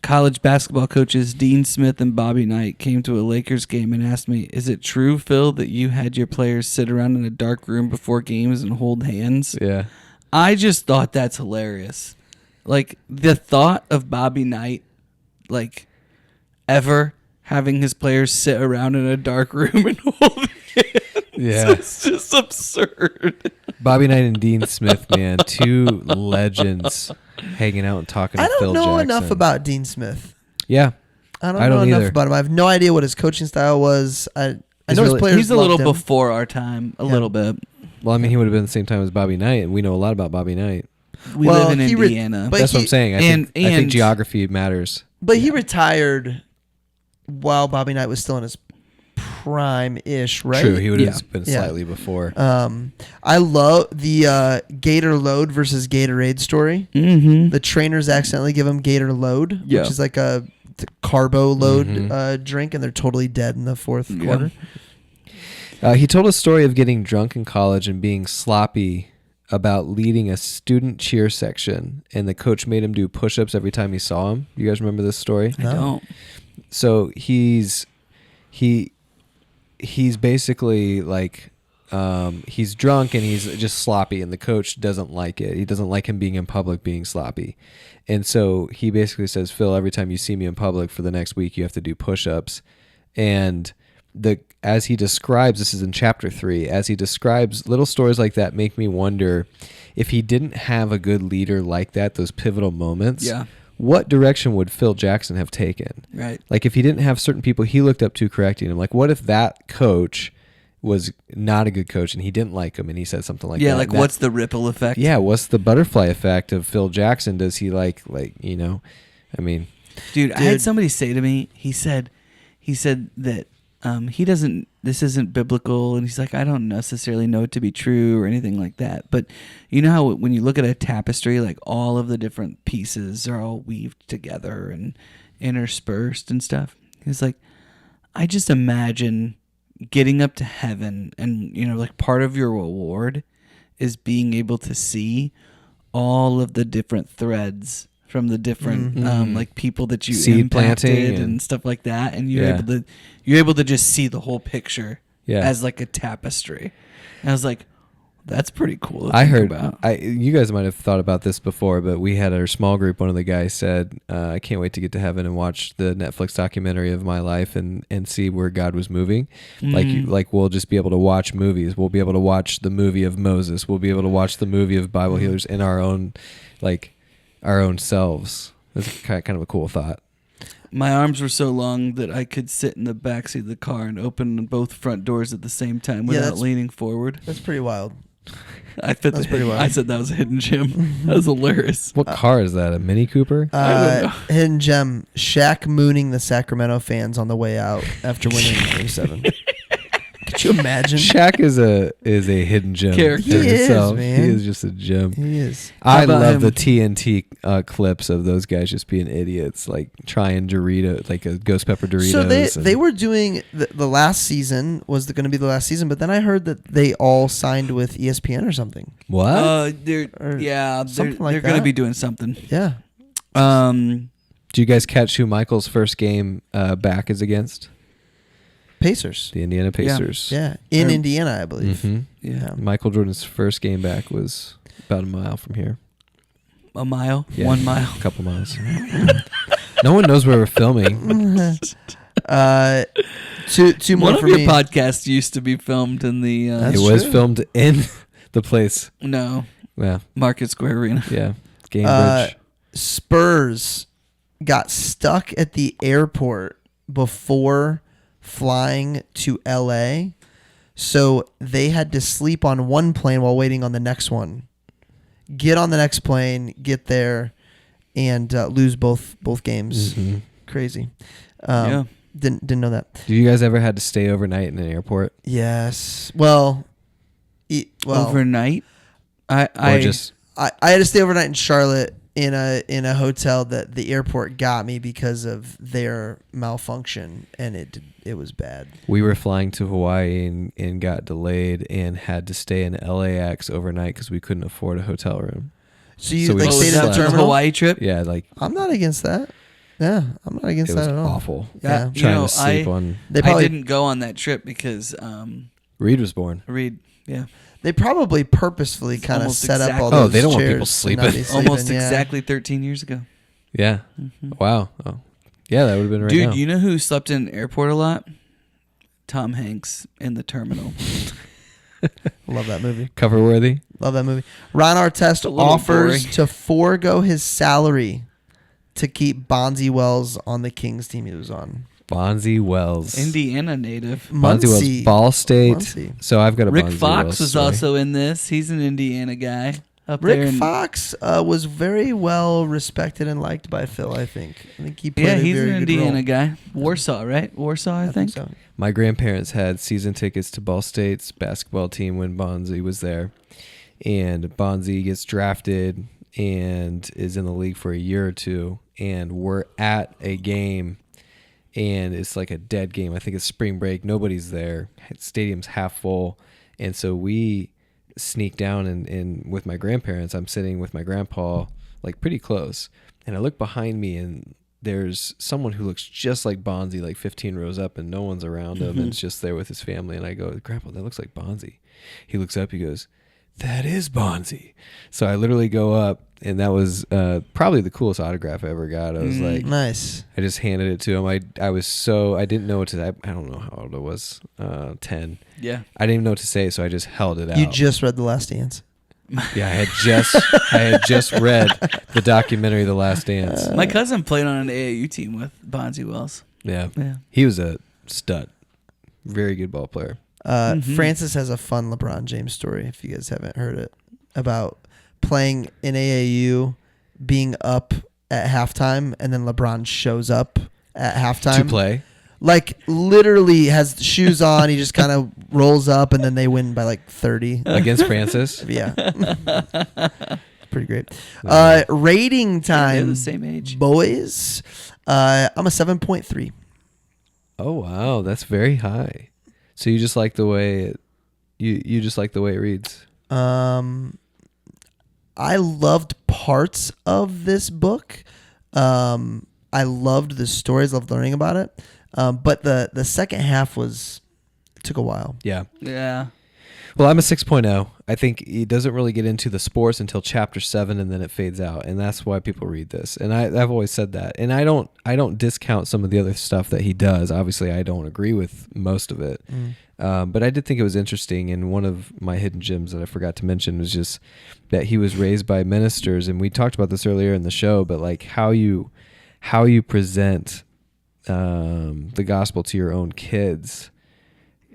S2: college basketball coaches Dean Smith and Bobby Knight came to a Lakers game and asked me, is it true, Phil, that you had your players sit around in a dark room before games and hold hands?
S1: yeah.
S2: I just thought that's hilarious. Like, the thought of Bobby Knight, like, ever having his players sit around in a dark room and hold hands.
S1: Yeah.
S2: It's just absurd.
S1: Bobby Knight and Dean Smith, man, two legends hanging out and talking
S3: I
S1: to Phil
S3: don't know
S1: Jackson.
S3: enough about Dean Smith.
S1: Yeah.
S3: I
S1: I
S3: don't know
S1: don't
S3: enough
S1: either.
S3: about him. I have no idea what his coaching style was. I
S1: He's
S3: know his
S1: really-
S3: players
S2: He's a little
S3: loved him.
S2: before our time, a little bit.
S1: Well, I mean, he would have been the same time as Bobby Knight, and we know a lot about Bobby Knight.
S2: We
S3: Well,
S2: live in
S3: he
S2: Indiana.
S3: but
S1: That's what
S3: he-
S1: I'm saying. I
S2: and-
S1: think
S2: and-
S1: geography matters.
S3: But he retired while Bobby Knight was still in his prime-ish, right?
S1: True, he would have
S2: Yeah.
S1: been
S3: Yeah.
S1: slightly before.
S3: I love the Gator Load versus Gatorade story.
S2: Mm-hmm.
S3: The trainers accidentally give him Gator Load,
S2: Yeah.
S3: which is like a carbo load
S1: Mhm.
S3: drink, and they're totally dead in the fourth quarter.
S1: He told a story of getting drunk in college and being sloppy about leading a student cheer section, and the coach made him do push-ups every time he saw him. You guys remember this story?
S2: I don't.
S1: So he's basically like he's drunk and he's just sloppy, and the coach doesn't like it. He doesn't like him being in public being sloppy. And so he basically says, Phil, every time you see me in public for the next week, you have to do push-ups. And as he describes, this is in chapter 3, as he describes, little stories like that make me wonder if he didn't have a good leader like that, those pivotal moments,
S2: Yeah.
S1: what direction would Phil Jackson have taken?
S2: Right.
S1: Like, if he didn't have certain people he looked up to correcting him, like, what if that coach was not a good coach and he didn't like him and he said something like that?
S2: Yeah, like
S1: That-
S2: what's the ripple effect?
S1: yeah, what's the butterfly effect of Phil Jackson? Does he like, you know, I mean,
S2: Dude, I had somebody say to me, he said that he doesn't, this isn't biblical, and he's like, I don't necessarily know it to be true or anything like that. But you know how when you look at a tapestry, like all of the different pieces are all weaved together and interspersed and stuff. He's like, I just imagine getting up to heaven and, you know, like part of your reward is being able to see all of the different threads from the different like people that you
S1: Seed
S2: impacted
S1: planting
S2: and
S1: and-
S2: stuff like that, and you're
S1: Yeah.
S2: able to just see the whole picture
S1: Yeah.
S2: as like a tapestry. And I was like, that's pretty cool to
S1: I
S2: think
S1: heard,
S2: about.
S1: you guys might have thought about this before, but we had our small group. One of the guys said, I can't wait to get to heaven and watch the Netflix documentary of my life and see where God was moving. Like we'll just be able to watch movies. We'll be able to watch the movie of Moses. We'll be able to watch the movie of Bible healers in our own selves. That's kind of a cool thought.
S2: My arms were so long that I could sit in the backseat of the car and open both front doors at the same time
S3: Yeah,
S2: without
S3: that's-
S2: leaning forward.
S3: That's pretty wild.
S2: I fit
S3: That's
S2: the
S3: pretty wild.
S2: I said that was a hidden gem. That was hilarious.
S1: What car is that? A Mini Cooper?
S2: I don't know.
S3: Hidden gem: Shaq mooning the Sacramento fans on the way out after winning Game 7. Could you imagine?
S1: Shaq is a hidden gem.
S2: Character.
S1: in
S3: He is,
S1: itself.
S3: man.
S1: He is just a gem.
S3: He is.
S1: I
S2: about
S1: love
S2: him?
S1: the TNT clips of those guys just being idiots, like trying Dorito, like a ghost pepper Doritos.
S3: So
S1: and-
S3: they were doing the last season was going to be the last season, but then I heard that they all signed with ESPN or something.
S1: what?
S3: Or
S2: They're
S3: something like
S2: they're gonna
S3: that.
S2: be doing something.
S3: Yeah.
S1: Do you guys catch who Michael's first game back is against?
S3: Pacers.
S1: The Indiana Pacers.
S3: Yeah. In
S2: Or-
S3: Indiana, I believe.
S1: hmm
S2: Yeah,
S1: Michael Jordan's first game back was about a mile from here.
S2: a mile,
S1: Yeah.
S2: 1 mile.
S1: A couple miles. No one knows where we're filming.
S3: Two more
S2: One of
S3: for
S2: your
S3: me.
S2: podcasts used to be filmed in the
S3: That's
S1: It was
S3: true.
S1: filmed in the place.
S2: no
S1: Yeah,
S2: Market Square Arena.
S1: yeah. Cambridge.
S3: Spurs got stuck at the airport before flying to LA. So they had to sleep on one plane while waiting on the next one. Get on the next plane, get there, and lose both games.
S1: Mm-hmm.
S3: Crazy.
S2: Yeah.
S3: Didn't know that.
S1: Do you guys ever had to stay overnight in an airport?
S3: Yes. Well,
S2: Overnight?
S1: Or
S2: I
S1: just
S3: I had to stay overnight in Charlotte in a hotel that the airport got me because of their malfunction, and it was bad.
S1: we were flying to Hawaii and got delayed and had to stay in LAX overnight because we couldn't afford a hotel room.
S3: So you
S1: So we
S3: like
S1: just
S3: stayed in the
S1: slept.
S3: terminal?
S2: Hawaii trip?
S1: Yeah, like
S3: I'm not against that. Yeah, I'm not against
S1: it
S3: that
S1: was
S3: at all.
S1: awful.
S3: Yeah.
S2: You
S1: Trying
S2: know,
S1: to sleep
S2: I-
S1: on.
S3: They
S2: I
S3: probably
S2: didn't go on that trip because
S1: Reed was born.
S2: Reed, yeah,
S3: they probably purposefully kind of
S2: almost
S3: set up all
S2: exactly-
S3: those
S1: Oh, they don't want
S3: chairs
S1: people
S3: to
S1: sleeping.
S3: not be
S2: almost
S3: yeah.
S2: exactly 13 years ago.
S1: Yeah.
S2: Mhm.
S1: Wow. Oh. Yeah, that would have been right
S2: Dude,
S1: now.
S2: you know who slept in an airport a lot? Tom Hanks in The Terminal.
S3: Love that movie.
S1: Cover worthy.
S3: Love that movie. Ron Artest
S2: a little
S3: offers
S2: boring.
S3: to forego his salary to keep Bonzi Wells on the Kings team he was on.
S1: Bonzi Wells.
S2: Indiana native.
S1: Bonzi Wells.
S3: Muncie.
S1: Ball State.
S3: Muncie.
S1: So I've got a
S2: Rick
S1: Bonzi
S2: Fox
S1: Wells
S2: was
S1: story.
S2: also in this. He's an Indiana guy up there.
S3: Rick
S2: in,
S3: Fox was very well respected and liked by Phil, I think. I think he played
S2: Yeah,
S3: a
S2: he's
S3: very
S2: an
S3: good
S2: Indiana
S3: role.
S2: guy. Warsaw, right? Warsaw, I think.
S3: so.
S1: My grandparents had season tickets to Ball State's basketball team when Bonzi was there. And Bonzi gets drafted and is in the league for a year or two. And we're at a game, and it's like a dead game. I think it's spring break. Nobody's there. Stadium's half full. And so we sneak down, and with my grandparents, I'm sitting with my grandpa, like pretty close. And I look behind me, and there's someone who looks just like Bonzi, like 15 rows up, and no one's around him. And it's just there with his family. And I go, Grandpa, that looks like Bonzi. He looks up, he goes, that is Bonzi. So I literally go up, and that was probably the coolest autograph I ever got. I was like,
S3: Nice.
S1: I just handed it to him. I was so, I didn't know what to, I don't know how old I was, 10.
S2: Yeah.
S1: I didn't even know what to say, so I just held it out.
S3: You just read The Last Dance.
S1: Yeah, I had just read the documentary The Last Dance.
S2: My cousin played on an AAU team with Bonzi Wells.
S1: Yeah.
S2: Yeah.
S1: He was a stud. Very good ball player.
S3: Francis has a fun LeBron James story, if you guys haven't heard it, about playing in AAU, being up at halftime, and then LeBron shows up at halftime.
S1: To play.
S3: Like, literally has shoes on. He just kind of rolls up, and then they win by like 30.
S1: Against Francis.
S3: Yeah. Pretty great. Rating
S2: They're
S3: time,
S2: the same age.
S3: boys. I'm a 7.3.
S1: Oh, wow. That's very high. So you just like the way it, you just like the way it reads.
S3: I loved parts of this book. I loved the stories, loved learning about it. But the second half took a while.
S1: Yeah.
S2: Yeah.
S1: Well, I'm a 6.0. I think he doesn't really get into the sports until chapter 7, and then it fades out, and that's why people read this. And I've always said that. And I don't discount some of the other stuff that he does. Obviously, I don't agree with most of it, but I did think it was interesting. And one of my hidden gems that I forgot to mention was just that he was raised by ministers, and we talked about this earlier in the show. But like how you present the gospel to your own kids.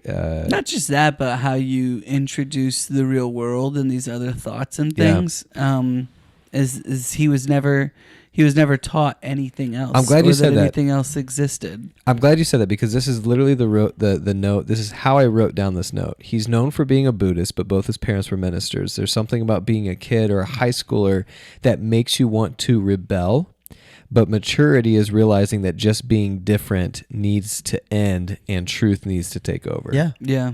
S2: Not just that, but how you introduce the real world and these other thoughts and
S1: Yeah.
S2: things. Is he was never taught anything else.
S1: I'm glad you
S2: or
S1: said that.
S2: anything else existed.
S1: I'm glad you said that, because this is literally the note. This is how I wrote down this note. He's known for being a Buddhist, but both his parents were ministers. There's something about being a kid or a high schooler that makes you want to rebel. But maturity is realizing that just being different needs to end and truth needs to take over.
S3: Yeah.
S2: Yeah.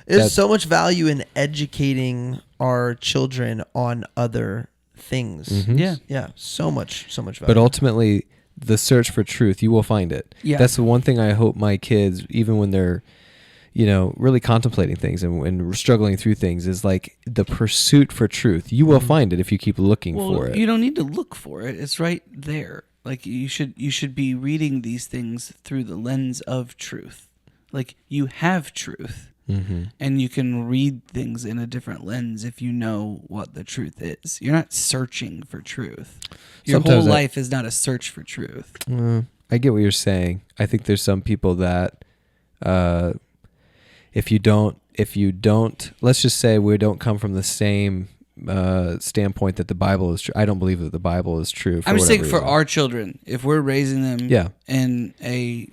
S3: There's so much value in educating our children on other things.
S1: Mhm.
S2: Yeah.
S3: Yeah. So much value.
S1: But ultimately, the search for truth, you will find it.
S2: Yeah.
S1: That's the one thing I hope my kids, even when they're, really contemplating things and struggling through things, is like the pursuit for truth. You will find it if you keep looking for it.
S2: You don't need to look for it. It's right there. Like you should be reading these things through the lens of truth. Like you have truth.
S1: Mm-hmm.
S2: And you can read things in a different lens if you know what the truth is. You're not searching for truth. Your
S1: Sometimes
S2: whole life is not a search for truth.
S1: I get what you're saying. I think there's some people that if you don't don't, let's just say we don't come from the same standpoint that the Bible is true. I don't believe that the Bible is true.
S2: I'm just saying for our children, if we're raising them
S1: Yeah.
S2: in a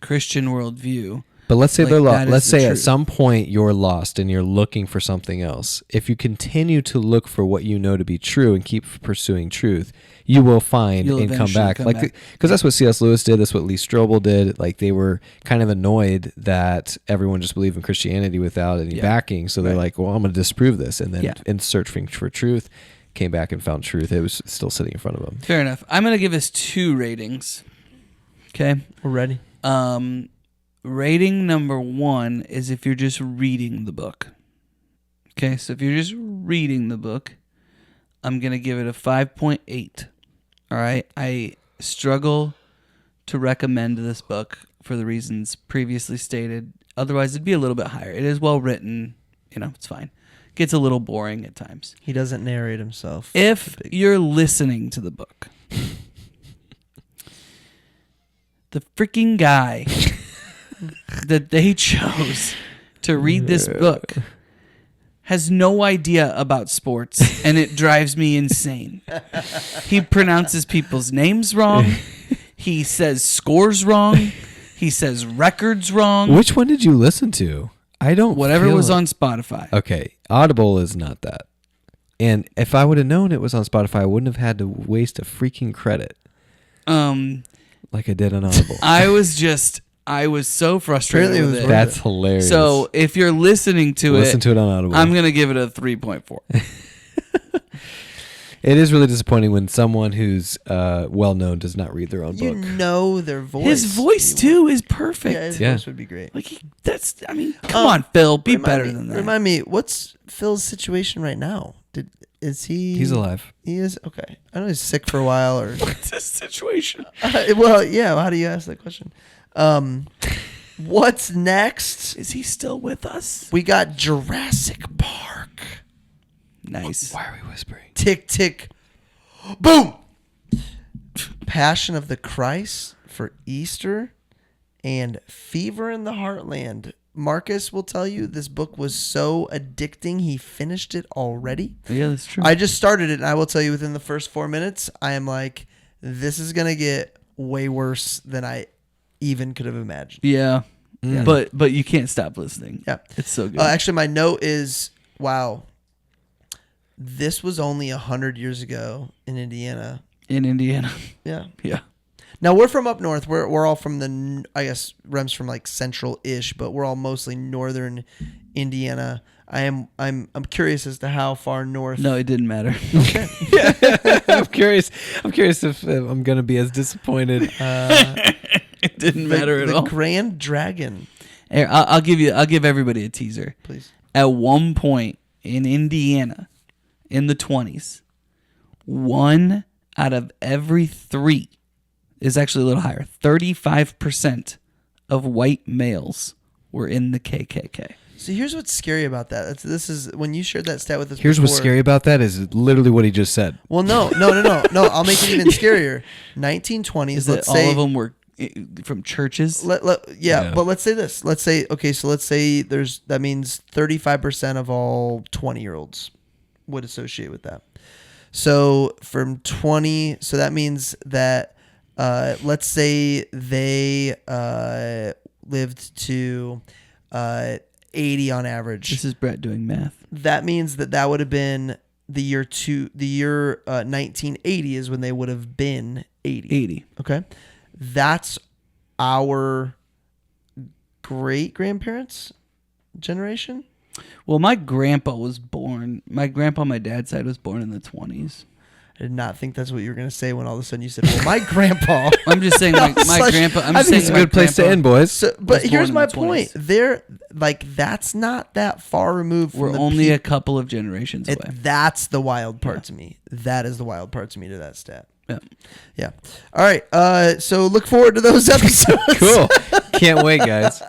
S2: Christian worldview.
S1: But let's say
S2: like,
S1: they're
S2: that
S1: lost.
S2: is
S1: Let's
S2: the
S1: say at
S2: truth.
S1: some point you're lost and you're looking for something else. If you continue to look for what you know to be true and keep pursuing truth, you will find
S2: You'll
S1: and come
S2: eventually
S1: back.
S2: come
S1: Like,
S2: back.
S1: because that's what C.S. Lewis did. That's what Lee Strobel did. Like, they were kind of annoyed that everyone just believed in Christianity without any
S2: Yeah.
S1: backing. So they're like, well, I'm going to disprove this. And then
S2: Yeah.
S1: in searching for truth, came back and found truth. It was still sitting in front of them.
S2: Fair enough. I'm going to give us 2 ratings. Okay.
S3: We're ready.
S2: Rating number 1 is if you're just reading the book. Okay, so if you're just reading the book, I'm going to give it a 5.8. All right? I struggle to recommend this book for the reasons previously stated. Otherwise, it'd be a little bit higher. It is well written. It's fine. Gets a little boring at times.
S3: He doesn't narrate himself.
S2: If you're listening to the book, the freaking guy that they chose to read this book has no idea about sports, and it drives me insane. He pronounces people's names wrong. He says scores wrong. He says records wrong.
S1: Which one did you listen to? I don't.
S2: Whatever
S1: feel
S2: was
S1: it.
S2: on Spotify.
S1: Okay, Audible is not that. And if I would have known it was on Spotify, I wouldn't have had to waste a freaking credit like I did on Audible.
S2: I was so frustrated
S3: Apparently it
S2: with
S3: was
S2: it.
S3: worth
S1: That's hilarious.
S2: So if you're listening to
S1: listen to it on Audible.
S2: I'm going to give it a 3.4.
S1: It is really disappointing when someone who's well known does not read their own
S3: You
S1: book.
S3: know their voice.
S2: His voice, too, is perfect.
S3: Yeah, his
S1: Yeah.
S3: voice would be great.
S2: Come on, Phil. Be
S3: Remind
S2: better
S3: me-
S2: than that.
S3: Remind me, what's Phil's situation right now? Is he?
S1: He's alive.
S3: He is? Okay. I know he's sick for a while or.
S2: What's this situation?
S3: Well, yeah. How do you ask that question? What's next?
S2: Is he still with us?
S3: We got Jurassic Park.
S2: Nice.
S1: Why are we whispering?
S3: Tick, tick. Boom. Passion of the Christ for Easter and Fever in the Heartland. Marcus will tell you this book was so addicting, he finished it already.
S2: Yeah, that's true.
S3: I just started it, and I will tell you within the first 4 minutes, I am like, this is going to get way worse than I even could have imagined.
S2: yeah. But you can't stop listening.
S3: Yeah.
S2: It's so good.
S3: Actually, my note is, wow, this was only 100 years ago in Indiana.
S2: In Indiana.
S3: Yeah.
S2: Yeah.
S3: Now, we're from up north. We're all from I guess Rem's from like central-ish, but we're all mostly northern Indiana. I'm curious as to how far north.
S2: No, it didn't matter.
S1: I'm curious if I'm going to be as disappointed.
S2: It didn't matter at
S3: the
S2: all.
S3: Grand Dragon,
S2: Here, I'll give everybody a teaser.
S3: please.
S2: At one point in Indiana, in the 20s, 1 out of every 3 is actually a little higher. 35% of white males were in the KKK.
S3: So here's what's scary about that. This is when you shared that stat with us.
S1: Here's what's
S3: before-
S1: scary about that is literally what he just said.
S3: Well, no. I'll make it even scarier. 1920s.
S2: Is
S3: Let's
S2: that
S3: say
S2: all of them were from churches?
S3: Yeah, but let's say this. Let's say that means 35% of all 20-year-olds would associate with that. So from 20, so that means that let's say they lived to 80 on average.
S2: This is Brett doing math.
S3: That means that would have been the year 1980 is when they would have been 80. Okay. That's our great grandparents' generation.
S2: Well, my grandpa on my dad's side was born in the 20s.
S3: I did not think that's what you were going to say when all of a sudden you said, well, my grandpa.
S2: I'm just saying my
S3: Like,
S2: grandpa.
S1: I think it's a good place to end, boys.
S3: So, but
S2: was
S3: here's
S2: born
S3: my
S2: in the
S3: point.
S2: 20s.
S3: They're like, that's not that far removed from
S2: We're
S3: the
S2: only a
S3: peak.
S2: couple of generations away.
S3: That's the wild part to me. That is the wild part to me to that stat.
S2: Yeah.
S3: Yeah. All right. So look forward to those episodes.
S1: Cool. Can't wait, guys.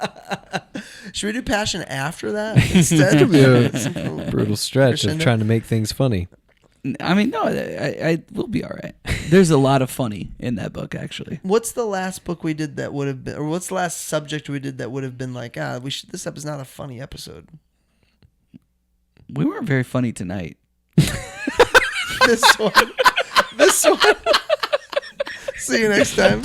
S3: Should we do passion after that instead?
S1: Brutal stretch of trying to make things funny.
S2: I mean, no, I will be all right. There's a lot of funny in that book, actually.
S3: What's the last book we did that would have been, or what's the last subject we did that would have been like, this is not a funny episode?
S2: We weren't very funny tonight.
S3: This one. See you next time.